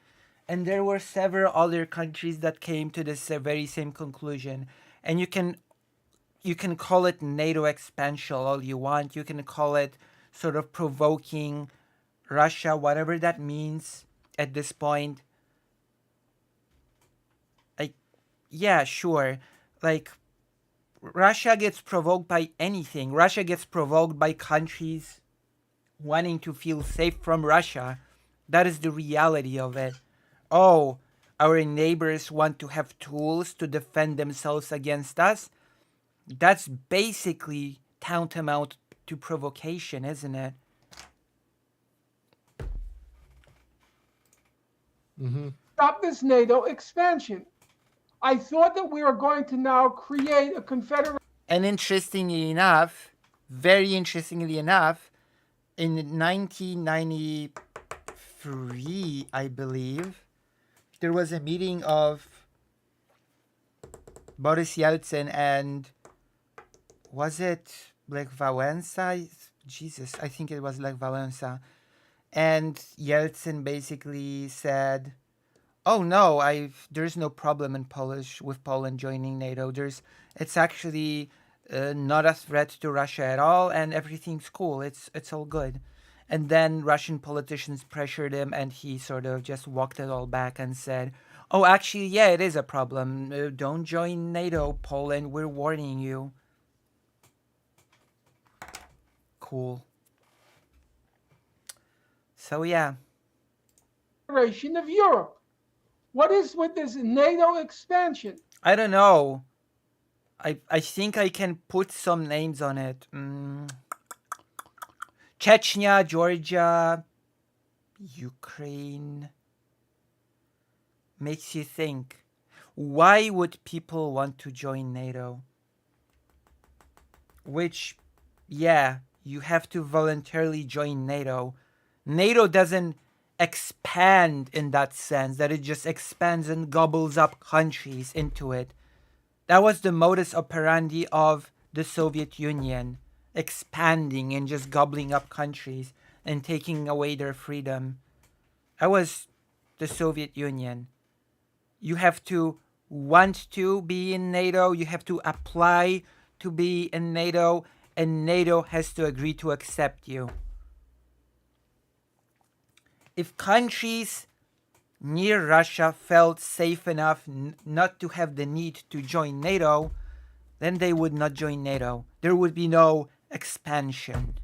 And there were several other countries that came to this very same conclusion. And you can call it NATO expansion all you want. You can call it sort of provoking Russia, whatever that means at this point. Like, yeah, sure. Like, Russia gets provoked by anything. Russia gets provoked by countries wanting to feel safe from Russia. That is the reality of it. Oh, our neighbors want to have tools to defend themselves against us. That's basically tantamount to provocation, isn't it? Stop this NATO expansion. I thought that we were going to now create a confederation. And interestingly enough, very interestingly enough, in 1993, I believe, there was a meeting of Boris Yeltsin and was it Lech Wałęsa? Jesus, I think it was Lech Wałęsa. And Yeltsin basically said, "Oh no, there's no problem in with Poland joining NATO. It's actually not a threat to Russia at all, and everything's cool. It's all good." And then Russian politicians pressured him, and he sort of just walked it all back and said, "Oh, actually, yeah, it is a problem. Don't join NATO, Poland. We're warning you." Cool. So yeah. Of Europe. What is with this NATO expansion? I don't know. I think I can put some names on it. Chechnya, Georgia, Ukraine. Makes you think. Why would people want to join NATO? Which, yeah, you have to voluntarily join NATO. NATO doesn't expand in that sense, that it just expands and gobbles up countries into it. That was the modus operandi of the Soviet Union, expanding and just gobbling up countries and taking away their freedom. That was the Soviet Union. You have to want to be in NATO, you have to apply to be in NATO, and NATO has to agree to accept you. If countries near Russia felt safe enough not to have the need to join NATO, then they would not join NATO. There would be no expansion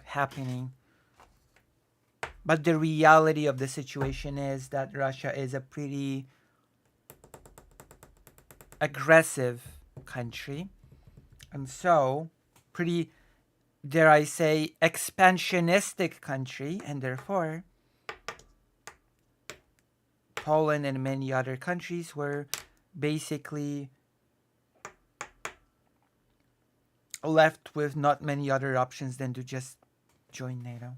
happening. But the reality of the situation is that Russia is a pretty aggressive country. And so, pretty, dare I say, expansionistic country, and therefore Poland and many other countries were basically left with not many other options than to just join NATO.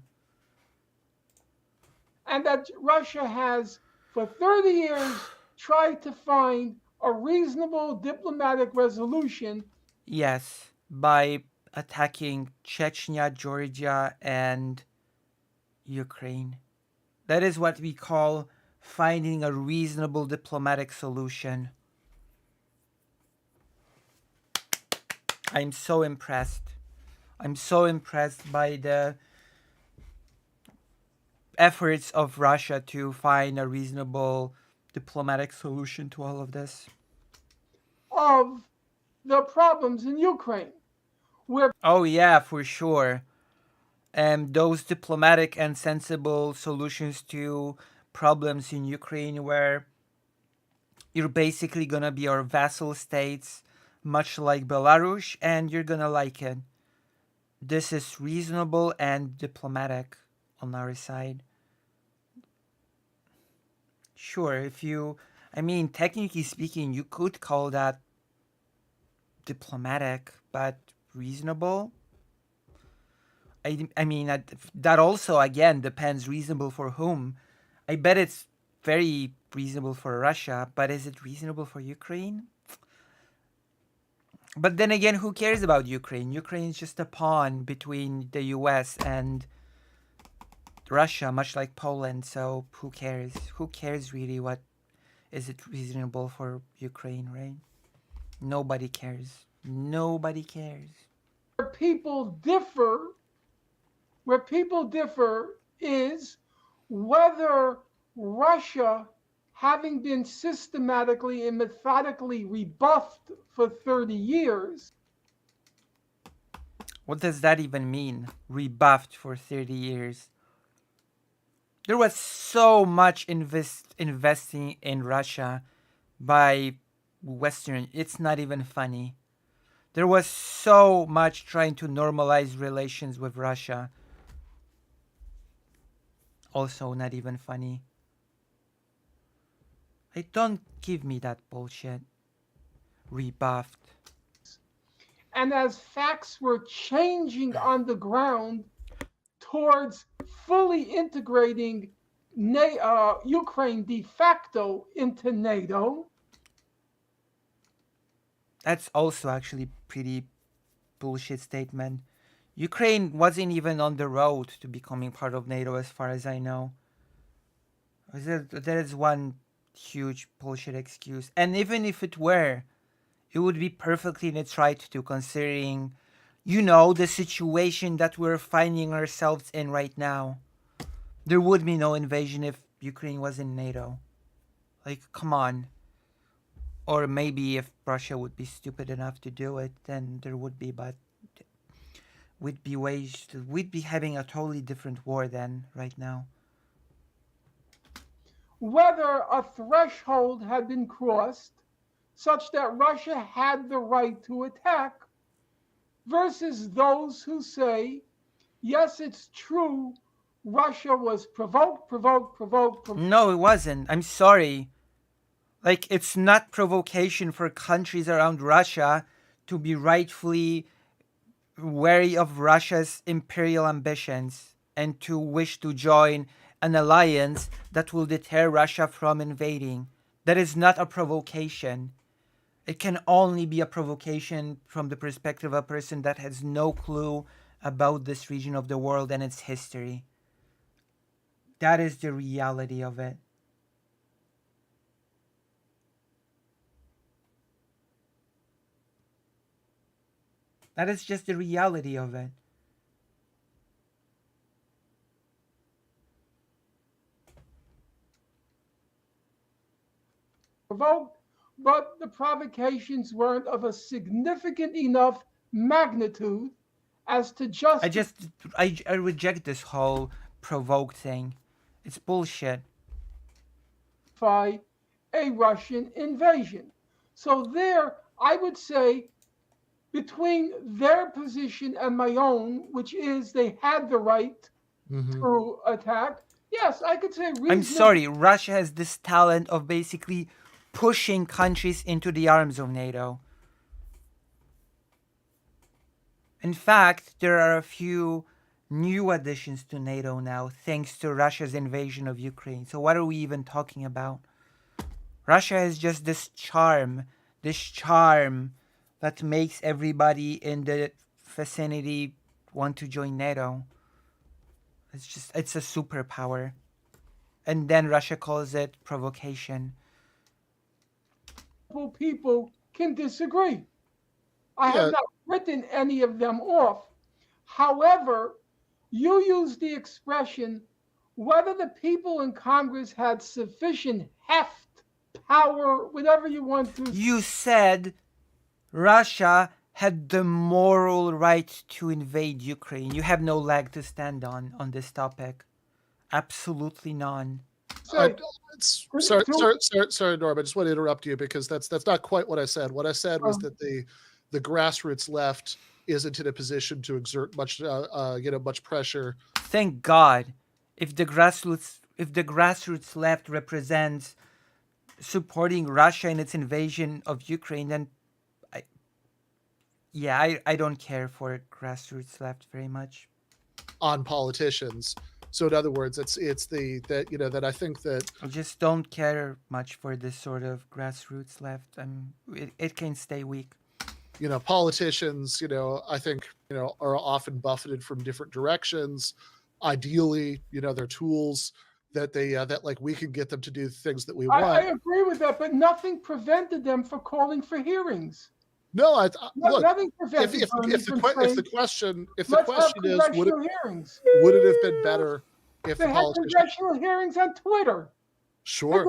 And that Russia has, for 30 years, tried to find a reasonable diplomatic resolution. Yes, by attacking Chechnya, Georgia, and Ukraine. That is what we call finding a reasonable diplomatic solution. I'm so impressed. I'm so impressed by the efforts of Russia to find a reasonable diplomatic solution to all of this. Of the problems in Ukraine. Oh yeah, for sure. Those diplomatic and sensible solutions to problems in Ukraine were You're basically gonna be our vassal states, much like Belarus, and you're gonna like it. This is reasonable and diplomatic on our side. Sure, if you, I mean, technically speaking, you could call that diplomatic, but reasonable. I mean, that also, again, depends reasonable for whom. I bet it's very reasonable for Russia, but is it reasonable for Ukraine? But then again, who cares about Ukraine? Ukraine is just a pawn between the US and Russia, much like Poland, so who cares? Who cares really what is it reasonable for Ukraine, right? Nobody cares. Nobody cares. Where people differ is whether Russia, having been systematically and methodically rebuffed for 30 years. What does that even mean? Rebuffed for 30 years. There was so much investing in Russia by Western. It's not even funny. There was so much trying to normalize relations with Russia. Also not even funny. Like, don't give me that bullshit. Rebuffed. And as facts were changing on the ground towards fully integrating Ukraine de facto into NATO. That's also actually pretty bullshit statement. Ukraine wasn't even on the road to becoming part of NATO as far as I know. There is one huge bullshit excuse. And even if it were, it would be perfectly in its right to, considering, the situation that we're finding ourselves in right now. There would be no invasion if Ukraine was in NATO. Like, come on. Or maybe if Russia would be stupid enough to do it, then there would be, but we'd be having a totally different war then, right now. Whether a threshold had been crossed such that Russia had the right to attack, versus those who say, yes, it's true, Russia was provoked. No, it wasn't. I'm sorry. Like, it's not provocation for countries around Russia to be rightfully wary of Russia's imperial ambitions and to wish to join an alliance that will deter Russia from invading. That is not a provocation. It can only be a provocation from the perspective of a person that has no clue about this region of the world and its history. That is the reality of it. That is just the reality of it. Provoked, but the provocations weren't of a significant enough magnitude as to I reject this whole provoked thing. It's bullshit. A Russian invasion. So there, I would say, between their position and my own, which is they had the right to attack, yes, I could say reasonable. I'm sorry, Russia has this talent of basically pushing countries into the arms of NATO. In fact, there are a few new additions to NATO now, thanks to Russia's invasion of Ukraine. So what are we even talking about? Russia has just this charm that makes everybody in the vicinity want to join NATO. It's a superpower. And then Russia calls it provocation. People can disagree. I have not written any of them off. However, you use the expression whether the people in Congress had sufficient heft, power, whatever you want to. You said Russia had the moral right to invade Ukraine. You have no leg to stand on this topic. Absolutely none. say, sorry, Norm. I just want to interrupt you because that's not quite what I said. What I said was that the grassroots left isn't in a position to exert much much pressure. Thank God, if the grassroots left represents supporting Russia in its invasion of Ukraine, then I don't care for grassroots left very much. On politicians. So in other words, it's that I think that I just don't care much for this sort of grassroots left. It can stay weak. Politicians, I think, are often buffeted from different directions. Ideally, they're tools that they that like we can get them to do things that we want. I agree with that, but nothing prevented them from calling for hearings. No, look. Nothing prevented If the question is, hearings. would it have been better if they the had politicians? congressional hearings on Twitter? Sure,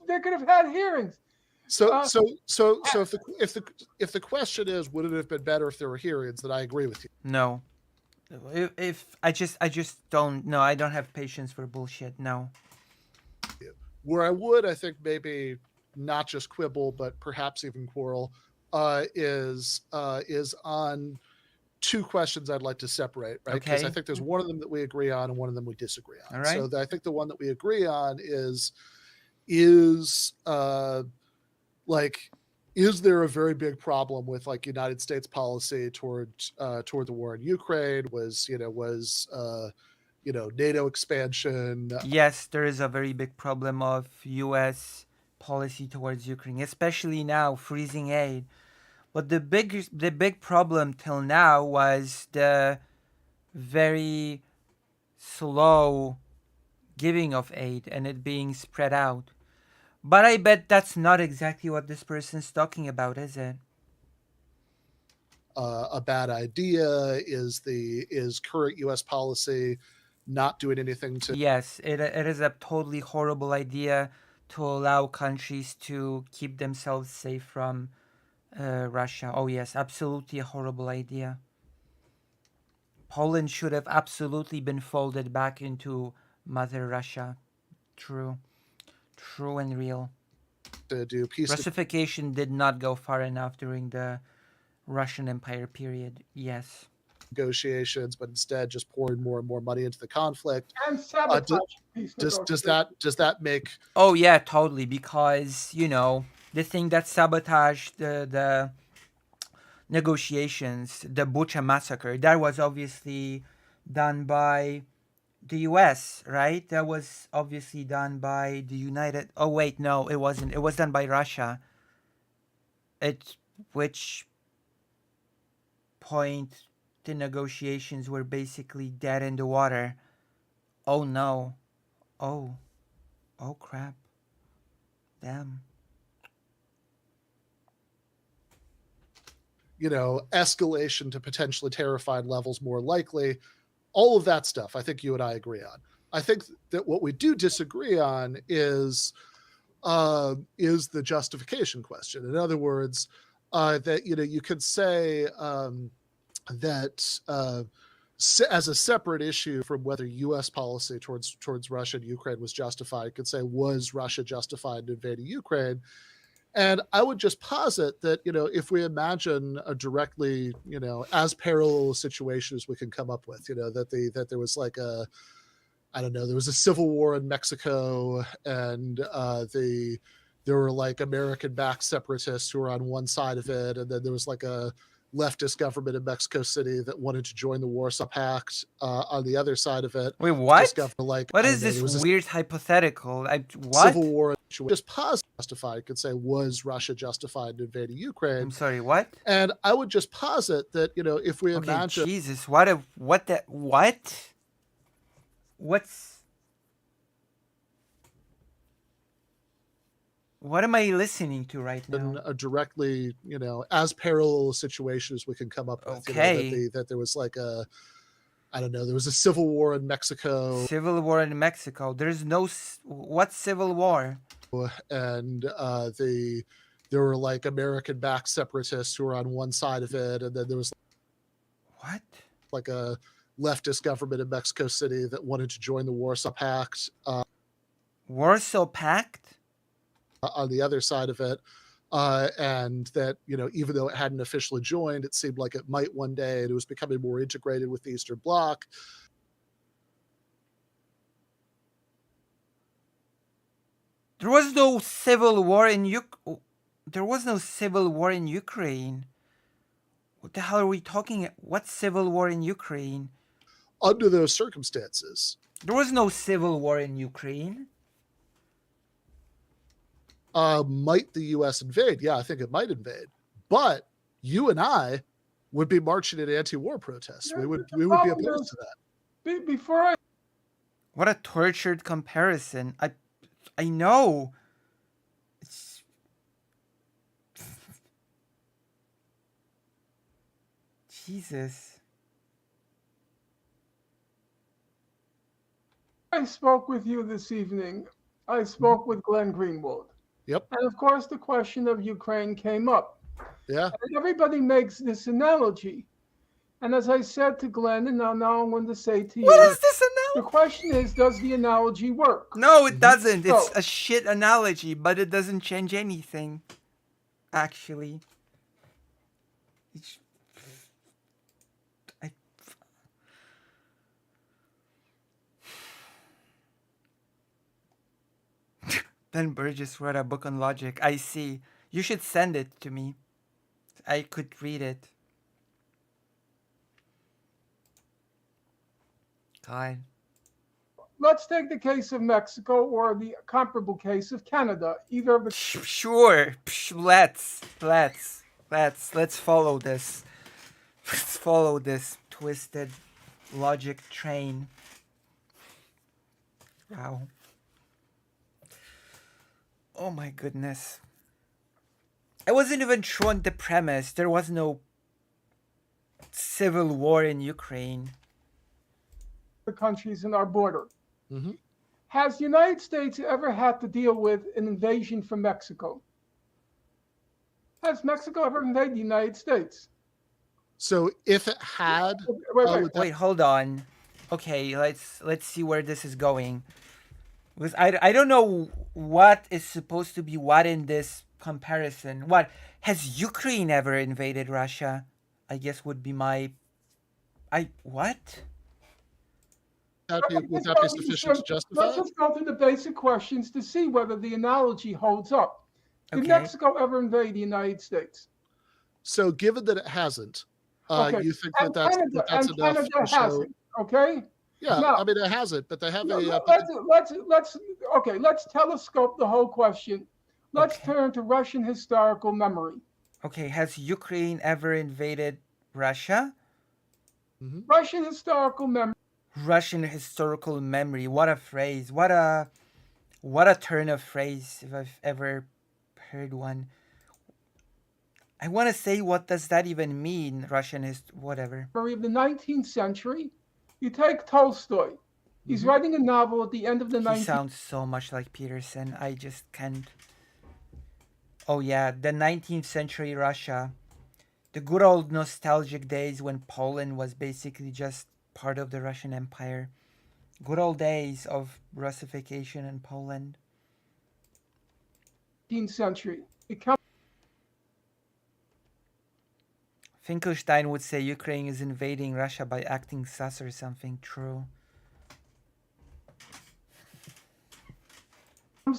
they could have had hearings. So if the question is, would it have been better if there were hearings? Then I agree with you. No, if I just don't. No, I don't have patience for bullshit. No. Where I would, I think, maybe not just quibble, but perhaps even quarrel, is on two questions I'd like to separate, right? Because I think there's one of them that we agree on and one of them we disagree on. All right. So I think the one that we agree on is there a very big problem with like United States policy toward the war in Ukraine? Was NATO expansion? Yes, there is a very big problem of U.S. policy towards Ukraine, especially now freezing aid. But the big problem till now was the very slow giving of aid and it being spread out. But I bet that's not exactly what this person's talking about, is it? A bad idea? Is current U.S. policy not doing anything to? Yes, it is a totally horrible idea to allow countries to keep themselves safe from Russia. Oh yes, absolutely a horrible idea. Poland should have absolutely been folded back into Mother Russia. True and real. To do peace. Russification did not go far enough during the Russian Empire period. Yes. Negotiations, but instead just pouring more and more money into the conflict. And sabotage. Does that make? Oh yeah, totally. Because the thing that sabotaged the negotiations, the Bucha massacre, that was obviously done by the U.S., right? That was obviously done by the United... Oh, wait, no, it wasn't. It was done by Russia. At which point the negotiations were basically dead in the water. Oh, no. Oh, crap. Damn. Escalation to potentially terrified levels more likely. All of that stuff, I think you and I agree on. I think that what we do disagree on is the justification question. In other words, that you could say that as a separate issue from whether U.S. policy towards Russia and Ukraine was justified, you could say, was Russia justified in invading Ukraine? And I would just posit that, if we imagine a directly, as parallel situation as we can come up with, that there was like there was a civil war in Mexico and there were like American-backed separatists who were on one side of it. And then there was like a leftist government in Mexico City that wanted to join the Warsaw Pact on the other side of it. Wait, what? What is this weird hypothetical? What? Civil war. Just pause. Justified. Could say, was Russia justified in invading Ukraine? I'm sorry, what? And I would just posit that if we imagine, Jesus, what am I listening to right now? A directly, as parallel situation as we can come up with. Okay. That there was like there was a civil war in Mexico. Civil war in Mexico. There's no what civil war? And there were like American-backed separatists who were on one side of it, and then there was what? Like a leftist government in Mexico City that wanted to join the Warsaw Pact. Warsaw Pact? On the other side of it. And that, even though it hadn't officially joined, it seemed like it might one day, and it was becoming more integrated with the Eastern Bloc. There was no civil war in There was no civil war in Ukraine. What the hell are we talking? What civil war in Ukraine? Under those circumstances, There was no civil war in Ukraine. might the U.S. invade? Yeah, I think it might invade. But you and I would be marching in anti-war protests. We would be opposed to that. Before I What a tortured comparison. I know. It's... Jesus. spoke with you this evening, I spoke with Glenn Greenwald. Yep. And of course, the question of Ukraine came up. Yeah. And everybody makes this analogy. And as I said to Glenn, and now I'm going to say to you, What is this the analogy? question is, does the analogy work? No, it doesn't. It's So- a shit analogy, but it doesn't change anything. Actually. It's... I... Ben Burgess wrote a book on logic. I see. You should send it to me. I could read it. God. Let's take the case of Mexico or the comparable case of Canada. Either of the Sure. Let's follow this. Let's follow this twisted logic train. Wow. Oh my goodness. I wasn't even shown the premise. There was no civil war in Ukraine. countries in our border. Mhm. Has the United States ever had to deal with an invasion from Mexico? Has Mexico ever invaded the United States? So if it had, Wait, hold on. Okay, let's see where this is going. Because I don't know what is supposed to be what in this comparison. What has Ukraine ever invaded Russia? I guess would be my what? would that be sufficient to justify Let's it? just go through the basic questions to see whether the analogy holds up. Did Okay. Mexico ever invade the United States? So given that it hasn't, Okay. you think And that's Canada, enough Canada to show? hasn't. Okay. Yeah, Now- I mean it hasn't, but they have Let's telescope the whole question. Let's Okay. turn to Russian historical memory. Okay, has Ukraine ever invaded Russia? Russian historical memory. Russian historical memory. What a phrase. What a turn of phrase if I've ever heard one. I want to say, what does that even mean? Russian whatever. Of the 19th century. You take Tolstoy. He's writing a novel at the end of the He 19th sounds so much like Peterson. I just can't. Oh yeah, the 19th century Russia. The good old nostalgic days when Poland was basically just part of the Russian Empire. Good old days of Russification in Poland. century. It comes FinkleStein would say Ukraine is invading Russia by acting sus or something. True.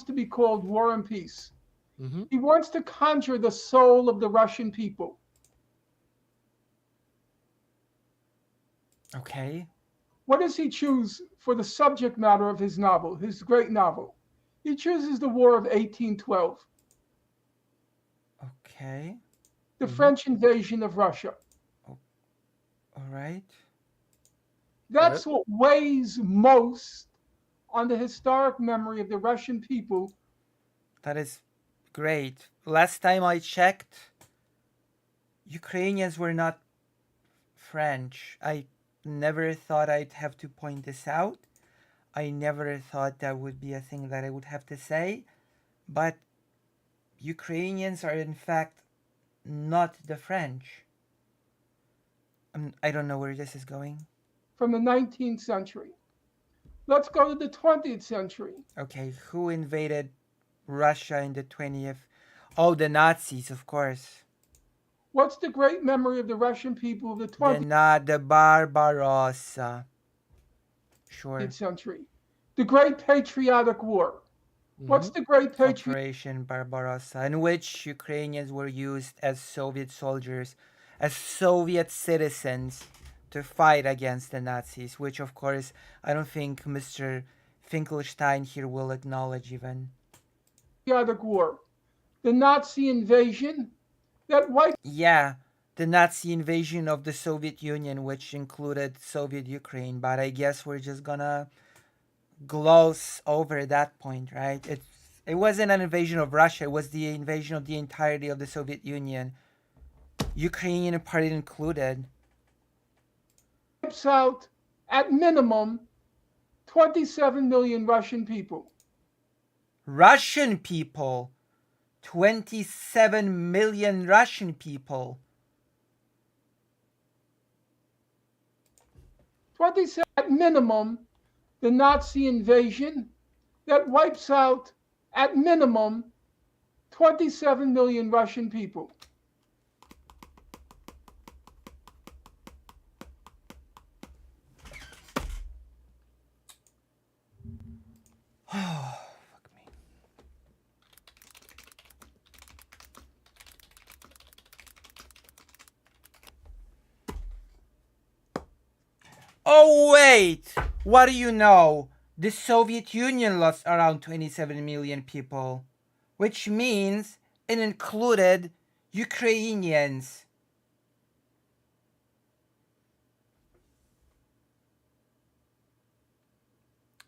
to be called War and Peace. Mhm. He wants to conjure the soul of the Russian people. Okay. What does he choose for the subject matter of his novel, his great novel? He chooses the War of 1812, Okay. the French invasion of Russia. All right. That's what weighs most on the historic memory of the Russian people. That is great. Last time I checked, Ukrainians were not French. I never thought I'd have to point this out. I never thought that would be a thing that I would have to say. But Ukrainians are in fact not the French. I don't know where this is going. From the 19th century. Let's go to the 20th century. Okay, who invaded Russia in the 20th? Oh, the Nazis, of course. What's the great memory of the Russian people of the 20th The Barbarossa. Sure. century? The Great Patriotic War. What's the Great Patriotic Operation Barbarossa, in which Ukrainians were used as Soviet soldiers, as Soviet citizens to fight against the Nazis, which of course I don't think Mr. FinkleStein here will acknowledge even. War? The Nazi invasion that wiped Yeah, the Nazi invasion of the Soviet Union, which included Soviet Ukraine, but I guess we're just gonna gloss over that point, right? It wasn't an invasion of Russia, it was the invasion of the entirety of the Soviet Union, Ukrainian part included. wipes out at minimum 27 million Russian people. Russian people. 27 million Russian people. 27 at minimum, the Nazi invasion that wipes out at minimum 27 million Russian people. Fuck me. Oh wait! What do you know? The Soviet Union lost around 27 million people, which means it included Ukrainians.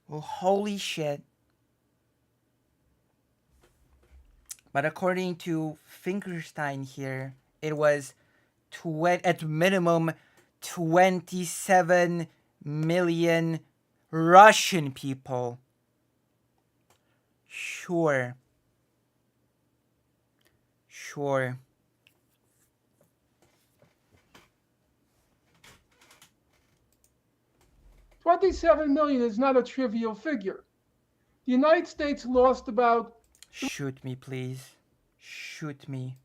Well, holy shit. But according to FinkleStein here, it was at minimum 27 million Russian people. Sure. Sure. $27 million is not a trivial figure. The United States lost about... Shoot me, please. Shoot me.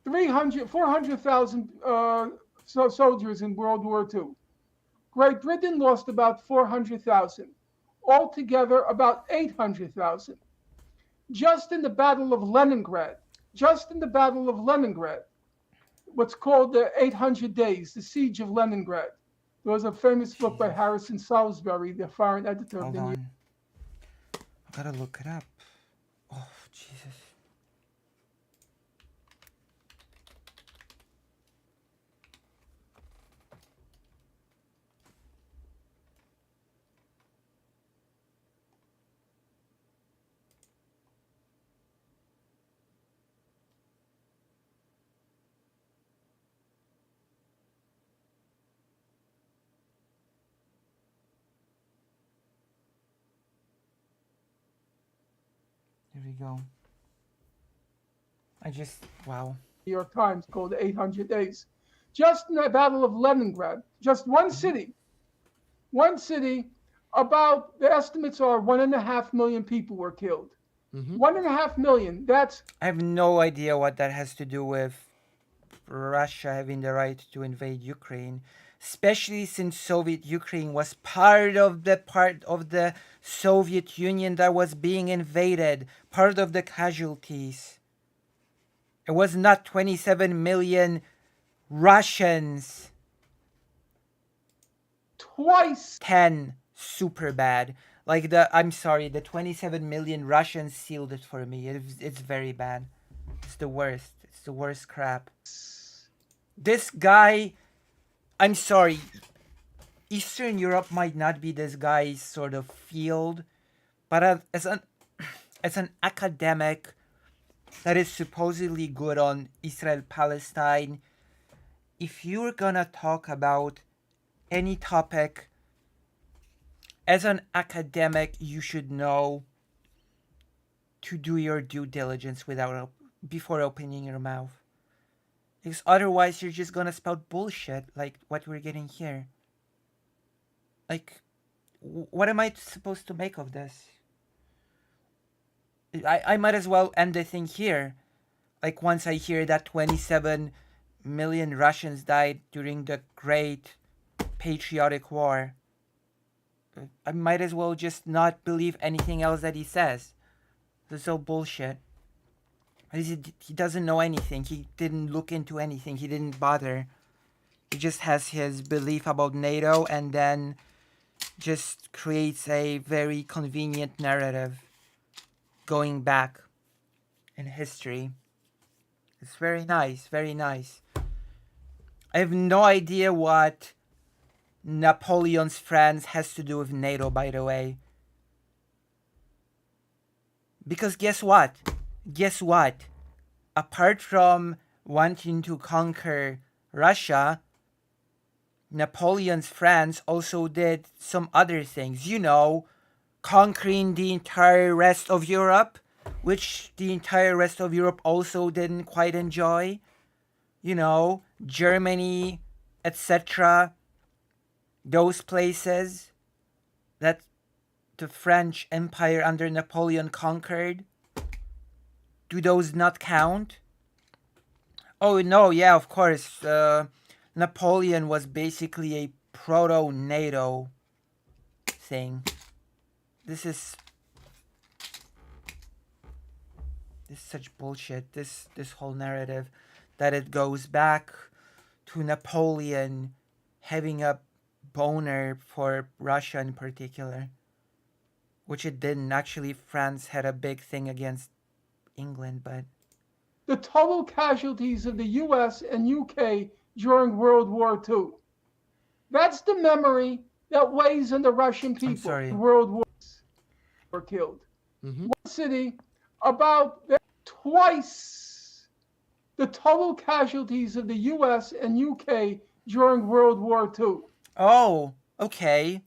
$300,000, 400,000 soldiers in World War II. Great Britain lost about 400,000. Altogether, about 800,000. Just in the Battle of Leningrad, what's called the 800 Days, the Siege of Leningrad. There was a famous book by Harrison Salisbury, the foreign editor of Hold the New York. on. I gotta look it up. Oh, Jesus. Here we go. Wow. New York Times called the 800 Days. Just in the Battle of Leningrad, just one city, about, the estimates are 1.5 million people were killed. 1.5 million, that's... I have no idea what that has to do with Russia having the right to invade Ukraine, especially since Soviet Ukraine was part of the Soviet Union that was being invaded, part of the casualties. It was not 27 million Russians. twice 10 super bad. Like I'm sorry, the 27 million Russians sealed it for me. It's very bad. It's the worst. It's the worst crap. This guy, I'm sorry, Eastern Europe might not be this guy's sort of field, but as an academic that is supposedly good on Israel Palestine, if you're gonna talk about any topic, as an academic, you should know to do your due diligence before opening your mouth. Because otherwise, you're just gonna spout bullshit like what we're getting here. Like, what am I supposed to make of this? I might as well end the thing here. Like, once I hear that 27 million Russians died during the Great Patriotic War, I might as well just not believe anything else that he says. It's all bullshit. He doesn't know anything. He didn't look into anything. He didn't bother. He just has his belief about NATO and then just creates a very convenient narrative going back in history. It's very nice, very nice. I have no idea what Napoleon's France has to do with NATO, by the way. Because guess what? Guess what? Apart from wanting to conquer Russia, Napoleon's France also did some other things. You know, conquering the entire rest of Europe, which the entire rest of Europe also didn't quite enjoy. You know, Germany, etc. Those places that the French Empire under Napoleon conquered. Do those not count? Oh, no, yeah, of course. Napoleon was basically a proto-NATO thing. This is such bullshit. This whole narrative that it goes back to Napoleon having a boner for Russia in particular, which it didn't. Actually, France had a big thing against England, but the total casualties of the US and UK during World War II. That's the memory that weighs on the Russian people. I'm sorry. World War were killed. Mm-hmm. One city, about twice the total casualties of the US and UK during World War II. Oh, okay.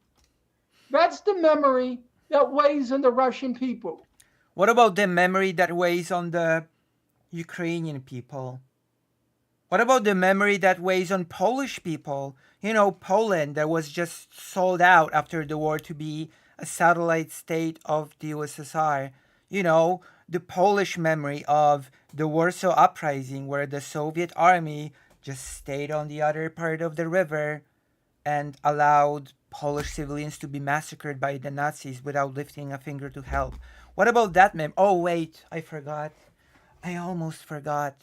That's the memory that weighs on the Russian people. What about the memory that weighs on the Ukrainian people? What about the memory that weighs on Polish people? You know, Poland that was just sold out after the war to be a satellite state of the USSR. You know, the Polish memory of the Warsaw Uprising where the Soviet army just stayed on the other part of the river and allowed Polish civilians to be massacred by the Nazis without lifting a finger to help. What about that meme? Oh, wait, I forgot. I almost forgot.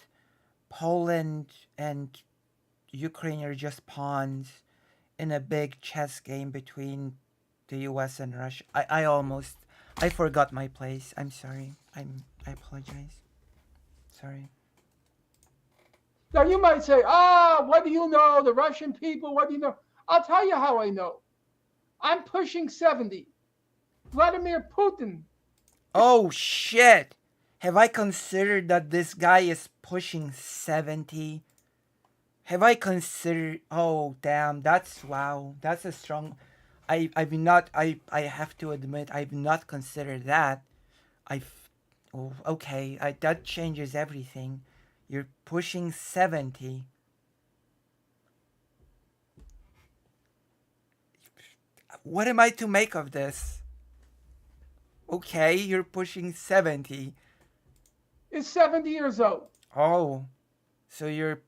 Poland and Ukraine are just pawns in a big chess game between the US and Russia. I forgot my place. I'm sorry. I apologize. Sorry. Now you might say, what do you know? The Russian people, what do you know? I'll tell you how I know. I'm pushing 70. Vladimir Putin. Oh, shit. Have I considered that this guy is pushing 70? Have I considered... Oh, damn. Wow. That's a strong... I have to admit, I've not considered that. Okay. That changes everything. You're pushing 70. What am I to make of this? Okay, you're pushing 70. Is 70 years old. Oh, so you're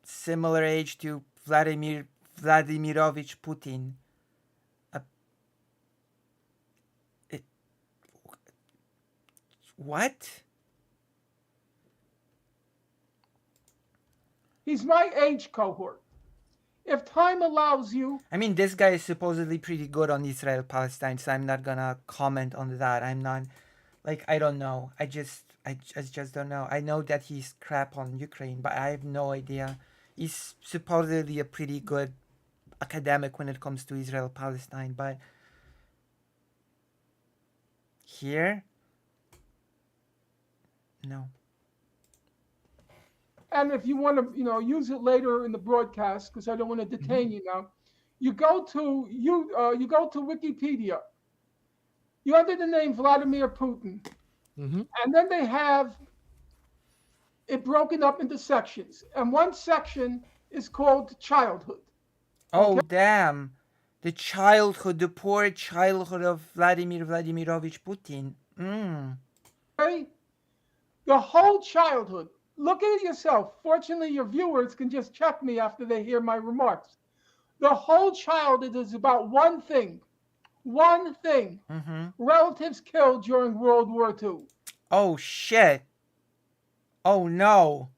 similar age to Vladimirovich Putin. What? He's my age cohort. if time allows you, I mean, this guy is supposedly pretty good on Israel Palestine, so I'm not gonna comment on that. I'm not, like, I don't know. I just don't know. I know that he's crap on Ukraine, but I have no idea. He's supposedly a pretty good academic when it comes to Israel Palestine, but here, no. and if you want to, use it later in the broadcast, because I don't want to detain you now, you go to Wikipedia. You enter the name Vladimir Putin, and then they have it broken up into sections, and one section is called childhood. Oh, damn. The poor childhood of Vladimir Vladimirovich Putin. Okay? The whole childhood. Look at it yourself. Fortunately, your viewers can just check me after they hear my remarks. The whole childhood is about one thing. One thing. Relatives killed during World War II. Oh, shit. Oh, no.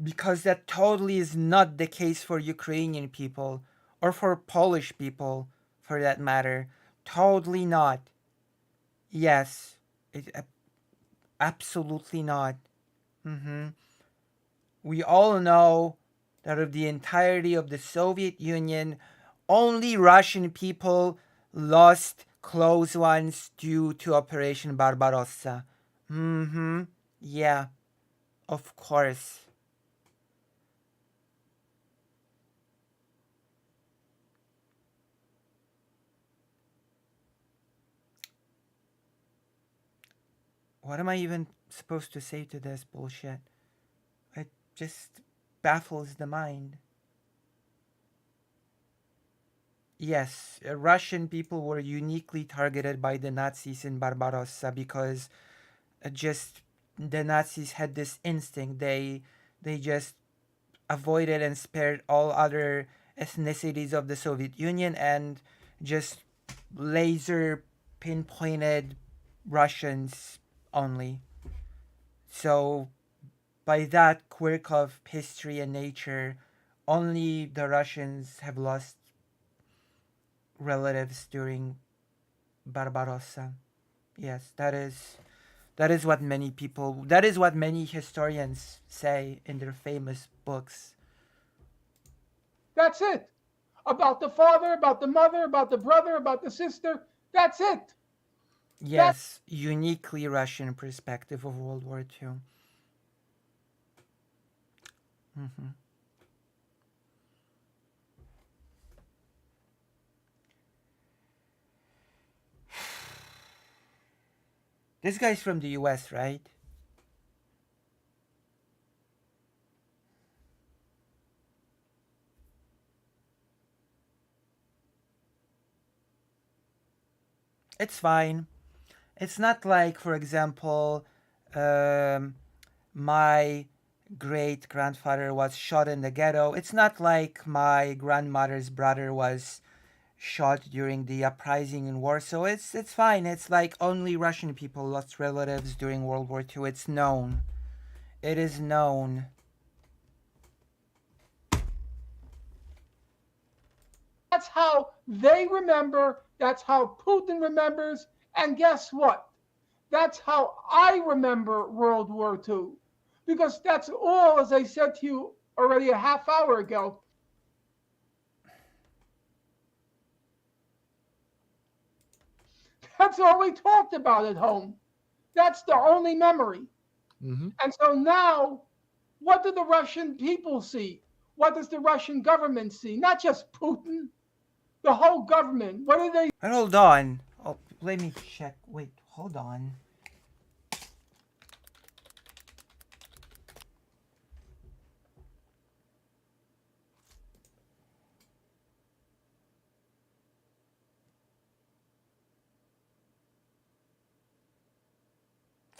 Because that totally is not the case for Ukrainian people, or for Polish people, for that matter. Totally not. Yes. Absolutely not. We all know that of the entirety of the Soviet Union, only Russian people lost close ones due to Operation Barbarossa. Yeah, of course. What am I even supposed to say to this bullshit? It just baffles the mind. Yes, Russian people were uniquely targeted by the Nazis in Barbarossa because just the Nazis had this instinct. They just avoided and spared all other ethnicities of the Soviet Union and just laser pinpointed Russians only. So by that quirk of history and nature, only the Russians have lost relatives during Barbarossa. Yes, that is what many historians say in their famous books. That's it. About the father, about the mother, about the brother, about the sister. That's it. Yes, uniquely Russian perspective of World War II. This guy's from the US, right? It's fine. It's not like, for example, my great grandfather was shot in the ghetto. It's not like my grandmother's brother was shot during the uprising in Warsaw. It's fine. It's like only Russian people lost relatives during World War II. It's known. It is known. That's how they remember. That's how Putin remembers. And guess what? That's how I remember World War II. Because that's all, as I said to you already a half hour ago. That's all we talked about at home. That's the only memory. And so now, what do the Russian people see? What does the Russian government see? Not just Putin, the whole government. What do they? Hold on. Oh, let me check. Wait, hold on.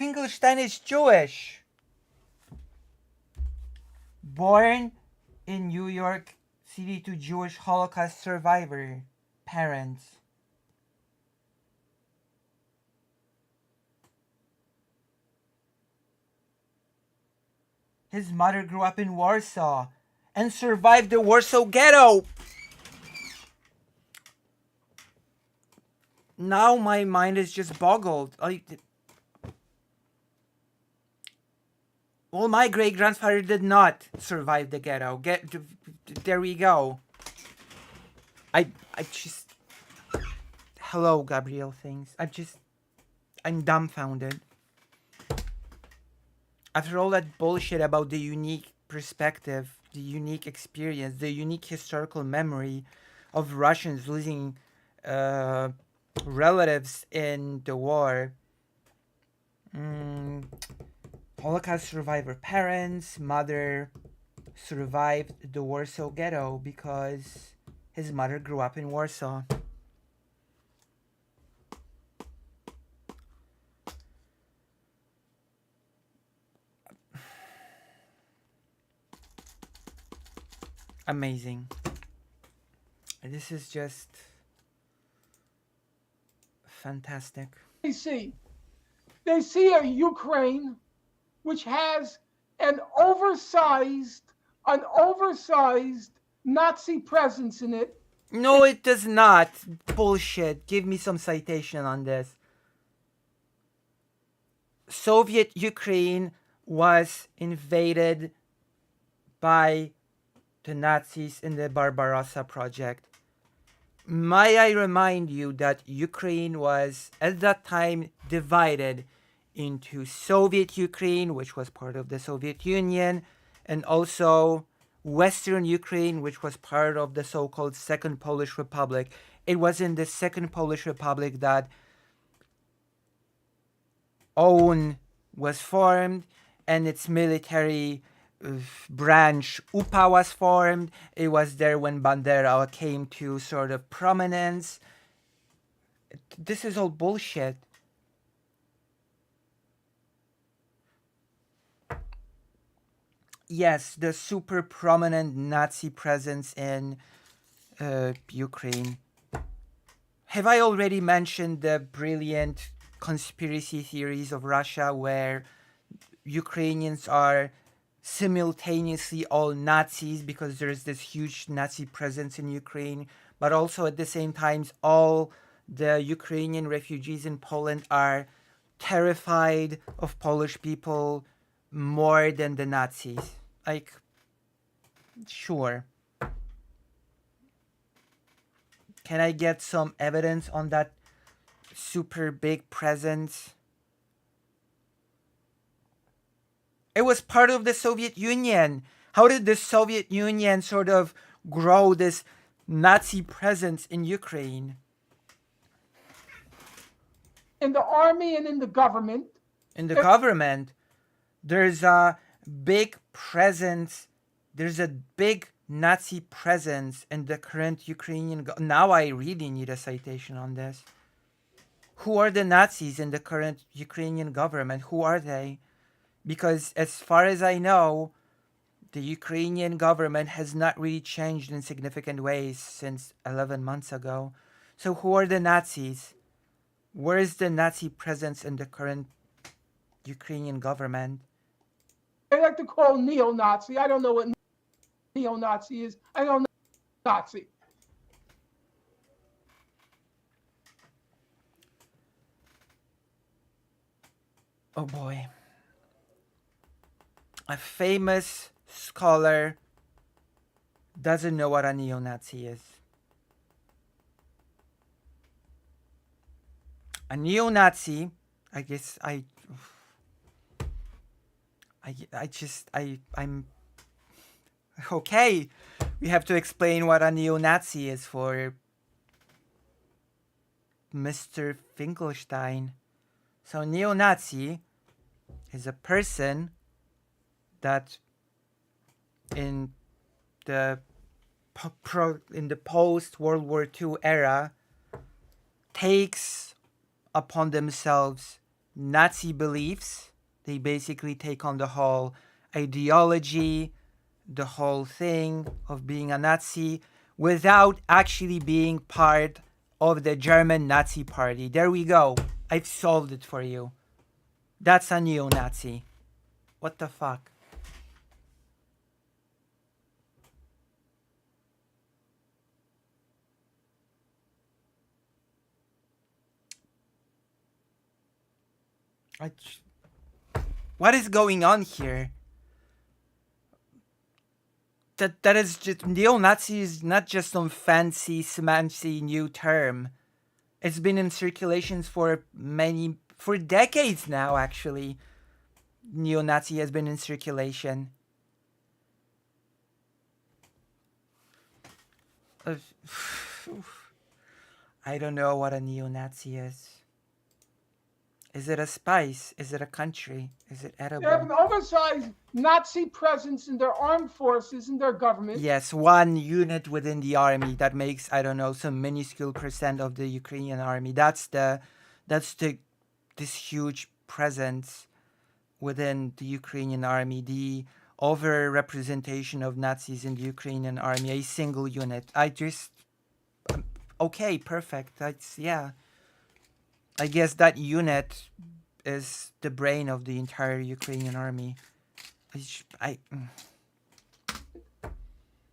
FinkleStein is Jewish. Born in New York City to Jewish Holocaust survivor parents. His mother grew up in Warsaw, and survived the Warsaw Ghetto. Now my mind is just boggled. Well, my great-grandfather did not survive the ghetto. There we go. I just... Hello, Gabriel Things. I'm dumbfounded. After all that bullshit about the unique perspective, the unique experience, the unique historical memory of Russians losing relatives in the war, Holocaust survivor parents, mother survived the Warsaw Ghetto because his mother grew up in Warsaw. Amazing. This is just fantastic. They see a Ukraine which has an oversized Nazi presence in it. No, it does not. Bullshit. Give me some citation on this. Soviet Ukraine was invaded by the Nazis in the Barbarossa project. May I remind you that Ukraine was at that time divided into Soviet Ukraine, which was part of the Soviet Union, and also Western Ukraine, which was part of the so-called Second Polish Republic. It was in the Second Polish Republic that OUN was formed, and its military branch UPA was formed. It was there when Bandera came to sort of prominence. This is all bullshit. Yes, the super prominent Nazi presence in Ukraine. Have I already mentioned the brilliant conspiracy theories of Russia where Ukrainians are simultaneously all Nazis because there's this huge Nazi presence in Ukraine, but also at the same time all the Ukrainian refugees in Poland are terrified of Polish people more than the Nazis? Like, sure. Can I get some evidence on that super big presence? It was part of the Soviet Union. How did the Soviet Union sort of grow this Nazi presence in Ukraine? In the army and in the government. In the government, there's a big presence. There's a big Nazi presence in the current Ukrainian... Now I really need a citation on this. Who are the Nazis in the current Ukrainian government? Who are they? Because as far as I know, the Ukrainian government has not really changed in significant ways since 11 months ago. So who are the Nazis? Where is the Nazi presence in the current Ukrainian government? They like to call neo-Nazi. I don't know what neo-Nazi is. I don't know Nazi. Oh boy. A famous scholar doesn't know what a neo-Nazi is. A neo-Nazi, I'm okay. We have to explain what a neo-Nazi is for Mr. FinkleStein. So neo-Nazi is a person that in the post-World War II era takes upon themselves Nazi beliefs. They basically take on the whole ideology, the whole thing of being a Nazi without actually being part of the German Nazi Party. There we go. I've solved it for you. That's a neo-Nazi. What the fuck? What is going on here? That is just neo-Nazi is not just some fancy, smancy new term. It's been in circulations for decades now. Actually, neo-Nazi has been in circulation. I don't know what a neo-Nazi is. Is it a spice? Is it a country? Is it edible? They have an oversized Nazi presence in their armed forces, in their government. Yes, one unit within the army that makes, I don't know, some minuscule percent of the Ukrainian army. That's this huge presence within the Ukrainian army, the over-representation of Nazis in the Ukrainian army, a single unit. Okay, perfect. Yeah. I guess that unit is the brain of the entire Ukrainian army.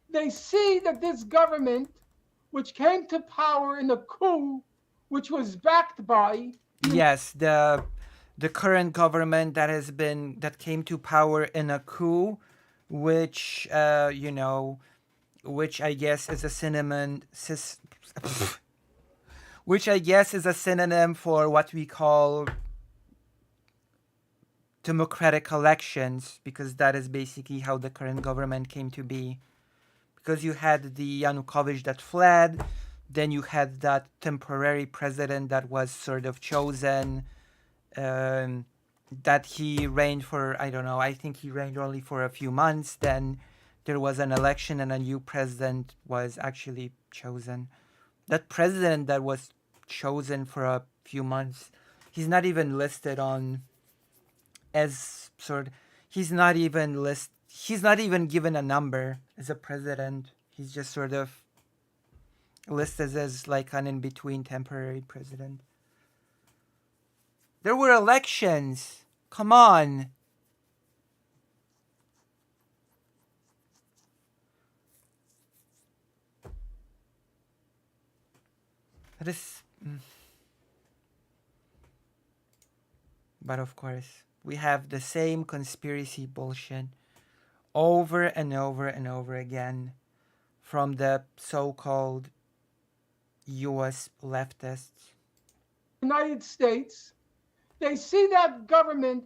They see that this government, which came to power in a coup, which was backed by... Yes, the current government that came to power in a coup, which which I guess is a synonym which I guess is a synonym for what we call democratic elections, because that is basically how the current government came to be. Because you had the Yanukovych that fled, then you had that temporary president that was sort of chosen, that he reigned for, I don't know, I think he reigned only for a few months. Then there was an election and a new president was actually chosen. That president that was chosen for a few months, he's not even listed on as he's not even given a number as a president. He's just sort of listed as like an in-between temporary president. There were elections. Come on. That is... But of course, we have the same conspiracy bullshit over and over and over again from the so-called US leftists. United States, they see that government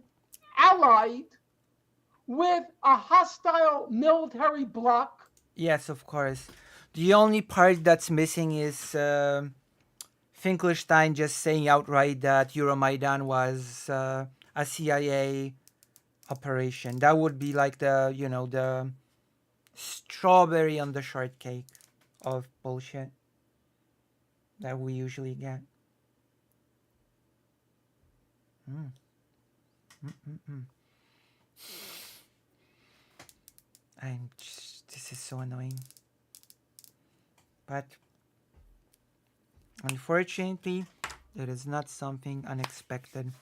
allied with a hostile military bloc. Yes, of course. The only part that's missing is FinkleStein just saying outright that Euromaidan was a CIA operation. That would be like the strawberry on the shortcake of bullshit that we usually get. This is so annoying. But unfortunately, it is not something unexpected.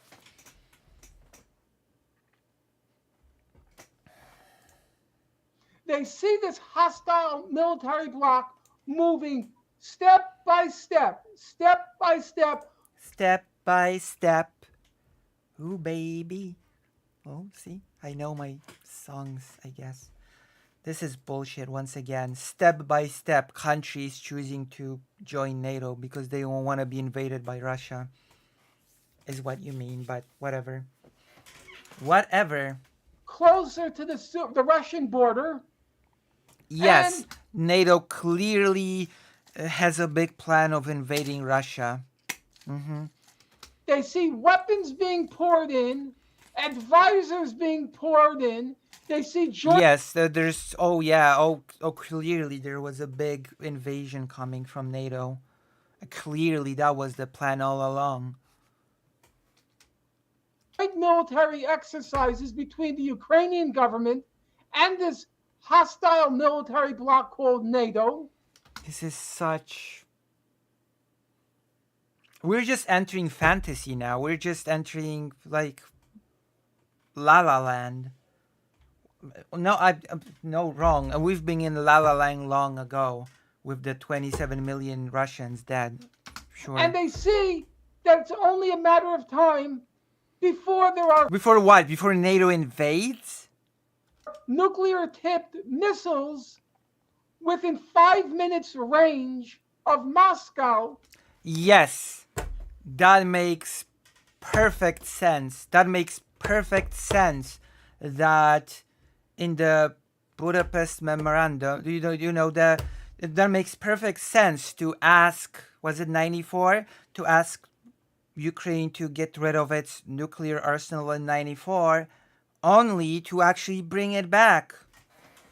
They see this hostile military bloc moving step by step, step by step. Step by step. Ooh, baby. Oh, see? I know my songs, I guess. This is bullshit once again. Step by step, countries choosing to join NATO because they don't want to be invaded by Russia. Is what you mean, but whatever. Whatever. Closer to the Russian border. Yes, NATO clearly has a big plan of invading Russia. They see weapons being poured in, advisors being poured in. They see... Yes, there's... clearly there was a big invasion coming from NATO. Clearly that was the plan all along. Military exercises between the Ukrainian government and this hostile military bloc called NATO. This is such... We're just entering fantasy now. We're just entering, like, La La Land. No, wrong. We've been in La La Land long ago with the 27 million Russians dead. Sure. And they see that it's only a matter of time before there are Before what? Before NATO invades? nuclear-tipped missiles within 5 minutes range of Moscow. Yes, that makes perfect sense. That makes perfect sense that in the Budapest memorandum, that makes perfect sense to ask, was it 94? To ask Ukraine to get rid of its nuclear arsenal in 94, only to actually bring it back.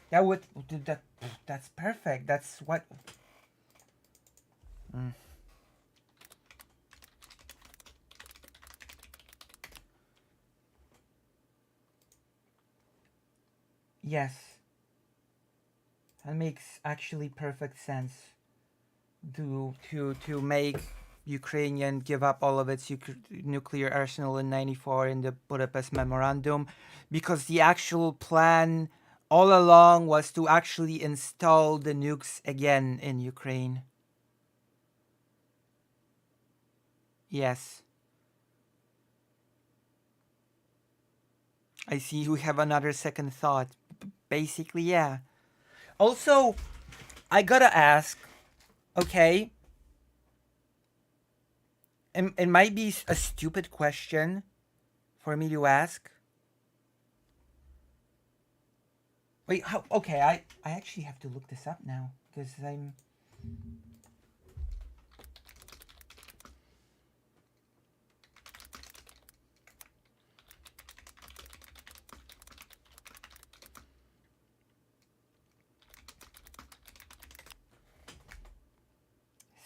That's perfect. That's what. Yes, that makes actually perfect sense. To make Ukrainian give up all of its nuclear arsenal in 94 in the Budapest memorandum, because the actual plan all along was to actually install the nukes again in Ukraine. Yes. I see you have another second thought. Basically, yeah. Also, I gotta ask, okay, it might be a stupid question for me to ask. Wait, how? Okay, I actually have to look this up now because I'm.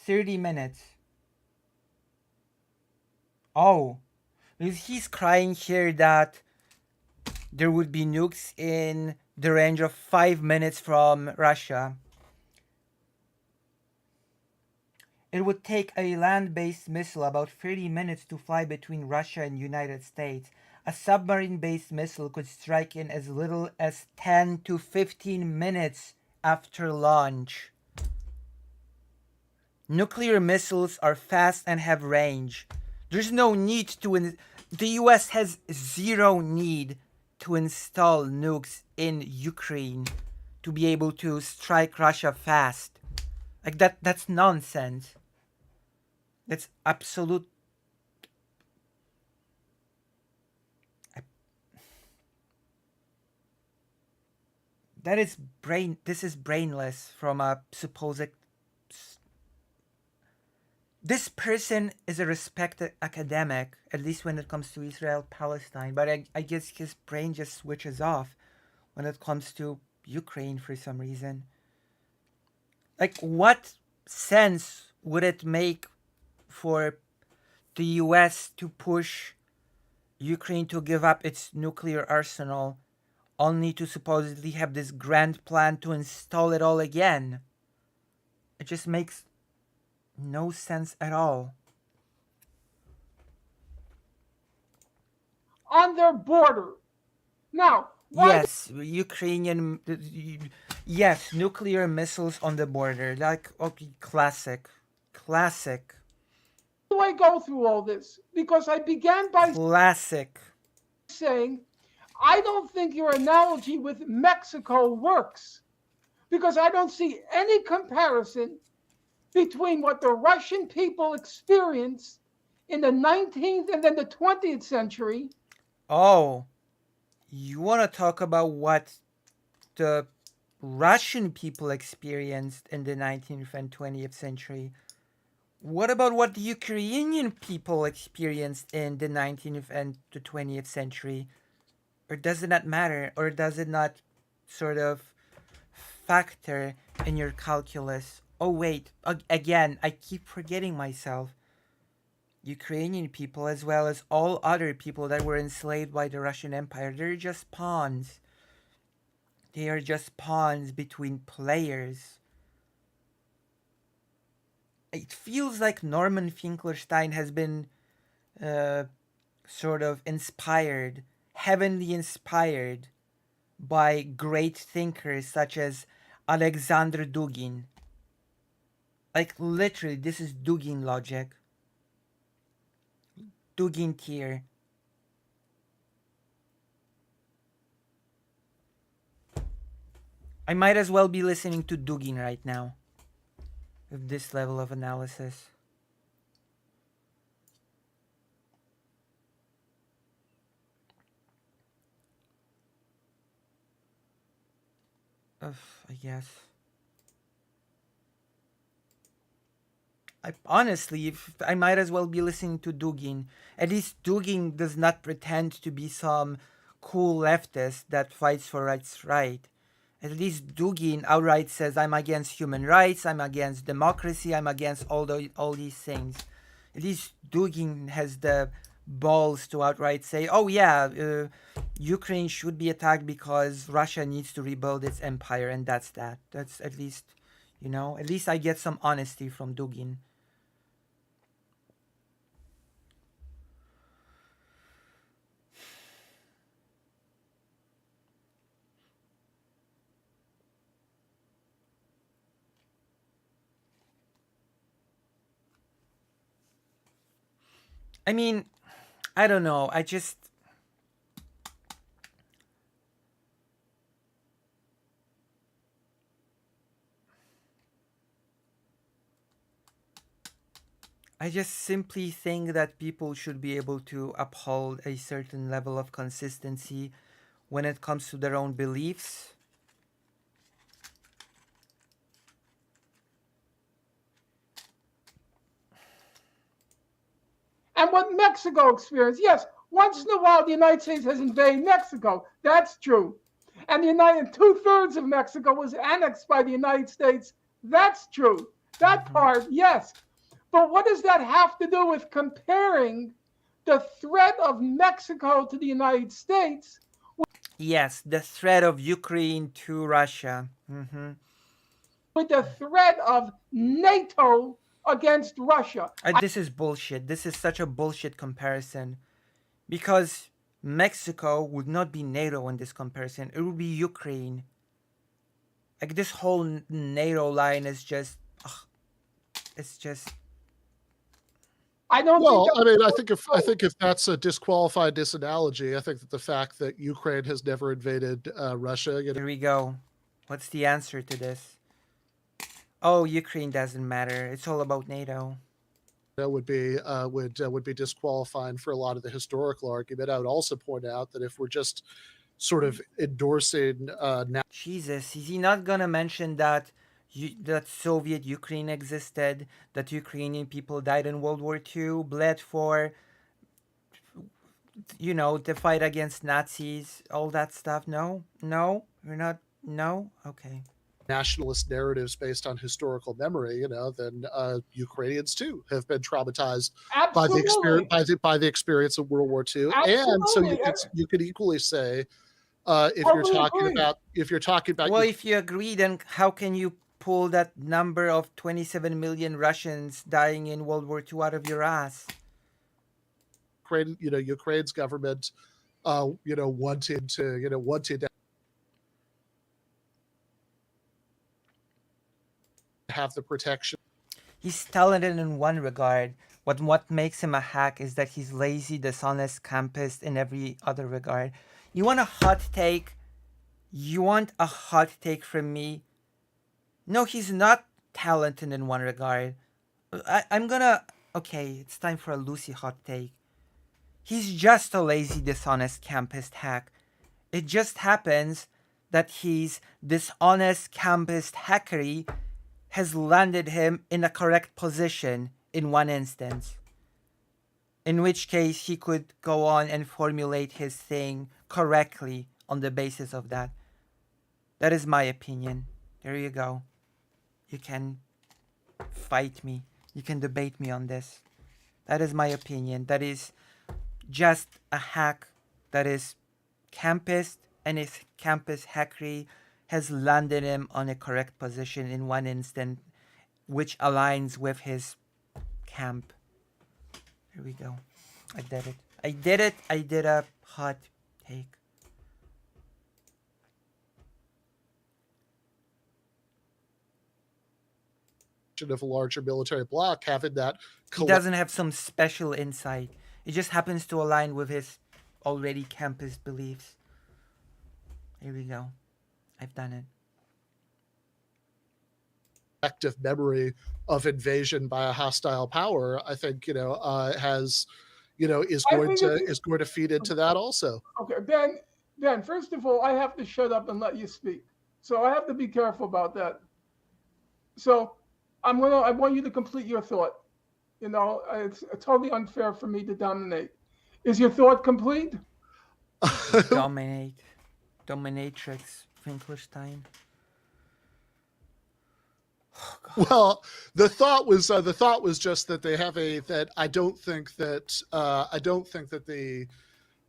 $30. Oh, because he's crying here that there would be nukes in the range of 5 minutes from Russia. It would take a land-based missile about 30 minutes to fly between Russia and United States. A submarine-based missile could strike in as little as 10 to 15 minutes after launch. Nuclear missiles are fast and have range. There's no need to... the US has zero need to install nukes in Ukraine to be able to strike Russia fast. Like that's nonsense. That's absolute... This is brainless from a supposed... This person is a respected academic, at least when it comes to Israel Palestine, but I guess his brain just switches off when it comes to Ukraine for some reason. Like, what sense would it make for the US to push Ukraine to give up its nuclear arsenal, only to supposedly have this grand plan to install it all again? It just makes no sense at all. On their border. Now, yes, Ukrainian... Yes, nuclear missiles on the border. Like, okay, classic. Classic. Why do I go through all this? Because I began by classic. saying, I don't think your analogy with Mexico works. Because I don't see any comparison between what the Russian people experienced in the 19th and then the 20th century. Oh, you want to talk about what the Russian people experienced in the 19th and 20th century? What about what the Ukrainian people experienced in the 19th and the 20th century? Or does it not matter? Or does it not sort of factor in your calculus? Oh wait, again, I keep forgetting myself. Ukrainian people, as well as all other people that were enslaved by the Russian Empire, they're just pawns. They are just pawns between players. It feels like Norman FinkleStein has been sort of inspired, heavenly inspired, by great thinkers such as Alexander Dugin. Like, literally, this is Dugin logic. Dugin tier. I might as well be listening to Dugin right now with this level of analysis. I guess. I might as well be listening to Dugin. At least Dugin does not pretend to be some cool leftist that fights for rights right. At least Dugin outright says, I'm against human rights, I'm against democracy, I'm against all these things. At least Dugin has the balls to outright say, oh yeah, Ukraine should be attacked because Russia needs to rebuild its empire, and that's that. That's at least, at least I get some honesty from Dugin. I mean, I don't know. I just simply think that people should be able to uphold a certain level of consistency when it comes to their own beliefs. And what Mexico experienced, yes, once in a while the United States has invaded Mexico. That's true. And 2/3 of Mexico was annexed by the United States. That's true. That part, yes. But what does that have to do with comparing the threat of Mexico to the United States? Yes, the threat of Ukraine to Russia. With the threat of NATO against Russia. This is bullshit. This is such a bullshit comparison. Because Mexico would not be NATO in this comparison. It would be Ukraine. Like, this whole NATO line is just... it's just... I don't Well, think I mean, I think if that's a disqualified disanalogy, I think that the fact that Ukraine has never invaded Russia. Here we go. What's the answer to this? Oh, Ukraine doesn't matter. It's all about NATO. Would be disqualifying for a lot of the historical argument. I would also point out that if we're just sort of endorsing now, Jesus, is he not gonna mention that that Soviet Ukraine existed, that Ukrainian people died in World War II, bled for, the fight against Nazis, all that stuff? No, we're not. No, okay. nationalist narratives based on historical memory, then Ukrainians too have been traumatized by the experience of World War II. Absolutely. And so you could equally say, if you're talking about, well, if you agree, then how can you pull that number of 27 million Russians dying in World War II out of your ass? Ukraine's government, wanted to have the protection. He's talented in one regard, but what makes him a hack is that he's lazy, dishonest, campist in every other regard. You want a hot take? You want a hot take from me? No, he's not talented in one regard. Okay, it's time for a Lucy hot take. He's just a lazy, dishonest, campist hack. It just happens that his dishonest, campist hackery has landed him in a correct position in one instance. In which case, he could go on and formulate his thing correctly on the basis of that. That is my opinion. There you go. You can fight me. You can debate me on this. That is my opinion. That is just a hack that is campist, and his campus hackery has landed him on a correct position in one instant, which aligns with his camp. Here we go. I did it. I did a hot take. Of a larger military bloc, having that. He doesn't have some special insight. It just happens to align with his already campus beliefs. Here we go. I've done it. active memory of invasion by a hostile power, I think, has, is I going think to if you, is going to feed into that also. okay, Ben, first of all, I have to shut up and let you speak. So I have to be careful about that. So I want you to complete your thought. It's totally unfair for me to dominate. Is your thought complete? Dominate. Dominatrix FinkleStein. Well, the thought was just that they have that I don't think that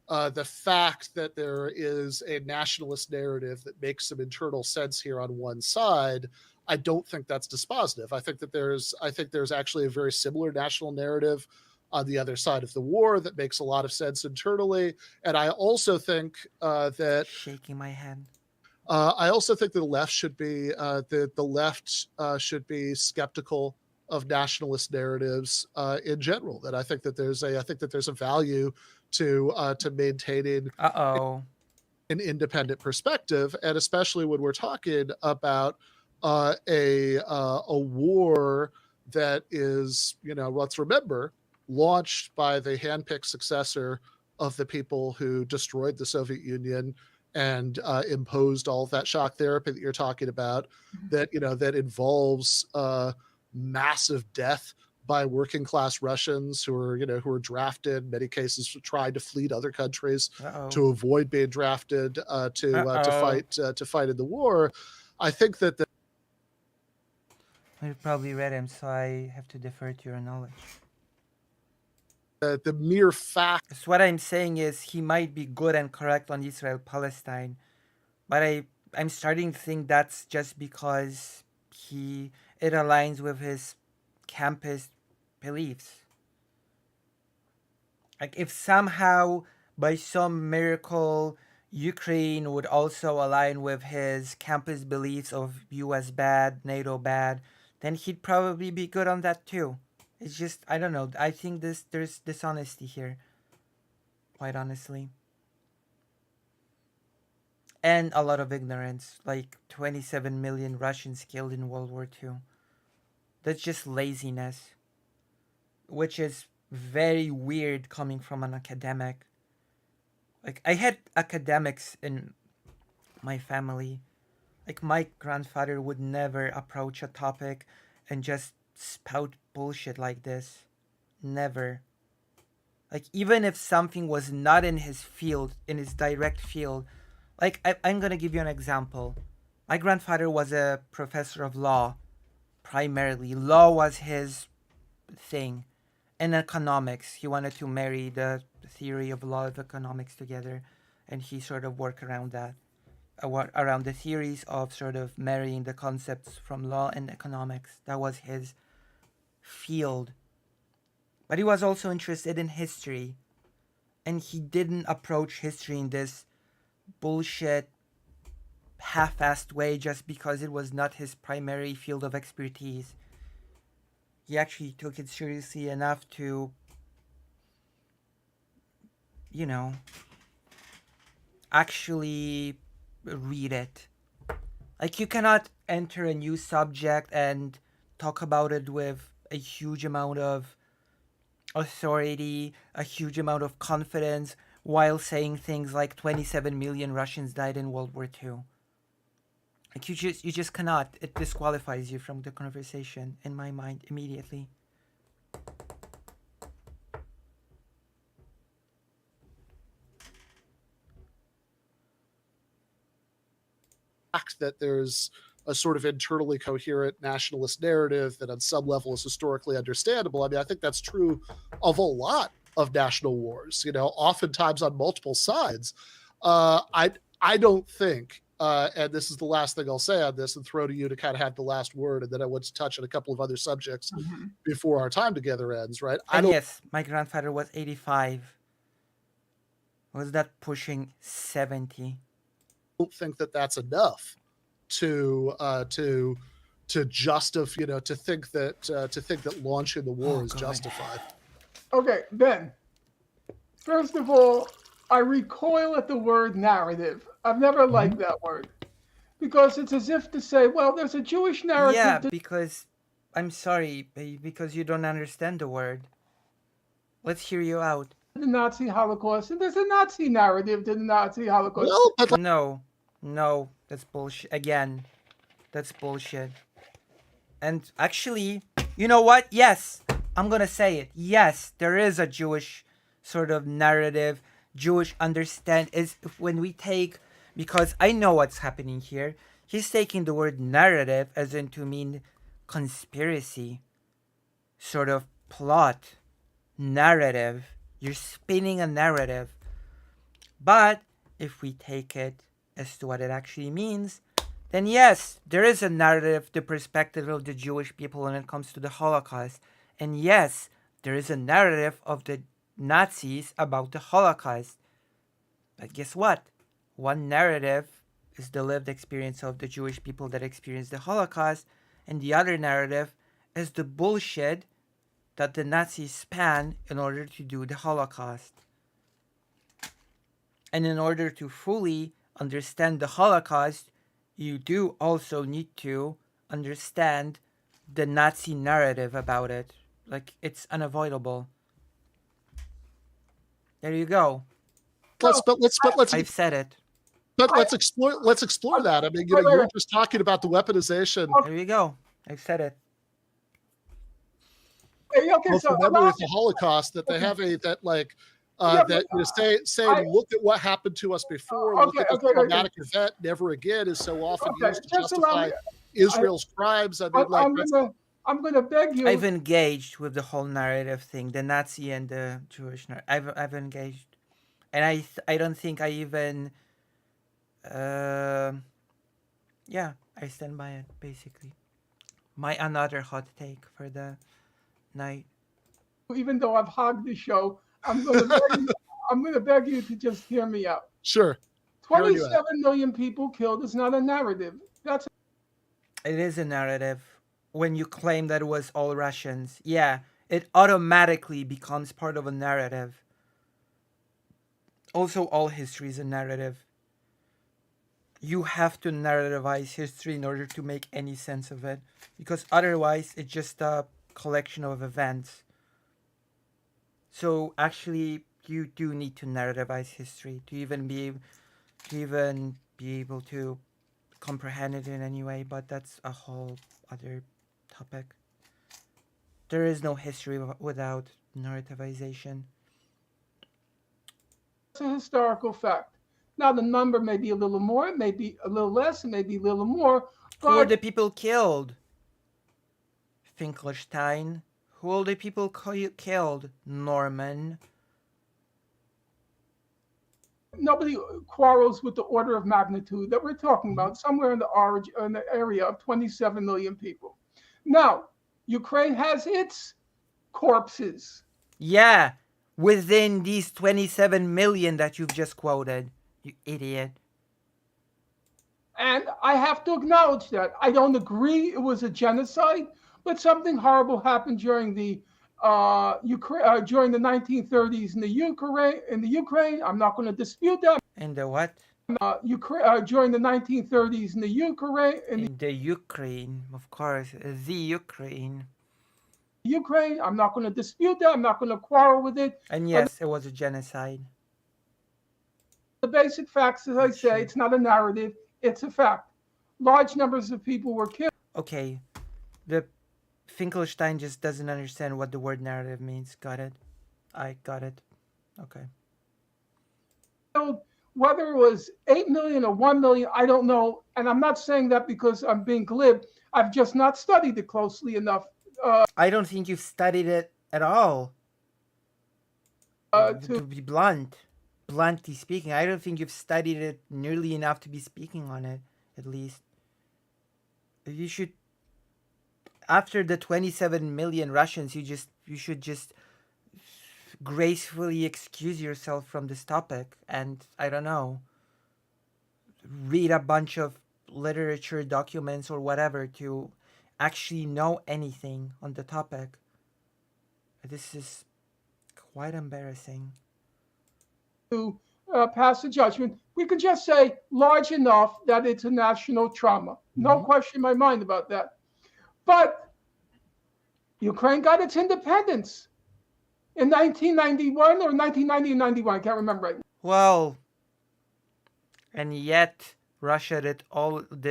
the fact that there is a nationalist narrative that makes some internal sense here on one side, I don't think that's dispositive. I think there's actually a very similar national narrative on the other side of the war that makes a lot of sense internally, and I also think that Shaking my head. I also think the left should be the left should be skeptical of nationalist narratives in general. That I think that there's a value to maintaining Uh-oh. an independent perspective, and especially when we're talking about a war that is, let's remember, launched by the handpicked successor of the people who destroyed the Soviet Union and imposed all of that shock therapy that you're talking about, that involves massive death by working class Russians who are drafted, in many cases tried to flee to other countries to avoid being drafted to fight in the war. I think that I've probably read him, so I have to defer to your knowledge. the mere fact. So what I'm saying is he might be good and correct on Israel-Palestine, but I'm starting to think that's just because it aligns with his campus beliefs. Like if somehow by some miracle Ukraine would also align with his campus beliefs of US bad, NATO bad, then he'd probably be good on that too. It's just I don't know. I think there's dishonesty here. Quite honestly. And a lot of ignorance, like 27 million Russians killed in World War II. That's just laziness, which is very weird coming from an academic. Like, I had academics in my family. Like, my grandfather would never approach a topic and just spout bullshit like this. Never. Like, even if something was not in his field, in his direct field, like, I'm gonna give you an example. My grandfather was a professor of law, primarily. Law was his thing. In economics, he wanted to marry the theory of law of economics together, and he sort of worked around that, around the theories of sort of marrying the concepts from law and economics. That was his field. But he was also interested in history, and he didn't approach history in this bullshit, half-assed way just because it was not his primary field of expertise. He actually took it seriously enough to, actually read it. Like, you cannot enter a new subject and talk about it with a huge amount of authority, a huge amount of confidence, while saying things like 27 million Russians died in World War II. Like, you just cannot. It disqualifies you from the conversation, in my mind, immediately. Fact that there's a sort of internally coherent nationalist narrative that on some level is historically understandable. I mean, I think that's true of a lot of national wars, oftentimes on multiple sides. I don't think, and this is the last thing I'll say on this and throw to you to kind of have the last word, and then I want to touch on a couple of other subjects before our time together ends, right? Yes, my grandfather was 85. Was that pushing 70? Don't think that that's enough to justify, to think that launching the war is justified. Okay, Ben. First of all, I recoil at the word narrative. I've never liked that word because it's as if to say, well, there's a Jewish narrative Yeah, to because I'm sorry, because you don't understand the word. Let's hear you out. the Nazi Holocaust, and there's a Nazi narrative to the Nazi Holocaust. Well, but No, no, that's bullshit. Again, that's bullshit. And actually, you know what? Yes, I'm gonna say it. Yes, there is a Jewish sort of narrative, Jewish understand is when we take, because I know what's happening here. He's taking the word narrative as in to mean conspiracy, sort of plot, narrative. You're spinning a narrative. But if we take it as to what it actually means, then yes, there is a narrative, the perspective of the Jewish people when it comes to the Holocaust. And yes, there is a narrative of the Nazis about the Holocaust. But guess what? One narrative is the lived experience of the Jewish people that experienced the Holocaust, and the other narrative is the bullshit that the Nazis span in order to do the Holocaust. And in order to fully understand the Holocaust, you do also need to understand the Nazi narrative about it. Like, it's unavoidable. There you go. let's I've said it. explore that. I mean, you Wait, know, wait, you were wait. just talking about the weaponization There you go. I've said it. Okay, of so the memory of the Holocaust, that they have a that like Yeah, that you know, say I- look at what happened to us before, look Okay, at this okay, okay. traumatic event, never again is so often Okay, used to just allow justify me- Israel's crimes. I mean, like I'm gonna beg you. I've engaged with the whole narrative thing, the Nazi and the Jewish narrative. I've engaged, and I don't think I even, yeah, I stand by it basically. My another hot take for the night. Even though I've hogged the show, I'm gonna beg you, I'm gonna beg you to just hear me out. sure. Hearing you out. 27 million people killed is not a narrative. That's It is a narrative. When you claim that it was all Russians, yeah, it automatically becomes part of a narrative. Also, all history is a narrative. You have to narrativize history in order to make any sense of it, because otherwise it's just a collection of events. So actually, you do need to narrativize history to even be able to comprehend it in any way. But that's a whole other topic. There is no history without narrativization. a historical fact. Now the number may be a little more, it may be a little less, it may be a little more. Who are But the people killed? FinkleStein. Who are the people killed? Norman. nobody quarrels with the order of magnitude that we're talking about, somewhere in the origin, in the area of 27 million people. Now, Ukraine has its corpses. Yeah, within these 27 million that you've just quoted. You idiot. And I have to acknowledge that. I don't agree it was a genocide, but something horrible happened during the during the 1930s in the Ukraine. I'm not going to dispute that. In the what? During the 1930s in the Ukraine. In the Ukraine, of course. The Ukraine. Ukraine. I'm not going to dispute that. I'm not going to quarrel with it. And yes, it was a genocide. The basic facts, as I say, it's not a narrative, it's a fact. Large numbers of people were killed. Okay, the FinkleStein just doesn't understand what the word narrative means. Got it? I got it. Okay. Whether it was 8 million or 1 million, I don't know. And I'm not saying that because I'm being glib. I've just not studied it closely enough. I don't think you've studied it at all. To be bluntly speaking, I don't think you've studied it nearly enough to be speaking on it, at least. You should, after the 27 million Russians, you should just gracefully excuse yourself from this topic and, I don't know, read a bunch of literature documents or whatever to actually know anything on the topic. This is quite embarrassing. To pass a judgment. We could just say large enough that it's a national trauma. No question in my mind about that. But Ukraine got its independence in 1991 or 1990 and 91. I can't remember right now. Well, and yet Russia did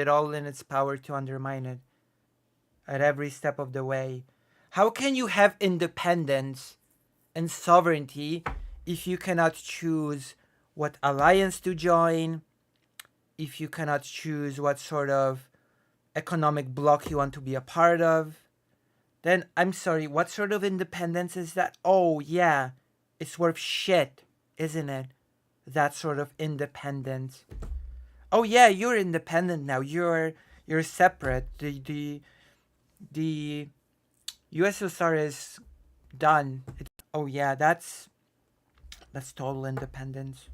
all in its power to undermine it at every step of the way. How can you have independence and sovereignty if you cannot choose what alliance to join, if you cannot choose what sort of economic bloc you want to be a part of? Then I'm sorry, what sort of independence is that? Oh yeah, it's worth shit, isn't it? That sort of independence. Oh yeah, you're independent now. You're separate. The USSR is done. Oh yeah, that's total independence.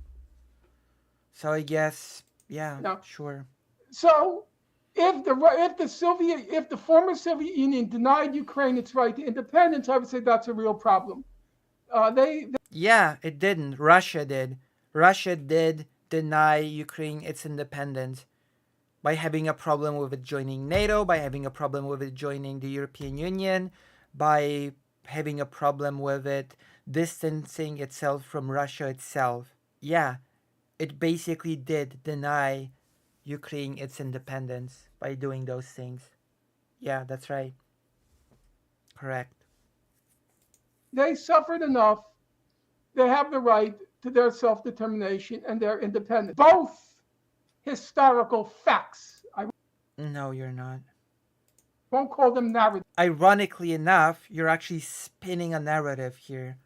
So I guess yeah, No. sure. So if the former Soviet Union denied Ukraine its right to independence, I would say that's a real problem. Yeah, it didn't. Russia did. Russia did deny Ukraine its independence by having a problem with it joining NATO, by having a problem with it joining the European Union, by having a problem with it distancing itself from Russia itself. Yeah, it basically did deny Ukraine its independence by doing those things. Yeah, that's right. Correct. They suffered enough. They have the right to their self-determination and their independence. Both historical facts. I No, you're not. won't call them narrative. Ironically enough, you're actually spinning a narrative here.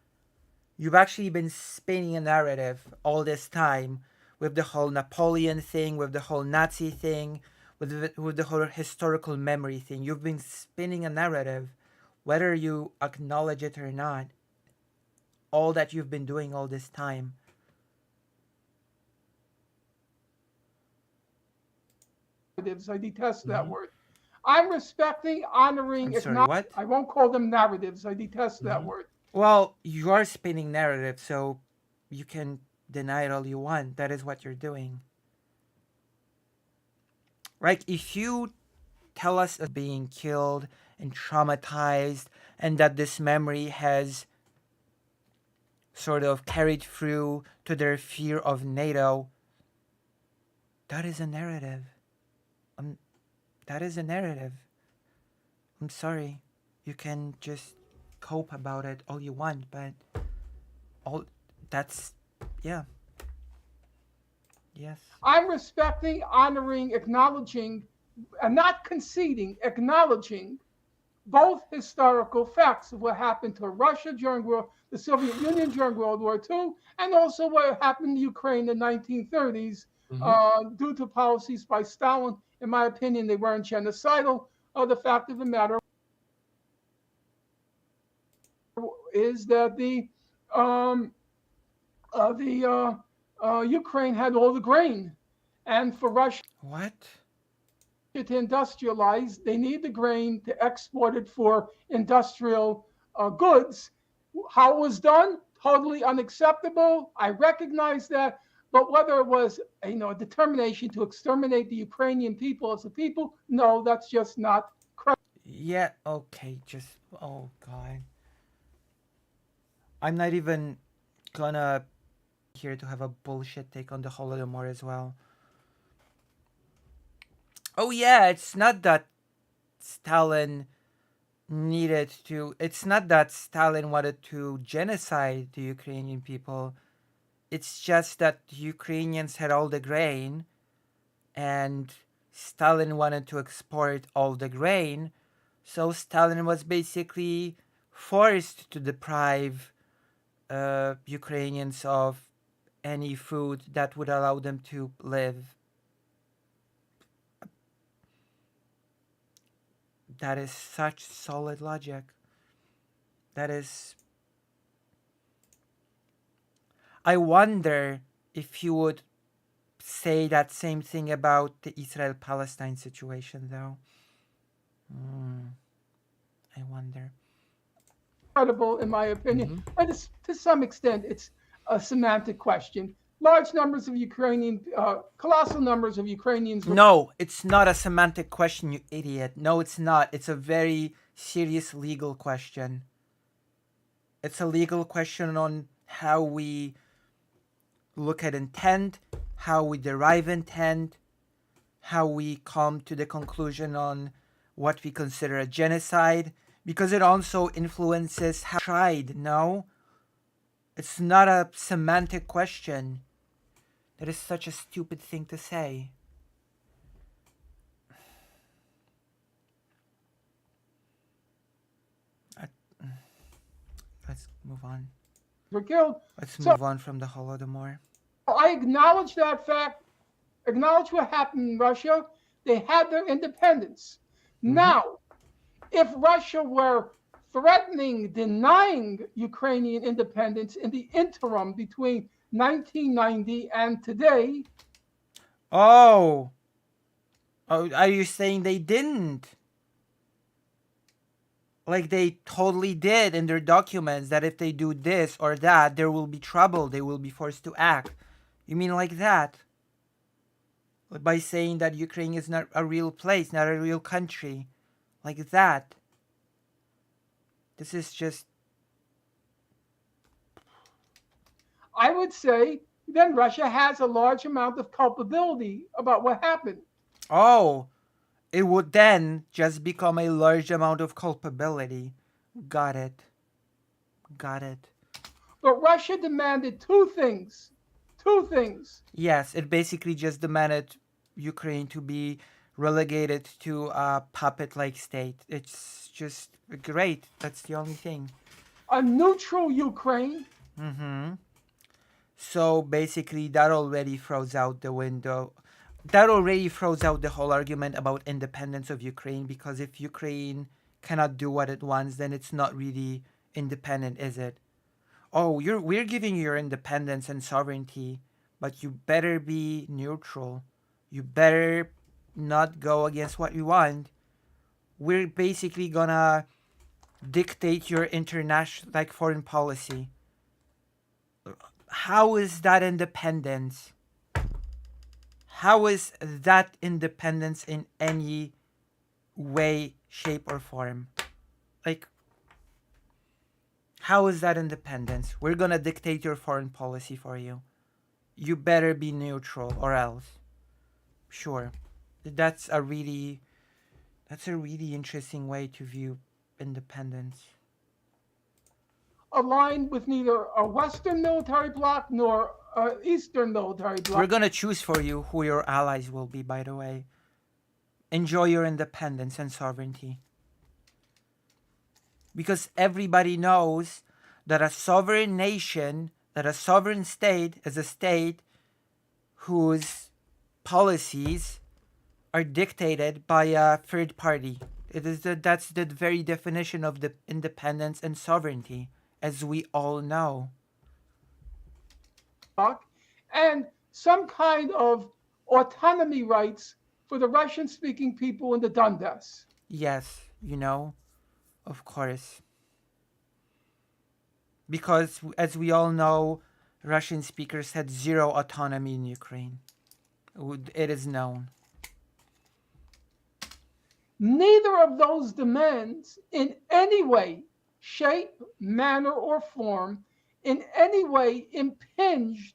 You've actually been spinning a narrative all this time with the whole Napoleon thing, with the whole Nazi thing, with the whole historical memory thing. You've been spinning a narrative, whether you acknowledge it or not. All that you've been doing all this time. I detest that word. I'm respecting, honoring. I'm sorry, what? I won't call them narratives. I detest that word. Well, you are spinning narrative, so you can deny it all you want. That is what you're doing. Right? If you tell us of being killed and traumatized and that this memory has sort of carried through to their fear of NATO, that is a narrative. That is a narrative. I'm sorry. You can just cope about it all you want, but all that's yeah. Yes. I'm respecting, honoring, acknowledging, and not conceding, acknowledging both historical facts of what happened to Russia during the Soviet Union during World War II, and also what happened to Ukraine in the 1930s due to policies by Stalin. In my opinion, they weren't genocidal. The fact of the matter is that Ukraine had all the grain, and for Russia What? to industrialize, they need the grain to export it for industrial goods. How it was done, totally unacceptable. I recognize that, but whether it was a determination to exterminate the Ukrainian people as a people, no, that's just not correct. Yeah, okay, just oh god. I'm not even gonna here to have a bullshit take on the Holodomor as well. Oh yeah, it's not that Stalin it's not that Stalin wanted to genocide the Ukrainian people. It's just that the Ukrainians had all the grain and Stalin wanted to export all the grain. So Stalin was basically forced to deprive Ukrainians of any food that would allow them to live. That is such solid logic. That is. I wonder if you would say that same thing about the Israel-Palestine situation, though. I wonder. Incredible, in my opinion. But to some extent, it's a semantic question. large numbers of colossal numbers of Ukrainians. No, it's not a semantic question, you idiot. No, it's not. It's a very serious legal question. It's a legal question on how we look at intent, how we derive intent, how we come to the conclusion on what we consider a genocide, because it also influences how tried. No, it's not a semantic question. That is such a stupid thing to say. Let's move on. Were killed. Let's move on from the Holodomor. I acknowledge that fact, acknowledge what happened in Russia. They had their independence. Now, if Russia were threatening denying Ukrainian independence in the interim between 1990 and today. Oh, are you saying they didn't? Like they totally did in their documents, that if they do this or that, there will be trouble, they will be forced to act. You mean like that? By saying that Ukraine is not a real place, not a real country. Like that. This is just... I would say then Russia has a large amount of culpability about what happened. Oh, it would then just become a large amount of culpability. Got it. Got it. But Russia demanded two things. Two things. Yes, it basically just demanded Ukraine to be relegated to a puppet-like state. It's just great. That's the only thing. A neutral Ukraine. So basically that already throws out the window. That already throws out the whole argument about independence of Ukraine, because if Ukraine cannot do what it wants, then it's not really independent, is it? Oh, we're giving you your independence and sovereignty, but you better be neutral. You better not go against what you want. We're basically gonna dictate your international, like, foreign policy. How is that independence? How is that independence in any way, shape, or form? Like, how is that independence? We're gonna dictate your foreign policy for you. You better be neutral or else. Sure. That's a really interesting way to view independence. Aligned with neither a Western military bloc nor an Eastern military bloc. We're gonna choose for you who your allies will be, by the way. Enjoy your independence and sovereignty. Because everybody knows that a sovereign nation, that a sovereign state is a state whose policies are dictated by a third party. That's the very definition of the independence and sovereignty, as we all know. And some kind of autonomy rights for the Russian-speaking people in the Donbass. Yes, of course. Because, as we all know, Russian speakers had zero autonomy in Ukraine. It is known. Neither of those demands in any way, shape, manner, or form in any way impinged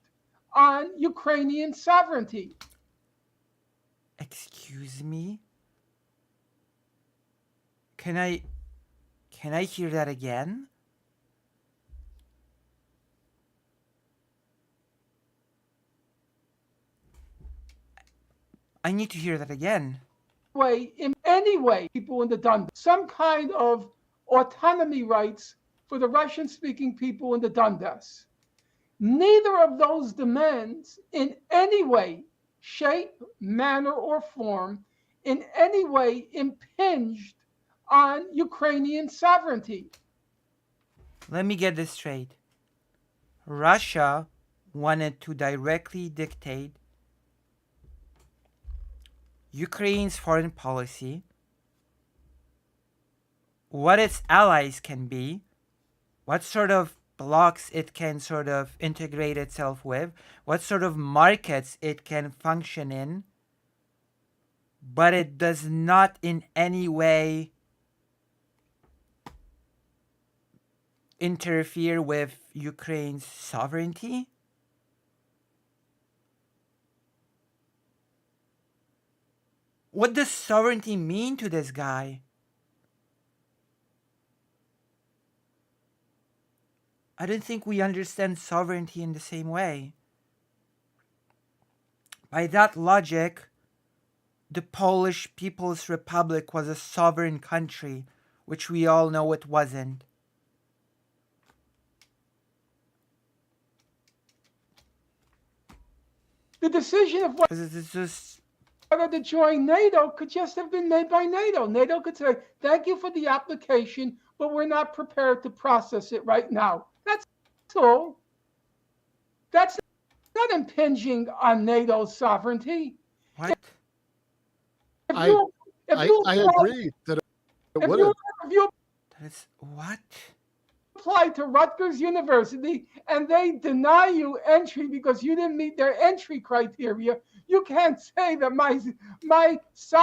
on Ukrainian sovereignty. Excuse me? Can I hear that again? I need to hear that again. In any way, people in the Donbass, some kind of autonomy rights for the Russian-speaking people in the Donbass. Neither of those demands in any way, shape, manner, or form in any way impinged on Ukrainian sovereignty. Let me get this straight. Russia wanted to directly dictate Ukraine's foreign policy, what its allies can be, what sort of blocks it can sort of integrate itself with, what sort of markets it can function in, but it does not in any way interfere with Ukraine's sovereignty? What does sovereignty mean to this guy? I don't think we understand sovereignty in the same way. By that logic, the Polish People's Republic was a sovereign country, which we all know it wasn't. The decision of It's just whether to join NATO could just have been made by NATO. NATO could say, thank you for the application, but we're not prepared to process it right now. That's all. That's not impinging on NATO's sovereignty. what? If I- you, if you I apply- agree that it if would you, have. if you That is what? apply to Rutgers University and they deny you entry because you didn't meet their entry criteria, you can't say that my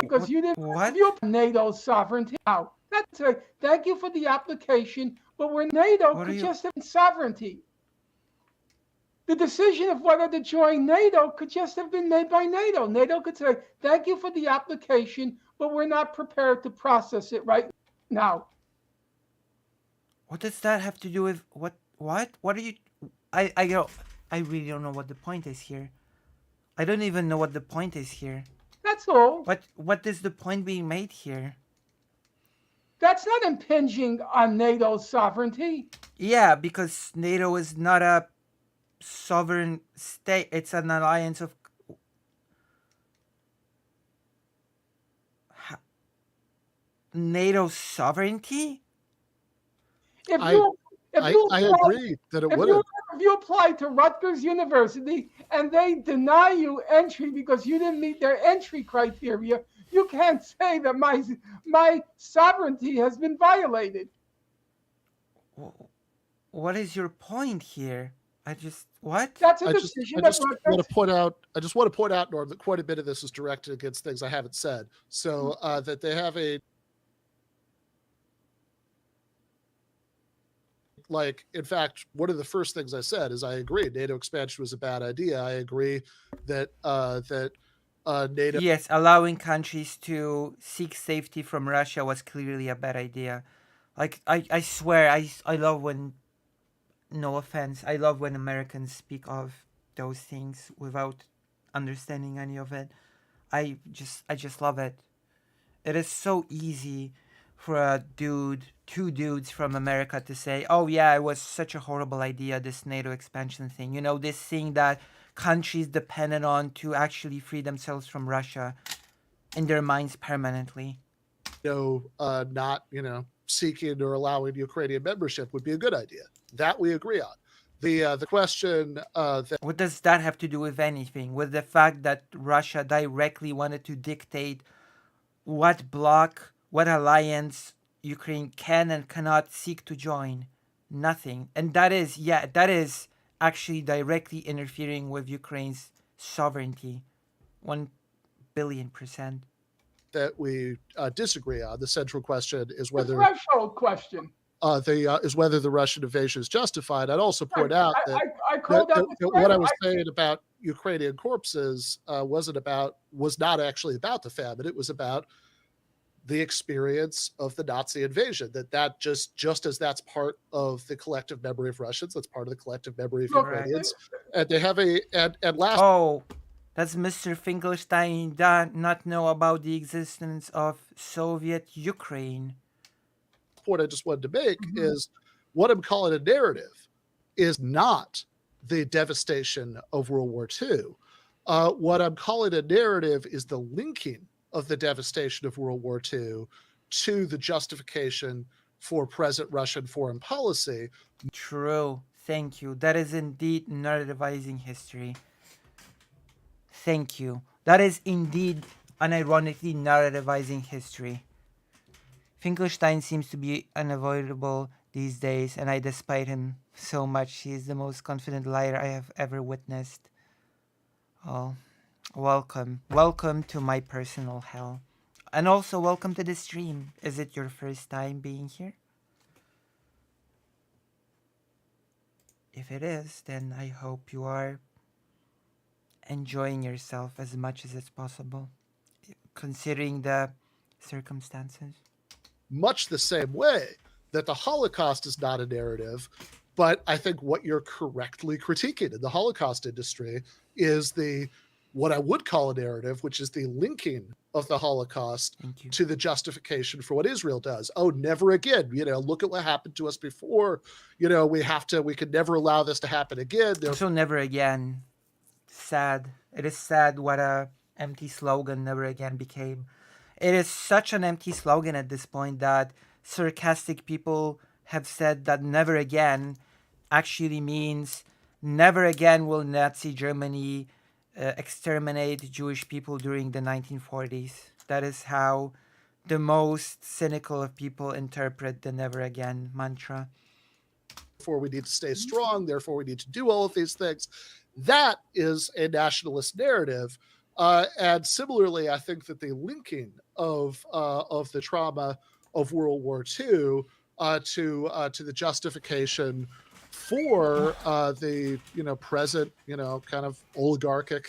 because you didn't What? you NATO's sovereignty. Now that's a thank you for the application, but we're NATO What are could you- just have sovereignty. The decision of whether to join NATO could just have been made by NATO. NATO could say, thank you for the application, but we're not prepared to process it right now. What does that have to do with what? What are you? I really don't know what the point is here. I don't even know what the point is here. That's all. What is the point being made here? That's not impinging on NATO's sovereignty. Yeah, because NATO is not a sovereign state. It's an alliance of. NATO sovereignty? If I- you, if you I apply- agree that it If would you, have. if you apply to Rutgers University and they deny you entry because you didn't meet their entry criteria, you can't say that my sovereignty has been violated. What is your point here? What? That's a I just decision that want Rutgers. to point out. I just want to point out, Norm, that quite a bit of this is directed against things I haven't said. So that they have a in fact, one of the first things I said is I agree NATO expansion was a bad idea. I agree that NATO. Yes, allowing countries to seek safety from Russia was clearly a bad idea. Like I swear I love when, no offense, I love when Americans speak of those things without understanding any of it. I just love it. It is so easy for two dudes from America to say, oh yeah, it was such a horrible idea, this NATO expansion thing. You know, this thing that countries depended on to actually free themselves from Russia in their minds permanently. Not seeking or allowing Ukrainian membership would be a good idea. That we agree on. The question that What does that have to do with anything? With the fact that Russia directly wanted to dictate what bloc, what alliance Ukraine can and cannot seek to join? Nothing. And that is actually directly interfering with Ukraine's sovereignty. 1,000,000,000%. that we disagree on. The central question is The whether threshold question. is whether the Russian invasion is justified. I'd also point out that I called out the what I was threat. saying about Ukrainian corpses was not actually about the famine. It was about the experience of the Nazi invasion. That just as that's part of the collective memory of Russians, that's part of the collective memory of Look, Ukrainians. And they have and last Oh, does Mr. FinkleStein not know about the existence of Soviet Ukraine? point I just wanted to make is what I'm calling a narrative is not the devastation of World War II. What I'm calling a narrative is the linking of the devastation of World War II to the justification for present Russian foreign policy. True. Thank you. That is indeed narrativizing history. Thank you. That is indeed unironically narrativizing history. FinkleStein seems to be unavoidable these days, and I despise him so much. He's the most confident liar I have ever witnessed. Oh, welcome to my personal hell. And also, welcome to the stream. Is it your first time being here? If it is, then I hope you are enjoying yourself as much as it's possible, considering the circumstances. Much the same way that the Holocaust is not a narrative, but I think what you're correctly critiquing in the Holocaust industry is what I would call a narrative, which is the linking of the Holocaust to the justification for what Israel does. Oh, never again. Look at what happened to us before. We could never allow this to happen again. So never again. Sad. It is sad what a empty slogan never again became. It is such an empty slogan at this point that sarcastic people have said that never again actually means never again will Nazi Germany exterminate Jewish people during the 1940s. That is how the most cynical of people interpret the never again mantra. Therefore, we need to stay strong. Therefore, we need to do all of these things. That is a nationalist narrative. And similarly, I think that the linking of the trauma of World War II to the justification for the present kind of oligarchic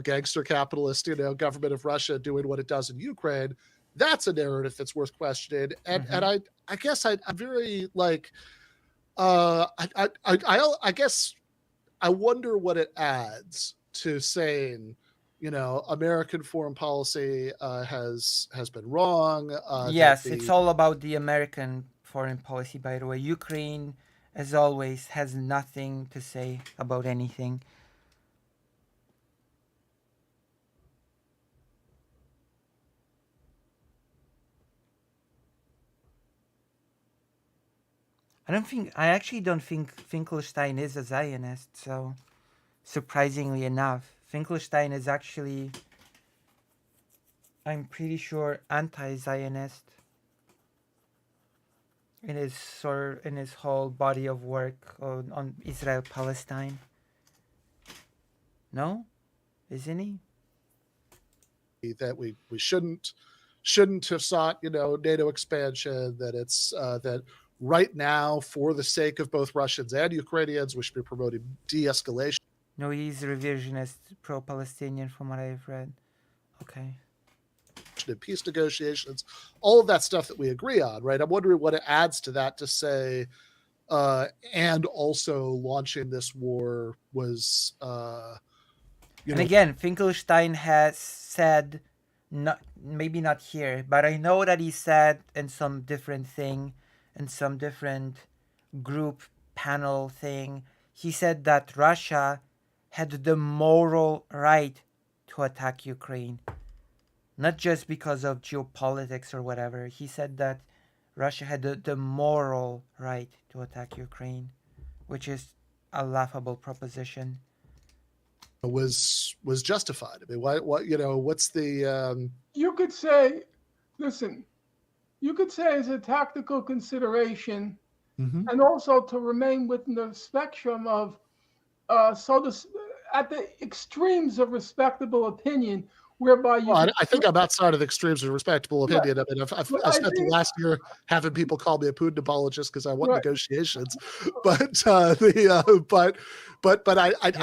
gangster capitalist government of Russia doing what it does in Ukraine, that's a narrative that's worth questioning. And I guess I'm very like I guess I wonder what it adds to saying American foreign policy has been wrong. Yes, it's all about the American foreign policy, by the way. Ukraine, as always, has nothing to say about anything. I actually don't think FinkleStein is a Zionist, so surprisingly enough, FinkleStein is actually, I'm pretty sure, anti-Zionist in his whole body of work on Israel Palestine. No, isn't he? That we shouldn't have sought NATO expansion. That it's that right now, for the sake of both Russians and Ukrainians, we should be promoting de-escalation. No, he's revisionist, pro-Palestinian, from what I've read. Okay. And peace negotiations, all of that stuff that we agree on, right? I'm wondering what it adds to that to say, and also launching this war was, and again, FinkleStein has said, maybe not here, but I know that he said in some different thing, in some different group panel thing, he said that Russia had the moral right to attack Ukraine. Not just because of geopolitics or whatever. He said that Russia had the moral right to attack Ukraine, which is a laughable proposition. Was justified. I mean, what's the... You could say, listen, you could say as a tactical consideration, and also to remain within the spectrum of, at the extremes of respectable opinion, whereby you... I think I'm outside of the extremes of respectable opinion. I mean, I've spent the last year having people call me a Putin apologist because I want negotiations, but I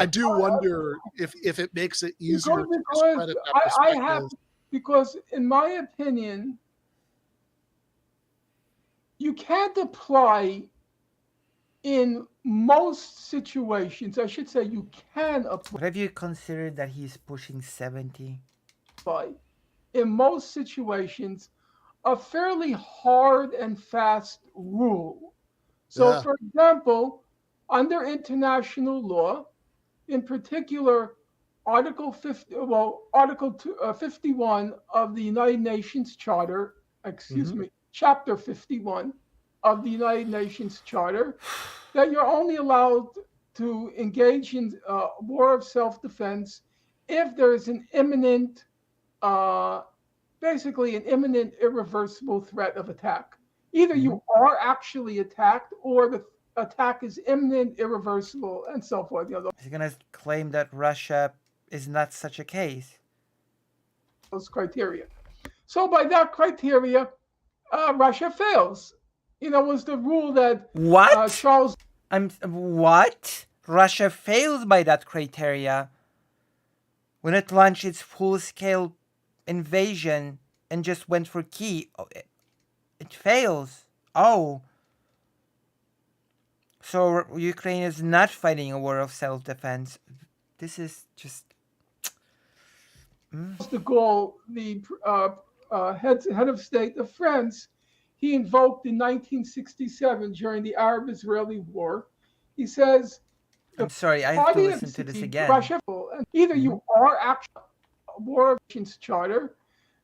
do wonder if it makes it easier to discredit that perspective. Because in my opinion, you can't apply in most situations. I should say you can apply. What have you considered that he's pushing 70? In most situations, a fairly hard and fast rule. So, for example, under international law, in particular, Article 51 of the United Nations Charter, Chapter 51 of the United Nations Charter, that you're only allowed to engage in war of self-defense if there is an imminent, basically an imminent irreversible threat of attack. Either you are actually attacked or the attack is imminent, irreversible, and so forth. He's gonna claim that Russia is not such a case. Those criteria. So by that criteria, Russia fails. Was the rule that What? Charles What? Russia fails by that criteria when it launched its full-scale invasion and just went for Kyiv. It fails. Oh. So Ukraine is not fighting a war of self-defense. This is just... de Gaulle, the head of state of France, he invoked in 1967 during the Arab-Israeli War. He says, I'm sorry, I have to listen to this again. Russia, and either you are actually a war of nations charter,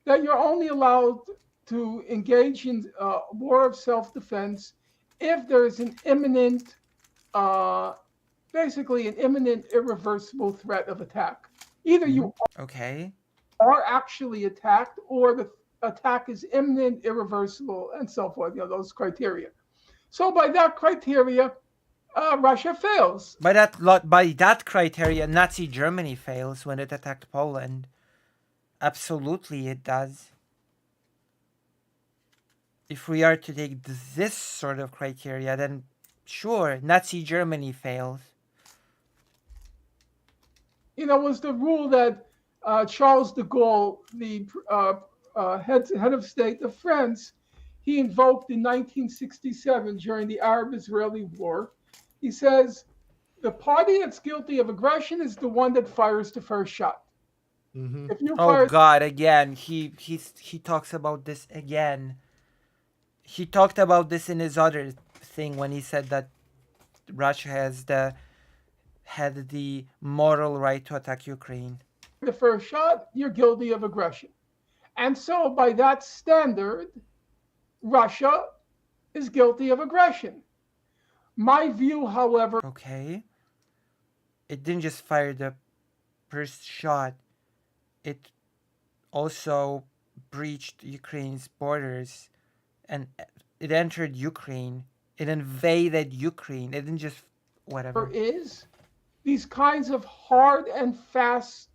that you're only allowed to engage in a war of self-defense if there is an imminent, basically an imminent, irreversible threat of attack. Either you are actually attacked or the attack is imminent, irreversible, and so forth, those criteria. So by that criteria, Russia fails. By that criteria, Nazi Germany fails when it attacked Poland. Absolutely it does. If we are to take this sort of criteria, then sure, Nazi Germany fails. Was the rule that Charles de Gaulle, the head of state of France, he invoked in 1967 during the Arab-Israeli War. He says, the party that's guilty of aggression is the one that fires the first shot. Mm-hmm. If you Oh God, again, he talks about this again. He talked about this in his other thing when he said that Russia had the moral right to attack Ukraine. The first shot, you're guilty of aggression. And so by that standard, Russia is guilty of aggression. My view, however... Okay. It didn't just fire the first shot. It also breached Ukraine's borders and it entered Ukraine. It invaded Ukraine. It didn't just whatever. Is these kinds of hard and fast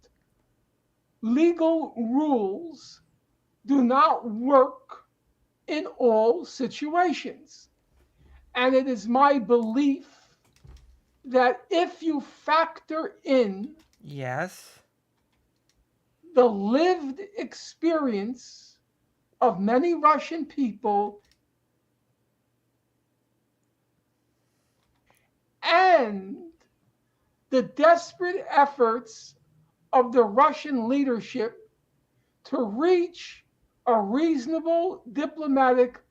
legal rules do not work in all situations. And it is my belief that if you factor in the lived experience of many Russian people and the desperate efforts of the Russian leadership to reach a reasonable diplomatic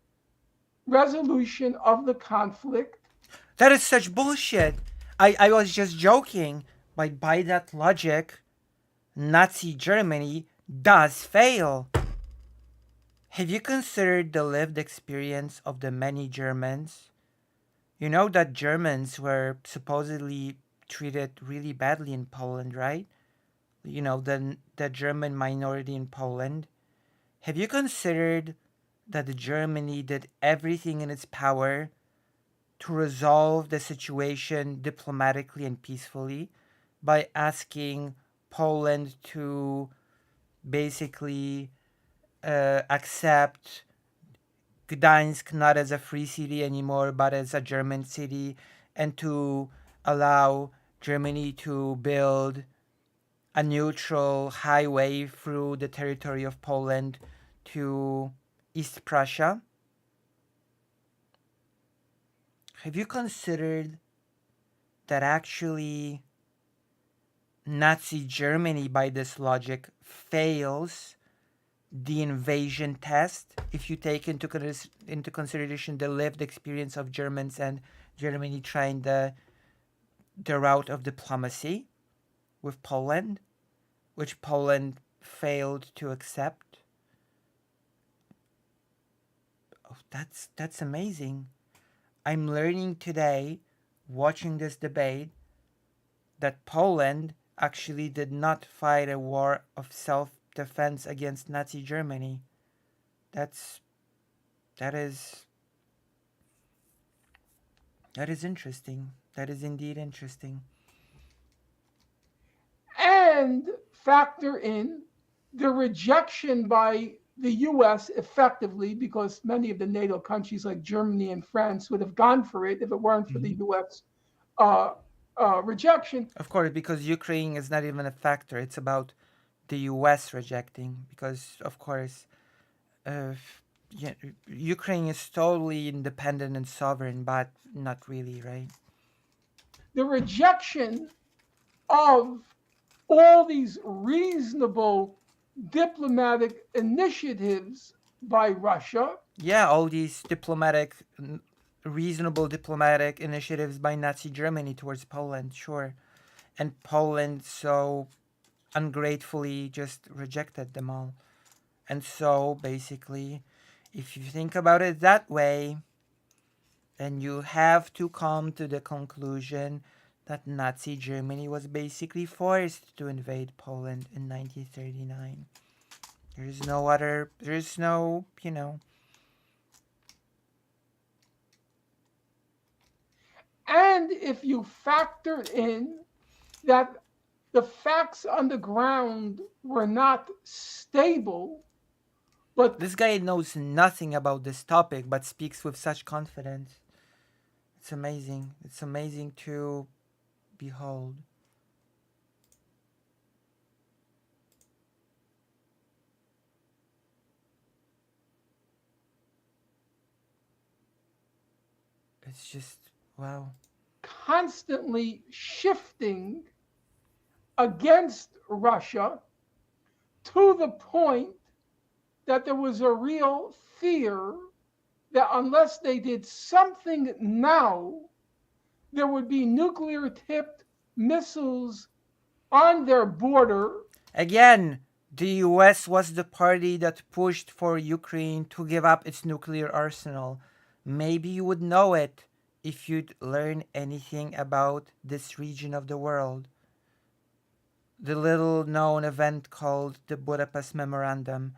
resolution of the conflict. That is such bullshit. I was just joking, but by that logic, Nazi Germany does fail. Have you considered the lived experience of the many Germans? You know that Germans were supposedly treated really badly in Poland, right? You know, the German minority in Poland. Have you considered that Germany did everything in its power to resolve the situation diplomatically and peacefully by asking Poland to basically accept Gdańsk not as a free city anymore, but as a German city, and to allow Germany to build a neutral highway through the territory of Poland to East Prussia? Have you considered that actually Nazi Germany, by this logic, fails the invasion test if you take into consideration the lived experience of Germans and Germany trying the route of diplomacy with Poland, which Poland failed to accept? Oh, that's amazing. I'm learning today, watching this debate, that Poland actually did not fight a war of self-defense against Nazi Germany. That is That is interesting. That is indeed interesting. And factor in the rejection by the US effectively, because many of the NATO countries like Germany and France would have gone for it if it weren't for the US uh, rejection. Of course, because Ukraine is not even a factor. It's about the US rejecting. Because, of course, uh, yeah, Ukraine is totally independent and sovereign, but not really, right? The rejection of all these reasonable diplomatic initiatives by Russia. Yeah, all these reasonable diplomatic initiatives by Nazi Germany towards Poland, sure. And Poland so ungratefully just rejected them all. And so basically, if you think about it that way, then you have to come to the conclusion that Nazi Germany was basically forced to invade Poland in 1939. There's no, And if you factor in that the facts on the ground were not stable, but This guy knows nothing about this topic but speaks with such confidence. It's amazing. It's amazing to behold. It's just, wow. constantly shifting against Russia to the point that there was a real fear that unless they did something now, there would be nuclear tipped missiles on their border. Again, the US was the party that pushed for Ukraine to give up its nuclear arsenal. Maybe you would know it if you'd learn anything about this region of the world. The little known event called the Budapest Memorandum.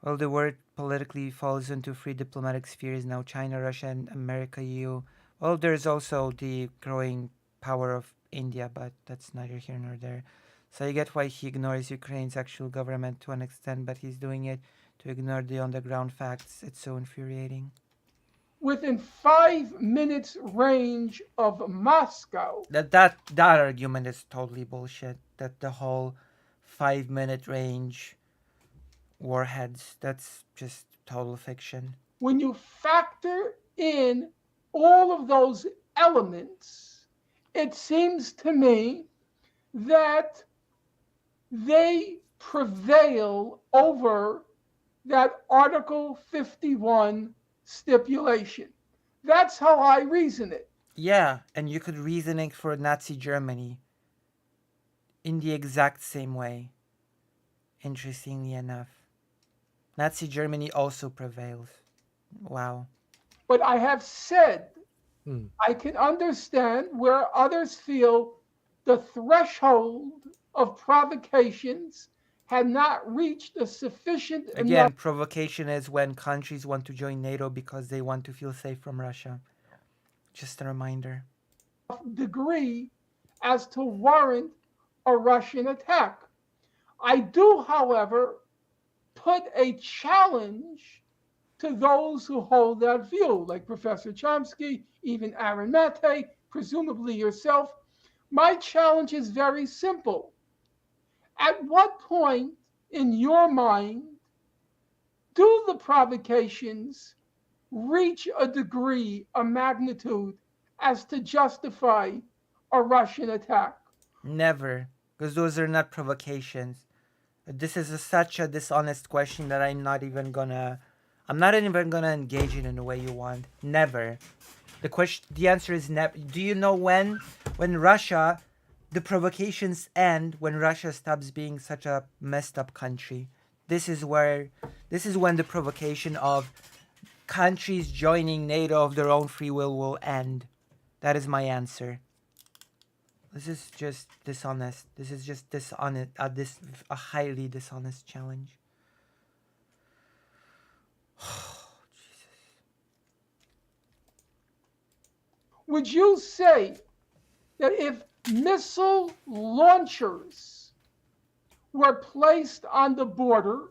Well, the word politically falls into three diplomatic spheres now: China, Russia, and America, EU. Well, there's also the growing power of India, but that's neither here nor there. So you get why he ignores Ukraine's actual government to an extent, but he's doing it to ignore the on the ground facts. It's so infuriating. Within 5 minutes range of Moscow. That argument is totally bullshit. That the whole 5 minute range warheads, that's just total fiction. When you factor in all of those elements, it seems to me that they prevail over that Article 51 stipulation. That's how I reason it. Yeah, and you could reason it for Nazi Germany in the exact same way. Interestingly enough, Nazi Germany also prevails. Wow. But I have said I can understand where others feel the threshold of provocations had not reached a sufficient Again, provocation is when countries want to join NATO because they want to feel safe from Russia. Just a reminder. Degree as to warrant a Russian attack. I do, however, put a challenge to those who hold that view, like Professor Chomsky, even Aaron Mate, presumably yourself. My challenge is very simple. At what point in your mind do the provocations reach a degree, a magnitude, as to justify a Russian attack? Never, because those are not provocations. This is such a dishonest question that I'm not even gonna engage in the way you want. Never. The answer is never. Do you know when Russia, the provocations end when Russia stops being such a messed up country? This is when the provocation of countries joining NATO of their own free will end. That is my answer. This is just dishonest. This is just dishonest. A highly dishonest challenge. Would you say that if missile launchers were placed on the border,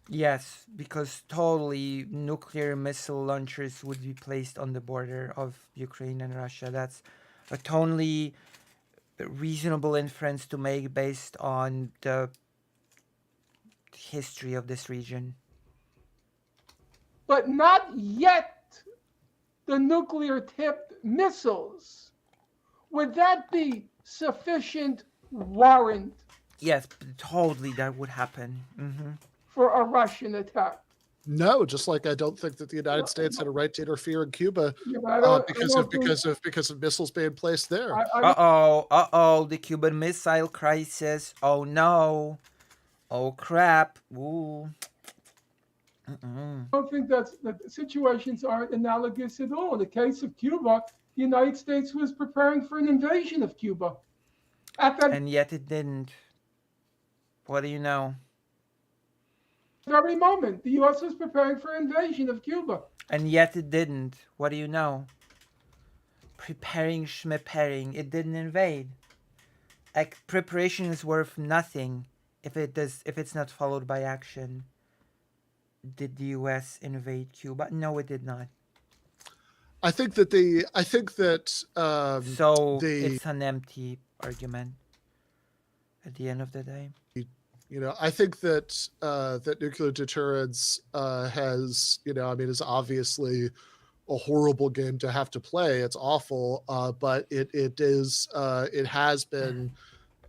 Yes, because totally nuclear missile launchers would be placed on the border of Ukraine and Russia. That's a totally reasonable inference to make based on the history of this region. but not yet the nuclear tipped missiles, would that be sufficient warrant Yes, totally that would happen. for a Russian attack? No, just like I don't think that the United States had a right to interfere in Cuba Yeah, but I don't because think- of missiles being placed there. Uh-oh, the Cuban Missile Crisis. Oh no. Oh crap. Ooh. don't think that the situations aren't analogous at all. In the case of Cuba, the United States was preparing for an invasion of Cuba. At that And yet it didn't. What do you know? very moment, the U.S. was preparing for invasion of Cuba. And yet it didn't. What do you know? Preparing schmeparing. It didn't invade. Like preparation is worth nothing if it's not followed by action. Did the US invade Cuba? No, it did not. I think that So the it's an empty argument at the end of the day. I think that that nuclear deterrence has is obviously a horrible game to have to play. It's awful, but it has been,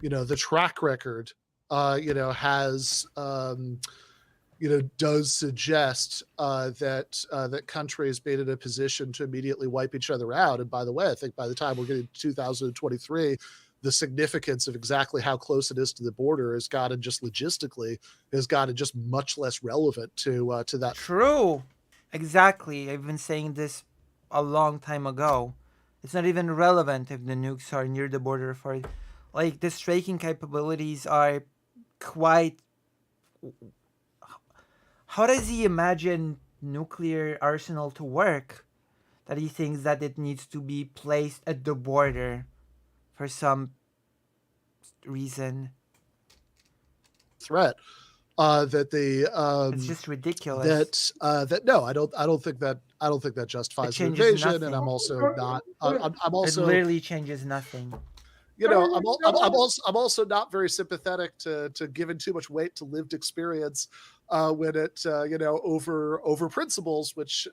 the track record, has does suggest that countries being in a position to immediately wipe each other out. And by the way, I think by the time we're getting to 2023, the significance of exactly how close it is to the border has gotten just logistically much less relevant to that. True. Exactly. I've been saying this a long time ago. It's not even relevant if the nukes are near the border for like the striking capabilities are quite. How does he imagine nuclear arsenal to work that he thinks that it needs to be placed at the border for some reason? Threat that It's just ridiculous. that no, I don't think that justifies the changes invasion, nothing. and I'm also not. I'm also it literally changes nothing. I'm also not very sympathetic to giving too much weight to lived experience when it over principles, which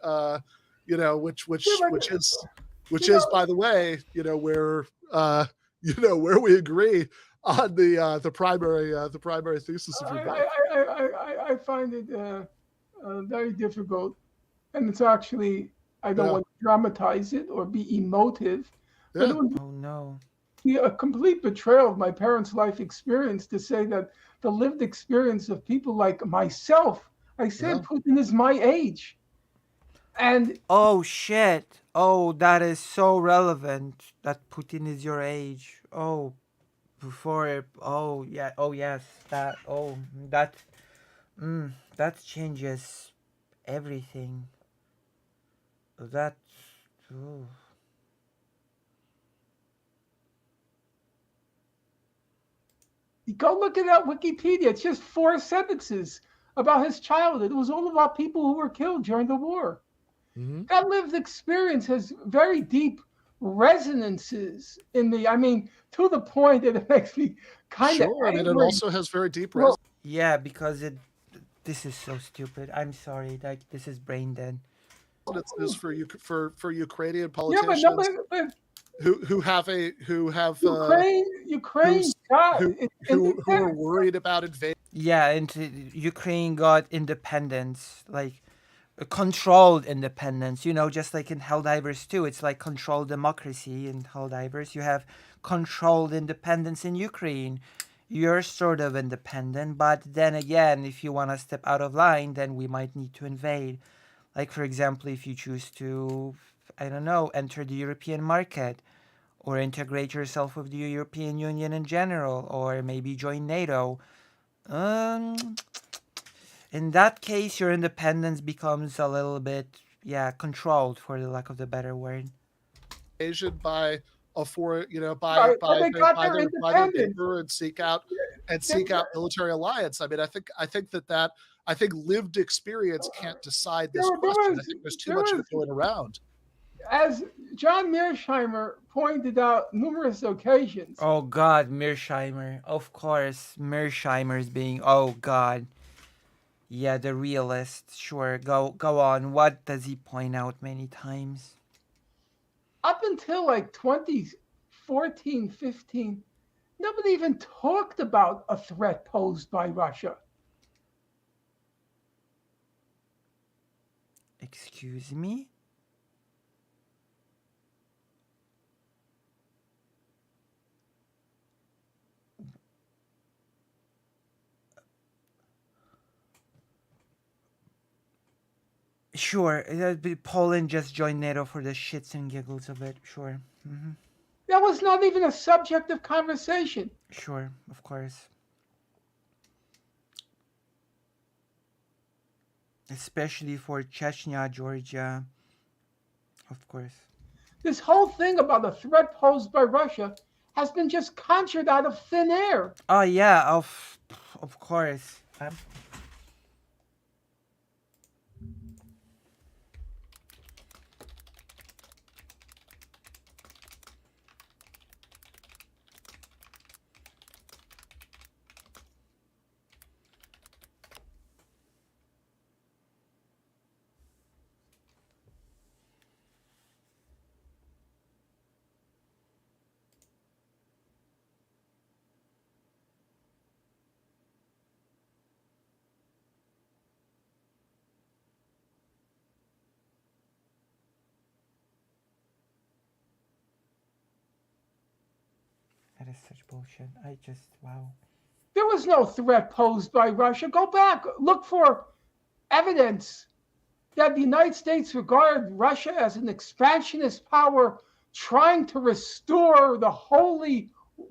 is by the way where we agree on the primary thesis of your book. I find it very difficult, and it's actually I don't want to dramatize it or be emotive, but it would Oh no. be a complete betrayal of my parents' life experience to say that the lived experience of people like myself. I said Putin is my age, and Oh shit. Oh, that is so relevant that Putin is your age. Oh, oh yeah. Oh yes. That changes everything. That. Ooh. go look at that Wikipedia. It's just 4 sentences about his childhood. It was all about people who were killed during the war. That lived experience has very deep resonances in me. I mean, to the point that it makes me kind of Sure, I mean, it angry. also has very deep Well, Yeah, because this is so stupid. I'm sorry. Like this is brain dead. resonances for Ukrainian yeah, politicians but who have Ukraine got who are worried about invading. Yeah, and Ukraine got independence, like controlled independence, just like in Helldivers 2. It's like controlled democracy in Helldivers. You have controlled independence in Ukraine. You're sort of independent, but then again, if you want to step out of line, then we might need to invade. Like, for example, if you choose to, I don't know, enter the European market, or integrate yourself with the European Union in general, or maybe join NATO. Um, in that case, your independence becomes a little bit, controlled, for the lack of the better word. Asian by a for Right, but they got their by their independence. neighbor and They, seek out military alliance. I mean, I think lived experience can't decide this there question. I was think there's too there much of was it going around. as John Mearsheimer pointed out numerous occasions. Oh God, Mearsheimer. Of course, Mearsheimer's being. Oh God. Yeah, the realist. Sure, go on. What does he point out many times? Up until like 2014, 15, nobody even talked about a threat posed by Russia. Excuse me? Sure, Poland just joined NATO for the shits and giggles of it. Sure. That was not even a subject of conversation. Sure, of course. Especially for Chechnya, Georgia. Of course. This whole thing about a threat posed by Russia has been just conjured out of thin air. Oh yeah, of course. That is such bullshit. Wow. There was no threat posed by Russia. Go back, look for evidence that the United States regarded Russia as an expansionist power trying to restore the Holy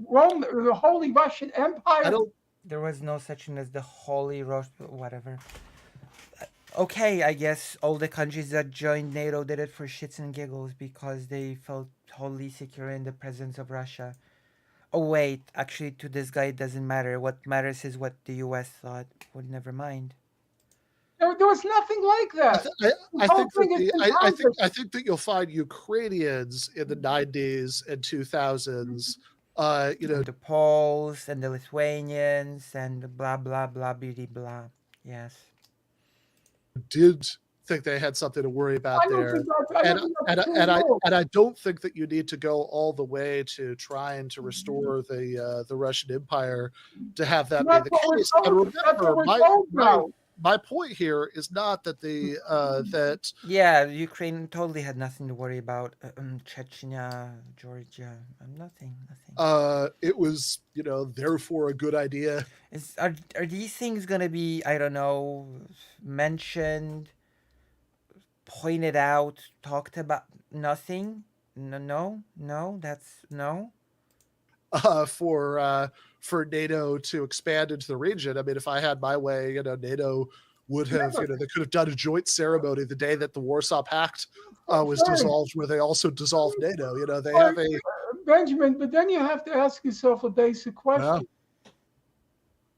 Russian Empire. There was no such thing as the Holy Roast, whatever. Okay, I guess all the countries that joined NATO did it for shits and giggles because they felt totally secure in the presence of Russia. Oh wait, actually to this guy it doesn't matter. What matters is what the US thought. Well, never mind. There was nothing like that. I think that you'll find Ukrainians in the 90s and 2000s, And the Poles and the Lithuanians and the blah blah blah blah blah. Yes. did think they had something to worry about there. And I don't think that you need to go all the way to trying to restore the Russian Empire to have that be the case. And remember, my point here is not that Ukraine totally had nothing to worry about. Chechnya, Georgia, nothing. it was therefore a good idea. Are these things gonna be, I don't know, mentioned, pointed out, talked about? Nothing. No. That's no. For NATO to expand into the region. I mean, if I had my way, NATO would have, they could have done a joint ceremony the day that the Warsaw Pact was dissolved, where they also dissolved NATO. They have a Benjamin, but then you have to ask yourself a basic question.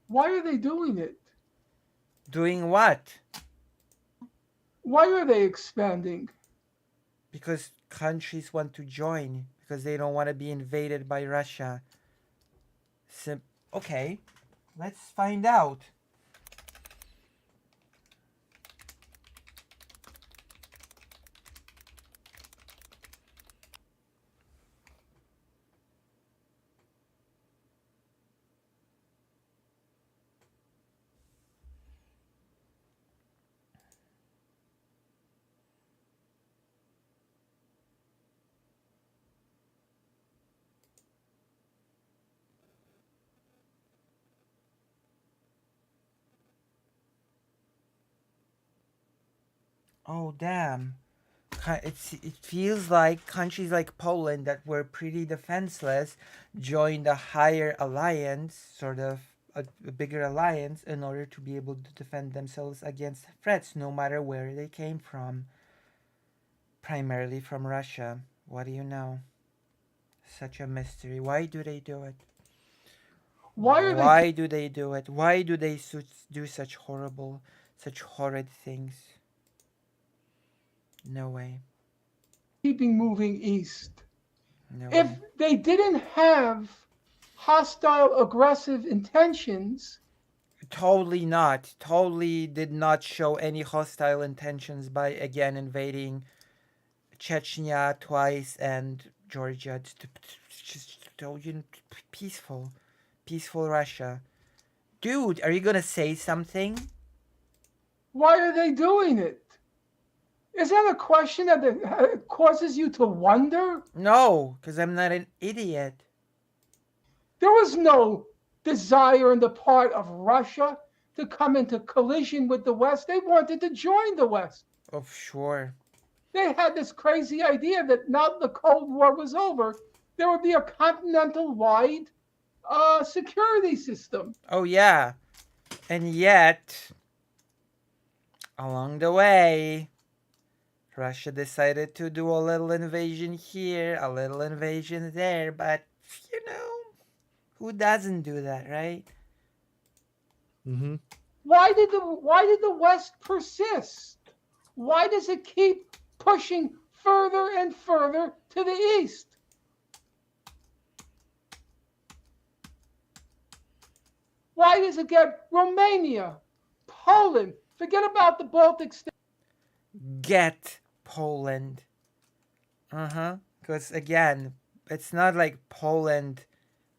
Why are they doing it? Doing what? Why are they expanding? Because countries want to join, because they don't want to be invaded by Russia. Okay, let's find out. Oh, damn. it feels like countries like Poland that were pretty defenseless joined a higher alliance, sort of a bigger alliance, in order to be able to defend themselves against threats, no matter where they came from. Primarily from Russia. What do you know? Such a mystery. Why do they do it? Why do they do it? Why do they do such horrid things? No way. keeping moving east? No If way. they didn't have hostile, aggressive intentions, Totally not. Totally did not show any hostile intentions by again invading Chechnya twice and Georgia. Just peaceful. Peaceful Russia. Dude, are you gonna say something? why are they doing it? Is that a question that causes you to wonder? No, because I'm not an idiot. There was no desire on the part of Russia to come into collision with the West. They wanted to join the West. Oh, sure. They had this crazy idea that now the Cold War was over, there would be a continental wide security system. Oh, yeah. And yet, along the way, Russia decided to do a little invasion here, a little invasion there, but, who doesn't do that, right? Mm-hmm. Why did the West persist? Why does it keep pushing further and further to the east? Why does it get Romania, Poland? Forget about the Baltic states. Get Poland. Because, again, it's not like Poland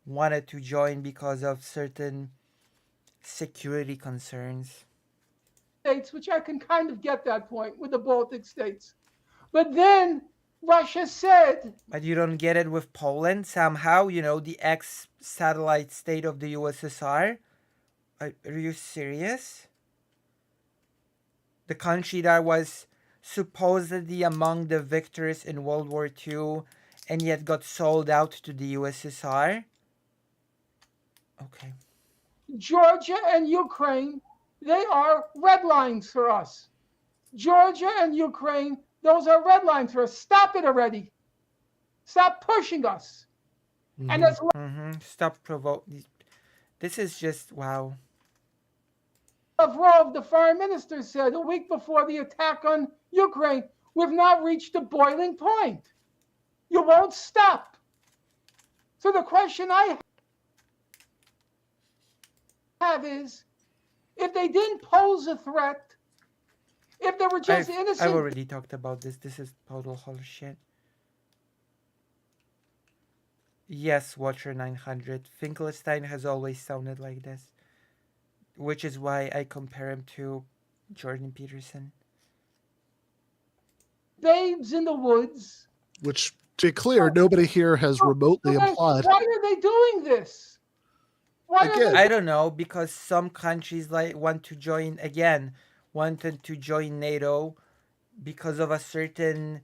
wanted to join because of certain security concerns. Which I can kind of get that point with the Baltic states. But then Russia said, But you don't get it with Poland somehow, the ex-satellite state of the USSR? Are you serious? The country that was supposedly among the victors in World War II and yet got sold out to the USSR? Okay. Georgia and Ukraine, they are red lines for us. Georgia and Ukraine, those are red lines for us. Stop it already. Stop pushing us. Mm-hmm. And as Stop provoking. This is just, wow. Lavrov, the foreign minister, said a week before the attack on Ukraine, we've now reached a boiling point. You won't stop. So the question I have is, if they didn't pose a threat, if they were just innocent... I've already talked about this. This is total horseshit. Yes, Watcher 900. FinkleStein has always sounded like this. Which is why I compare him to Jordan Peterson. Babes in the woods. Which, to be clear, nobody here has remotely implied. Why are they doing this? I don't know, because some countries wanted to join NATO because of a certain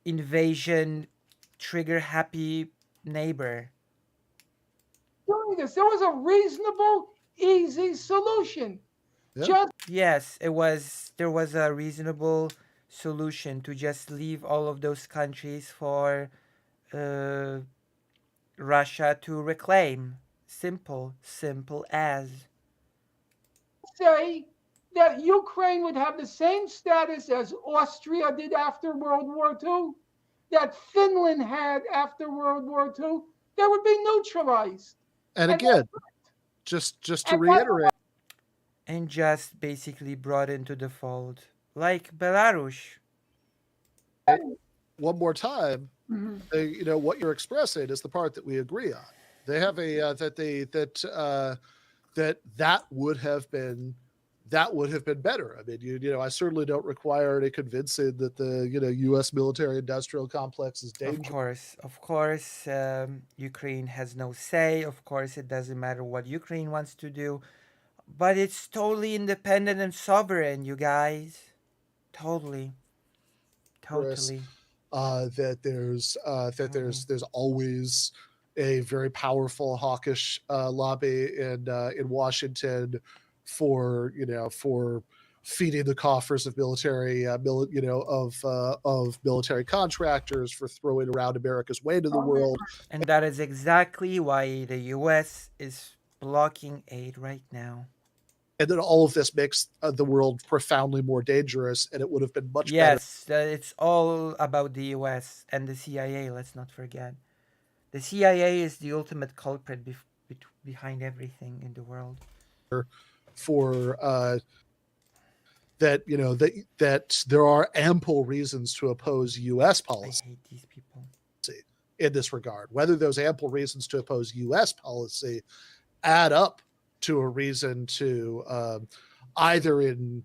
invasion trigger happy neighbor. Doing this, there was a reasonable, easy solution. Yeah. Yes, there was a reasonable solution to just leave all of those countries for Russia to reclaim. Simple as. Say that Ukraine would have the same status as Austria did after World War II, that Finland had after World War II. They would be neutralized. And again, just to reiterate. And just basically brought into the fold, like Belarus. One more time, what you're expressing is the part that we agree on. They have that would have been better. I mean, I certainly don't require any convincing that the U.S. military-industrial complex is dangerous. Of course, Ukraine has no say. Of course, it doesn't matter what Ukraine wants to do, but it's totally independent and sovereign, you guys. Totally. Chris, Totally. that there's always a very powerful hawkish lobby in Washington for for feeding the coffers of military of military contractors, for throwing around America's weight in the world. And that is exactly why the US is blocking aid right now. And then all of this makes the world profoundly more dangerous, and it would have been much better. Yes, it's all about the US and the CIA, let's not forget. The CIA is the ultimate culprit behind everything in the world. For that that there are ample reasons to oppose U.S. I policy hate these people. in this regard. Whether those ample reasons to oppose U.S. policy add up to a reason to either in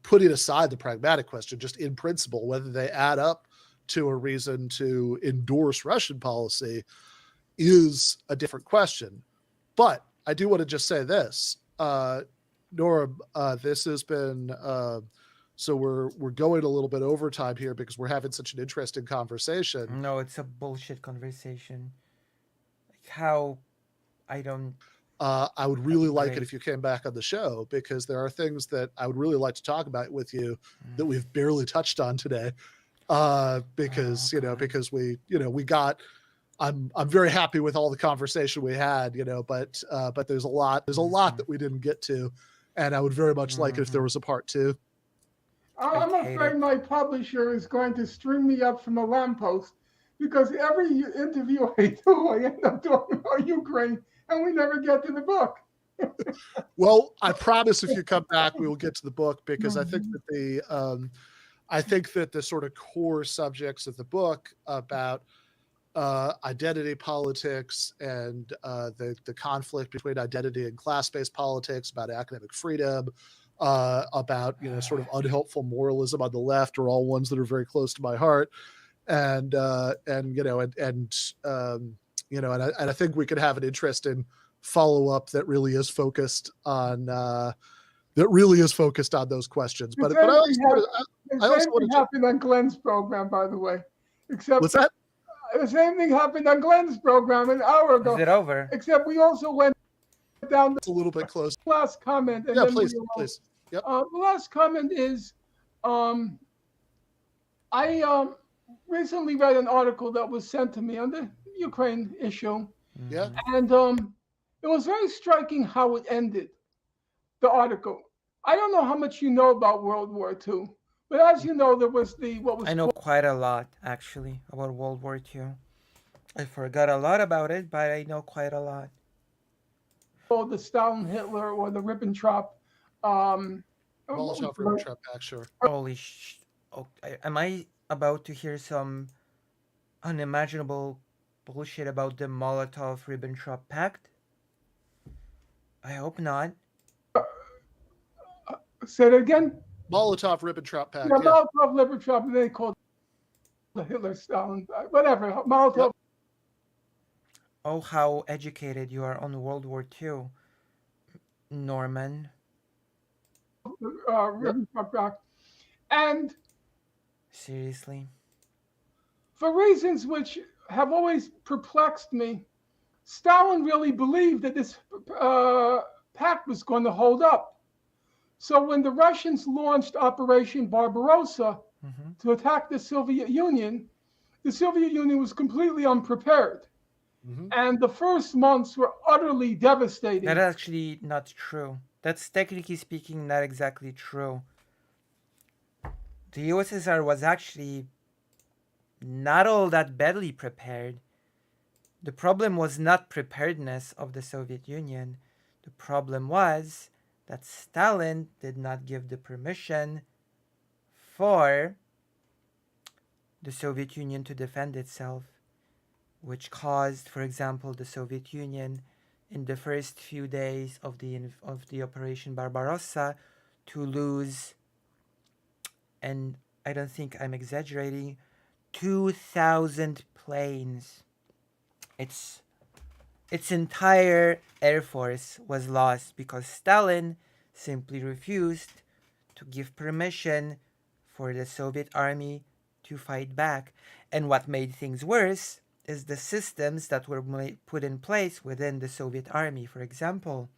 putting aside the pragmatic question, just in principle, whether they add up to a reason to endorse Russian policy is a different question. But I do want to just say this, Norm, this has been so we're going a little bit overtime here because we're having such an interesting conversation. No, it's a bullshit conversation. Like how I don't. I would really like it Great. if you came back on the show, because there are things that I would really like to talk about with you that we've barely touched on today. Because God. because we got. I'm very happy with all the conversation we had, but there's a lot that we didn't get to, and I would very much like it if there was a part two. I'm hate afraid it. my publisher is going to string me up from a lamppost because every interview I do, I end up talking about Ukraine, and we never get to the book. Well, I promise if you come back, we will get to the book, because I think that the sort of core subjects of the book about identity politics and the conflict between identity and class-based politics, about academic freedom, about sort of unhelpful moralism on the left, are all ones that are very close to my heart, and I think we could have an interesting follow-up that really is focused on those questions. But I also want to happened on Glenn's program, by the way. Except what's that? The same thing happened on Glenn's program an hour ago. Is it over? Except we also went down It's a little bit close. the last comment. And Yeah, then please. Yep. The last comment is, I recently read an article that was sent to me on the Ukraine issue, Yeah. and it was very striking how it ended. The article. I don't know how much you know about World War II, but as you know, there was I know quite a lot, actually, about World War II. I forgot a lot about it, but I know quite a lot. called the Stalin Hitler or the Ribbentrop. Molotov-Ribbentrop Pact, sure. Holy am I about to hear some unimaginable bullshit about the Molotov-Ribbentrop Pact? I hope not. Say it again. Molotov-Ribbentrop Pact. Yeah, Yeah. Molotov-Ribbentrop, they called the Hitler-Stalin, whatever. Molotov. Oh, how educated you are on World War II, Norman. Ribbentrop Pact. And Seriously? for reasons which have always perplexed me, Stalin really believed that this pact was going to hold up. So when the Russians launched Operation Barbarossa to attack the Soviet Union was completely unprepared. And the first months were utterly devastating. That's actually not true. That's technically speaking not exactly true. The USSR was actually not all that badly prepared. The problem was not preparedness of the Soviet Union. The problem was that Stalin did not give the permission for the Soviet Union to defend itself, which caused, for example, the Soviet Union in the first few days of the Operation Barbarossa to lose, and I don't think I'm exaggerating, 2,000 planes. Its entire air force was lost because Stalin simply refused to give permission for the Soviet army to fight back. And what made things worse is the systems that were put in place within the Soviet army. For example,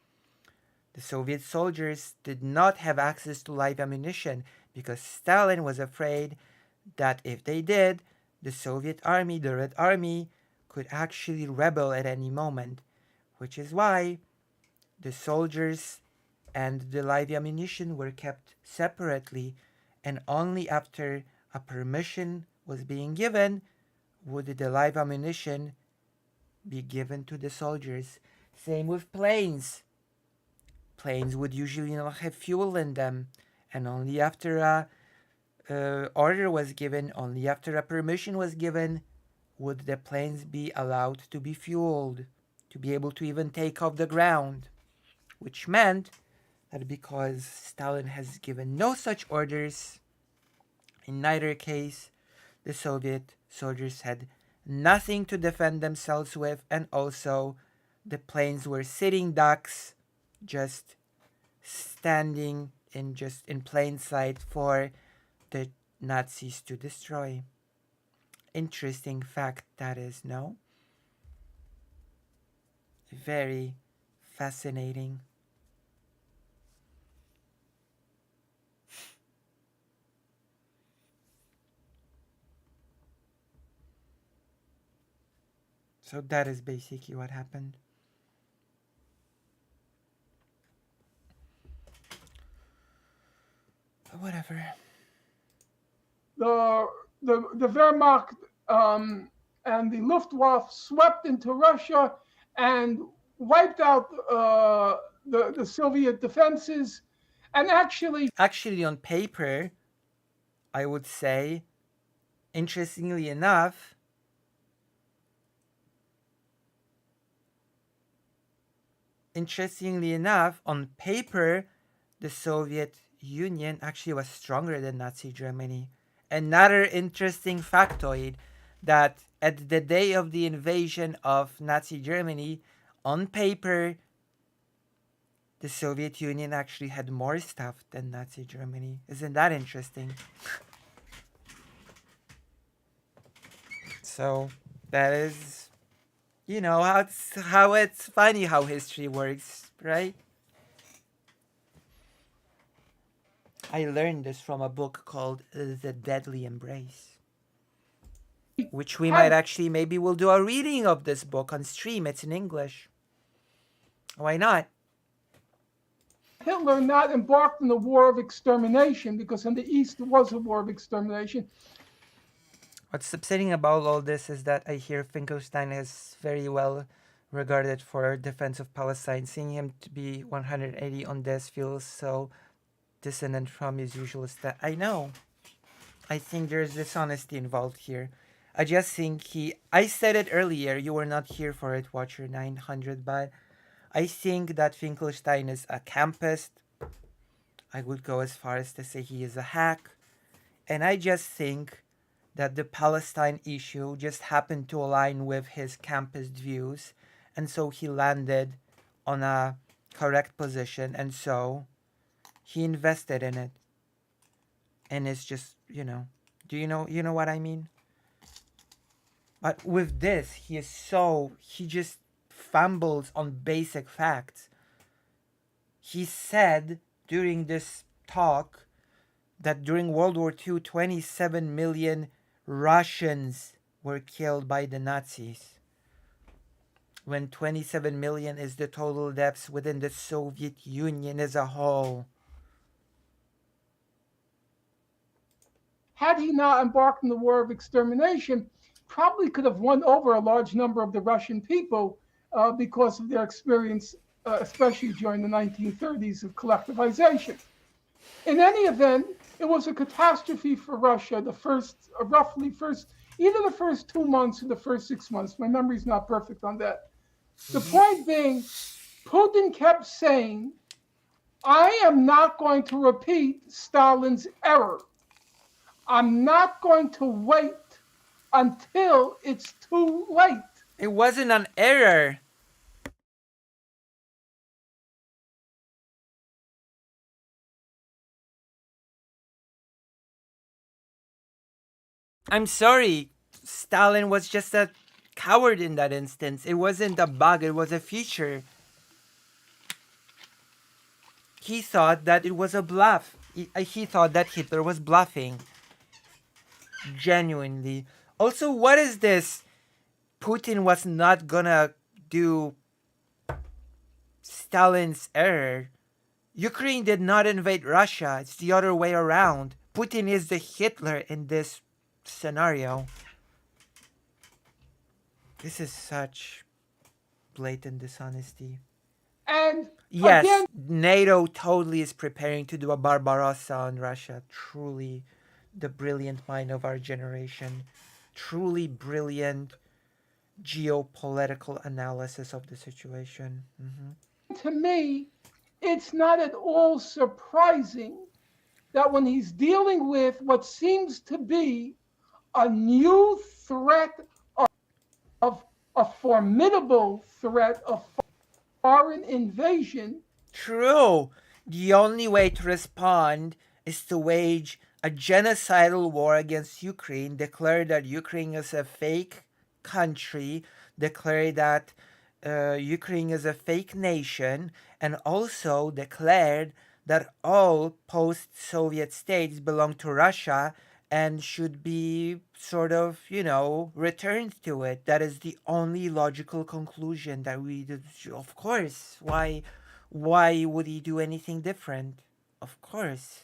the Soviet soldiers did not have access to live ammunition because Stalin was afraid that if they did, the Soviet army, the Red Army, could actually rebel at any moment, which is why the soldiers and the live ammunition were kept separately, and only after a permission was being given would the live ammunition be given to the soldiers. Same with planes. Planes would usually not have fuel in them, and only after a order was given, only after a permission was given, would the planes be allowed to be fueled, to be able to even take off the ground. Which meant that because Stalin has given no such orders, in neither case, the Soviet soldiers had nothing to defend themselves with, and also the planes were sitting ducks, just standing in plain sight for the Nazis to destroy. Interesting fact that is, no? Very fascinating. So that is basically what happened. But whatever. The Wehrmacht and the Luftwaffe swept into Russia and wiped out the Soviet defenses, and actually on paper, I would say, interestingly enough, on paper, the Soviet Union actually was stronger than Nazi Germany. Another interesting factoid that at the day of the invasion of Nazi Germany, on paper, the Soviet Union actually had more stuff than Nazi Germany. Isn't that interesting? So that is, how it's funny how history works, right? I learned this from a book called The Deadly Embrace, which we might actually, maybe we'll do a reading of this book on stream. It's in English. Why not? Hitler not embarked on the war of extermination, because in the East there was a war of extermination. What's upsetting about all this is that I hear FinkleStein is very well regarded for defense of Palestine. Seeing him to be 180 on this feels so dissonant from his usual stat. I know. I think there's dishonesty involved here. I just think I said it earlier, you were not here for it, Watcher 900, but I think that FinkleStein is a campist. I would go as far as to say he is a hack. And I just think that the Palestine issue just happened to align with his campist views, and so he landed on a correct position, and so he invested in it. And it's just, do you know what I mean? But with this, he just fumbles on basic facts. He said during this talk that during World War II, 27 million Russians were killed by the Nazis, when 27 million is the total deaths within the Soviet Union as a whole. Had he not embarked on the war of extermination, probably could have won over a large number of the Russian people because of their experience, especially during the 1930s, of collectivization. In any event, it was a catastrophe for Russia. The first 2 months or the first 6 months. My memory's not perfect on that. The point being, Putin kept saying, I am not going to repeat Stalin's error. I'm not going to wait until it's too late. It wasn't an error. I'm sorry. Stalin was just a coward in that instance. It wasn't a bug, it was a feature. He thought that it was a bluff. He thought that Hitler was bluffing. Genuinely. Also, what is this? Putin was not gonna do Stalin's error. Ukraine did not invade Russia. It's the other way around. Putin is the Hitler in this scenario. This is such blatant dishonesty. And yes, again, NATO totally is preparing to do a Barbarossa on Russia. Truly the brilliant mind of our generation. Truly brilliant geopolitical analysis of the situation. to me, it's not at all surprising that when he's dealing with what seems to be a new threat of a formidable threat of foreign invasion. True. The only way to respond is to wage a genocidal war against Ukraine, declare that Ukraine is a fake country, declare that Ukraine is a fake nation, and also declared that all post-Soviet states belong to Russia and should be sort of, returned to it. That is the only logical conclusion that we, of course, why would he do anything different? Of course.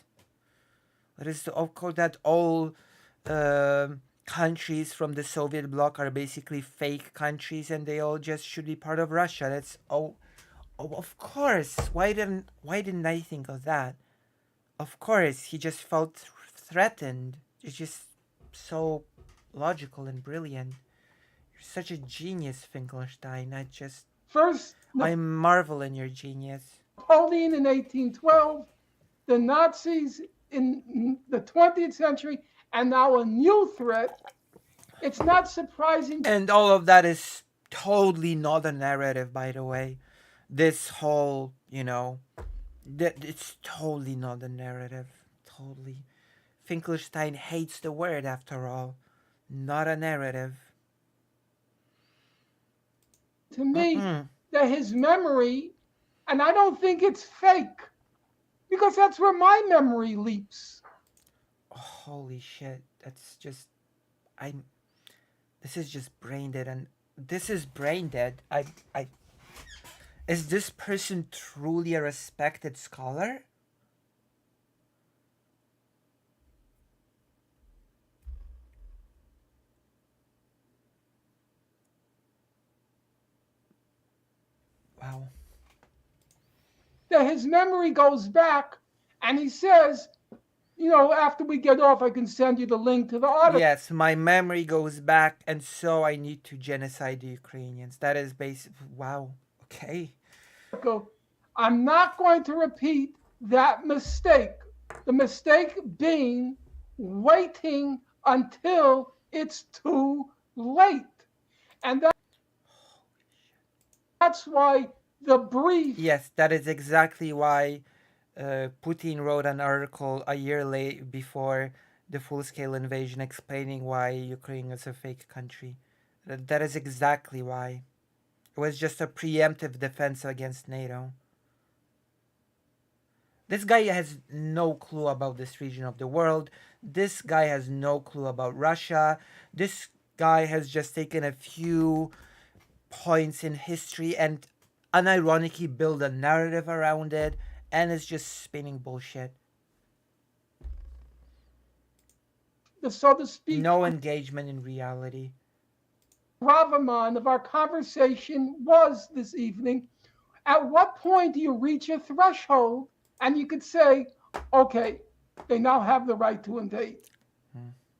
It is, of course, that all countries from the Soviet bloc are basically fake countries and they all just should be part of Russia. That's of course. Why didn't I think of that? Of course, he just felt threatened. It's just so logical and brilliant. You're such a genius, FinkleStein. I marvel in your genius. Napoleon in 1812, the Nazis in the 20th century, and now a new threat. It's not surprising. And all of that is totally not a narrative, by the way. This whole, it's totally not a narrative. Totally. FinkleStein hates the word, after all. Not a narrative. To me, that his memory, and I don't think it's fake, because that's where my memory leaps. Holy shit. That's just... This is just brain dead, and this is brain dead. Is this person truly a respected scholar? Wow. That his memory goes back, and he says, after we get off, I can send you the link to the article. Yes, my memory goes back, and so I need to genocide the Ukrainians. That is basic. Wow. Okay. I'm not going to repeat that mistake. The mistake being waiting until it's too late. And that's why the brief... Yes, that is exactly why Putin wrote an article a year late before the full-scale invasion explaining why Ukraine is a fake country. That is exactly why. It was just a preemptive defense against NATO. This guy has no clue about this region of the world. This guy has no clue about Russia. This guy has just taken a few points in history and unironically build a narrative around it, and is just spinning bullshit. So to speak, no engagement in reality. Gravaman of our conversation was this evening, at what point do you reach a threshold and you could say, okay, they now have the right to invade?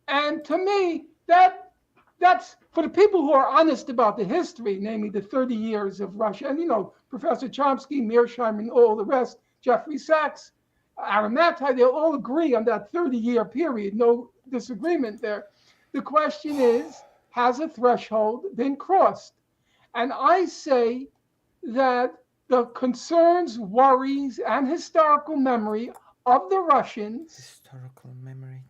And to me, that's for the people who are honest about the history, namely the 30 years of Russia. And, Professor Chomsky, Mearsheimer, and all the rest, Jeffrey Sachs, Aramatai, they all agree on that 30-year period. No disagreement there. The question is, has a threshold been crossed? And I say that the concerns, worries, and historical memory of the Russians historical memory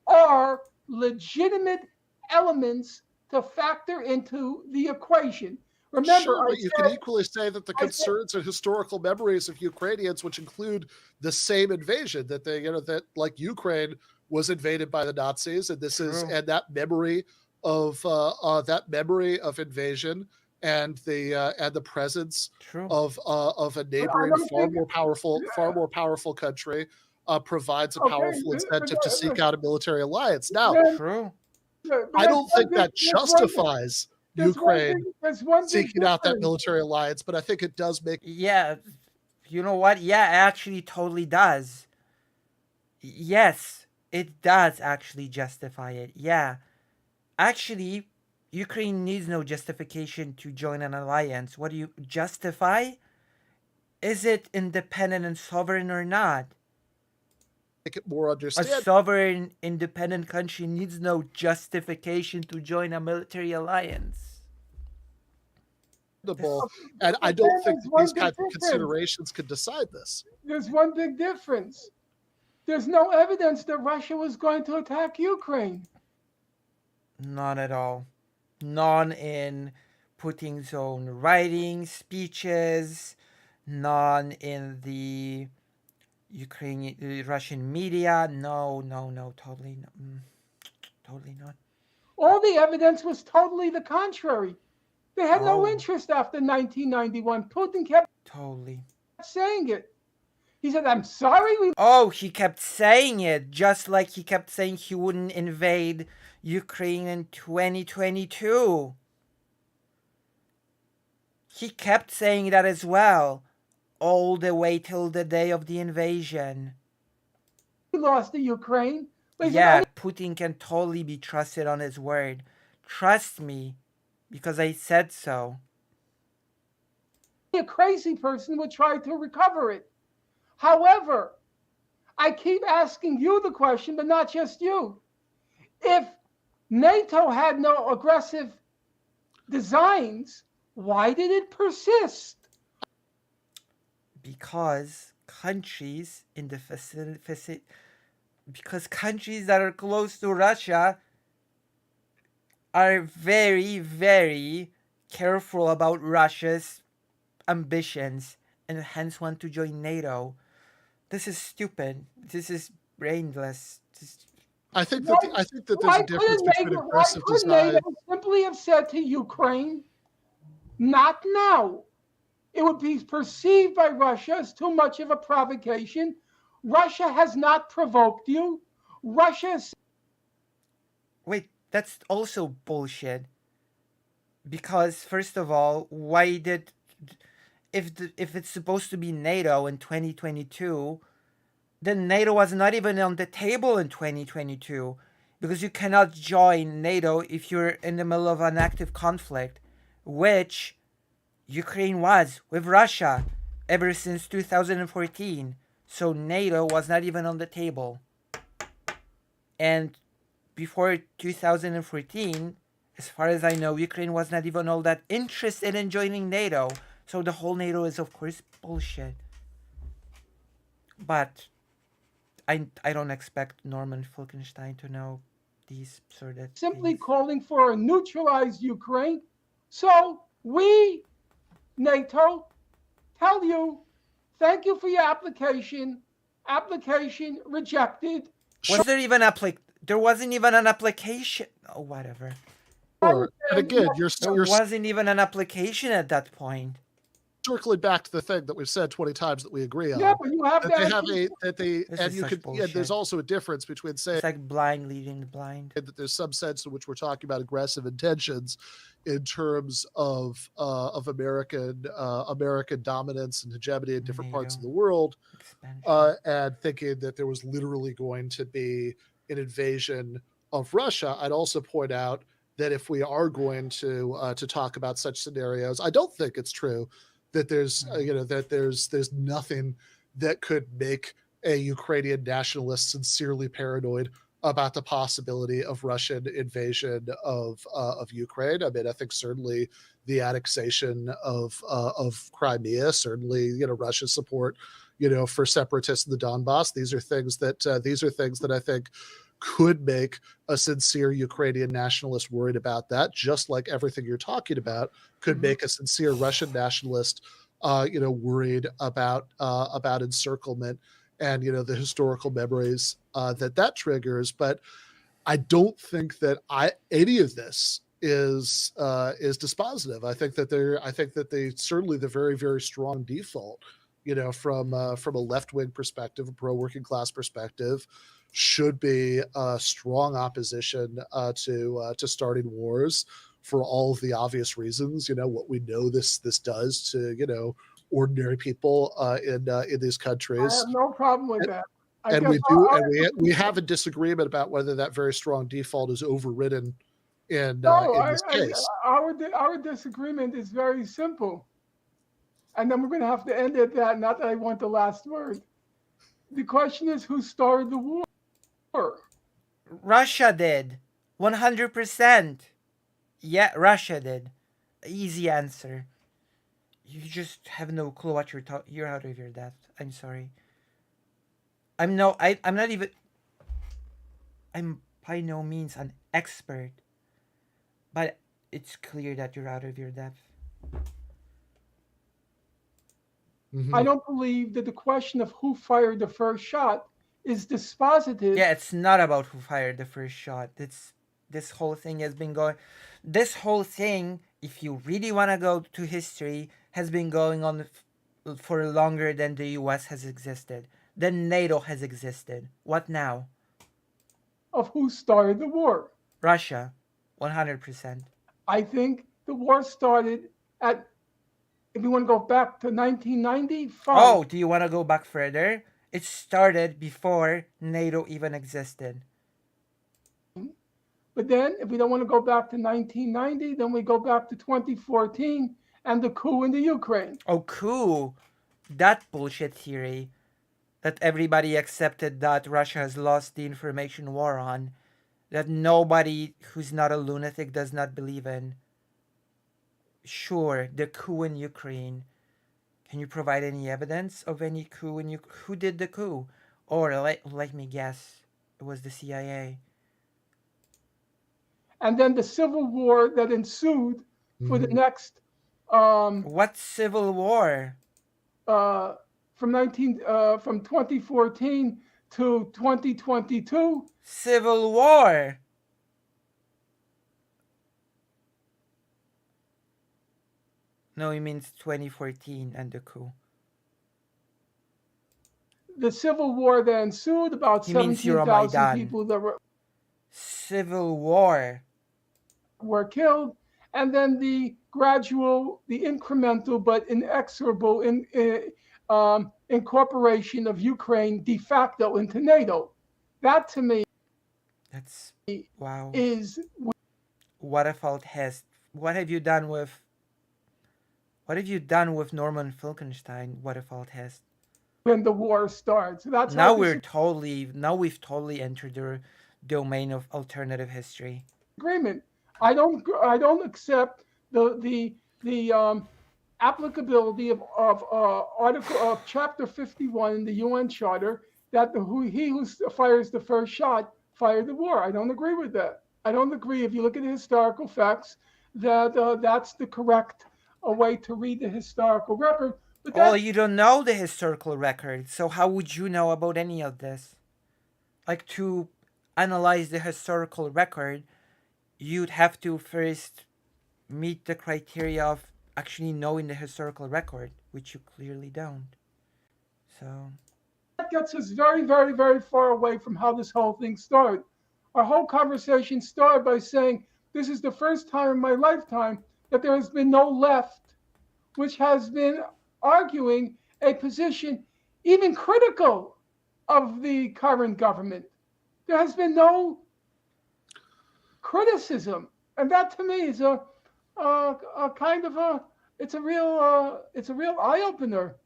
are legitimate elements to factor into the equation. Remember, Sure, I but you can said, equally say that the I said, concerns and historical memories of Ukrainians, which include the same invasion, that they, that like Ukraine was invaded by the Nazis, and this is True. and that memory of invasion and the presence True. of a but I neighboring don't think. far more powerful country provides a Okay, powerful incentive to seek out a military alliance. Now, then, True. but I that's don't one think thing. that justifies Ukraine There's one big seeking out that difference. military alliance, but I think it does make Yeah. You know what? Yeah, it actually totally does. Yes, it does actually justify it. Yeah. Actually, Ukraine needs no justification to join an alliance. What do you justify? Is it independent and sovereign or not? it more A understandable. sovereign, independent country needs no justification to join a military alliance. And I But don't then think there's that one these big kinds of difference. considerations could decide this. There's one big difference. There's no evidence that Russia was going to attack Ukraine. None at all. None in Putin's own writings, speeches, none in the Ukrainian, Russian media. No, no, no, totally, totally not. All the evidence was totally the contrary. They had no Oh. interest after 1991. Putin kept Totally. saying it. He said, "I'm sorry we Oh, he kept saying it, just like he kept saying he wouldn't invade Ukraine in 2022. He kept saying that as well, all the way till the day of the invasion. lost to Ukraine." But he Yeah, said, Putin can totally be trusted on his word. Trust me, because I said so. a crazy person would try to recover it. However, I keep asking you the question, but not just you. If NATO had no aggressive designs, why did it persist? Because countries in the because countries that are close to Russia are very, very careful about Russia's ambitions and hence want to join NATO. This is stupid. This is brainless. I think that there's a difference between aggressive Why couldn't design. NATO simply have said to Ukraine, "Not now"? It would be perceived by Russia as too much of a provocation. Russia has not provoked you. Russia is Wait, that's also bullshit. Because first of all, why did if it's supposed to be NATO in 2022, then NATO was not even on the table in 2022 because you cannot join NATO if you're in the middle of an active conflict, which Ukraine was with Russia ever since 2014. So NATO was not even on the table. And before 2014, as far as I know, Ukraine was not even all that interested in joining NATO. So the whole NATO is, of course, bullshit. But I don't expect Norman FinkleStein to know these sort of simply things. calling for a neutralized Ukraine. So we, NATO, tell you, thank you for your application. Application rejected. Was there even there wasn't even an application. Oh, whatever. Sure. And again, There wasn't even an application at that point. circling back to the thing that we've said 20 times that we agree on. Yeah, but you have That they that. have This and is you such could, bullshit. there's also a difference between saying It's like blind leading the blind. that there's some sense in which we're talking about aggressive intentions in terms of American dominance and hegemony in different parts of NATO the world, expansion. and thinking that there was literally going to be an invasion of Russia. I'd also point out that if we are going to talk about such scenarios, I don't think it's true that there's there's nothing that could make a Ukrainian nationalist sincerely paranoid about the possibility of Russian invasion of Ukraine. I mean, I think certainly the annexation of Crimea, certainly Russia's support for separatists in the Donbass. These are things that I think could make a sincere Ukrainian nationalist worried about that, just like everything you're talking about could make a sincere Russian nationalist, worried about encirclement and the historical memories that triggers. But I don't think that any of this is dispositive. I think that they certainly the very, very strong default, from a left wing perspective, a pro working class perspective, should be a strong opposition to starting wars for all of the obvious reasons. What we know this does to ordinary people in these I countries. have no problem with that. I And guess we have a disagreement about whether that very strong default is overridden in this case. Our disagreement is very simple, and then we're going to have to end at that. Not that I want the last word. The question is, who started the war? Russia did. 100%. Yeah, Russia did. Easy answer. You just have no clue what you're out of your depth. I'm sorry. I'm not even. I'm by no means an expert, but it's clear that you're out of your depth. I don't believe that the question of who fired the first shot is dispositive. Yeah, it's not about who fired the first shot. This whole thing has been going. This whole thing, if you really want to go to history, has been going on for longer than the U.S. has existed, than NATO has existed. What now? Of who started the war? Russia, 100%. I think the war started at. If you want to go back to 1990, fine. Oh, do you want to go back further? It started before NATO even existed. But then, if we don't want to go back to 1990, then we go back to 2014 and the coup in the Ukraine. Oh, coup. That bullshit theory that everybody accepted that Russia has lost the information war on, that nobody who's not a lunatic does not believe in. Sure, the coup in Ukraine. Can you provide any evidence of any coup in Ukraine? Who did the coup? Or let me guess, it was the CIA. And then the civil war that ensued for the next. What civil war? From 2014 to 2022. Civil war. No, he means 2014 and the coup. The civil war that ensued, about 17,000 people that were. Civil war. Were killed, and then the gradual, the incremental but inexorable incorporation of Ukraine de facto into NATO. That to me, that's wow. Is what a fault has. What have you done with Norman FinkleStein? What a fault has. When the war starts, that's now we've totally entered the domain of alternative history. Agreement. I don't accept the applicability of article of chapter 51 in the UN Charter that he who fires the first shot fired the war. I don't agree with that. I don't agree. If you look at the historical facts, that that's the correct way to read the historical record. But you don't know the historical record, so how would you know about any of this? Like, to analyze the historical record, you'd have to first meet the criteria of actually knowing the historical record, which you clearly don't. So that gets us very, very, very far away from how this whole thing started. Our whole conversation started by saying, this is the first time in my lifetime that there has been no left which has been arguing a position even critical of the current government. There has been no criticism, and that to me is a kind of it's a real eye opener.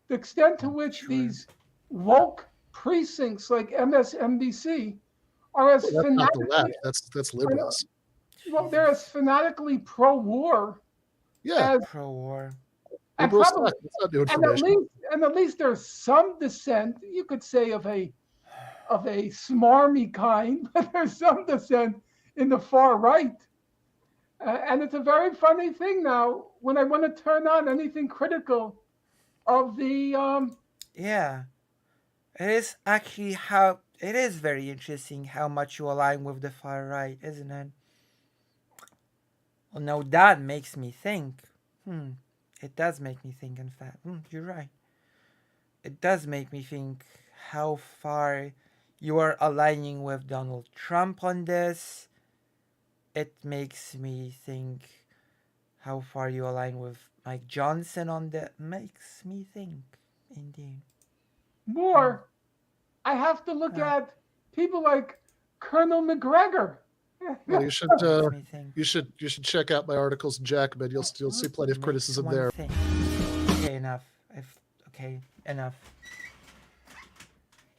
The extent to which these woke precincts like MSNBC are as that's not the left. That's liberals. Well, they're as fanatically pro-war. Yeah, pro-war. And at least there's some dissent, you could say, of a of a smarmy kind, but there's some dissent in the far right. And it's a very funny thing now when I want to turn on anything critical of the Yeah, it is actually how it is very interesting how much you align with the far right, isn't it? Well, now that makes me think. Hmm, it does make me think. In fact, you're right. It does make me think how far you are aligning with Donald Trump on this. It makes me think how far you align with Mike Johnson on that. Makes me think, indeed. war. I have to look Uh, at people like Colonel McGregor. Well, you should makes me think. you should check out my articles in Jacobin. You'll see plenty of Makes criticism one there. thing. Okay, enough. Okay, enough.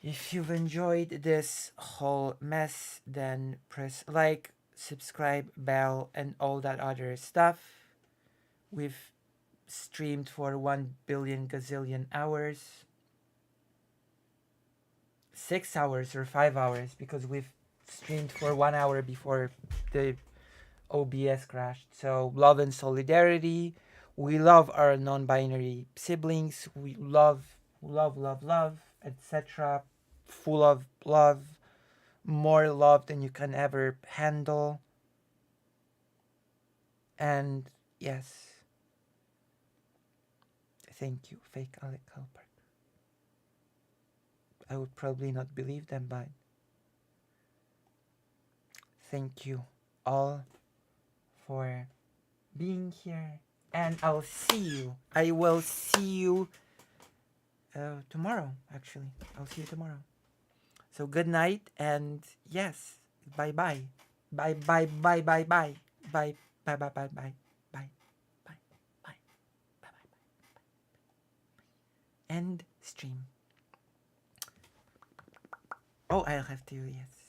If you've enjoyed this whole mess, then press like, subscribe, bell, and all that other stuff. We've streamed for 1 billion gazillion hours. 6 hours or 5 hours because we've streamed for 1 hour before the OBS crashed. So, love and solidarity. We love our non binary siblings. We love, etc. Full of love. More love than you can ever handle. And yes, thank you, fake Alec Halpert. I would probably not believe them, but thank you all for being here. And I'll see you. I will see you tomorrow, actually. I'll see you tomorrow. So good night, and yes, bye bye. Bye bye bye bye bye. Bye bye bye bye bye. Bye bye bye bye bye. End stream. Oh, I'll have to, yes.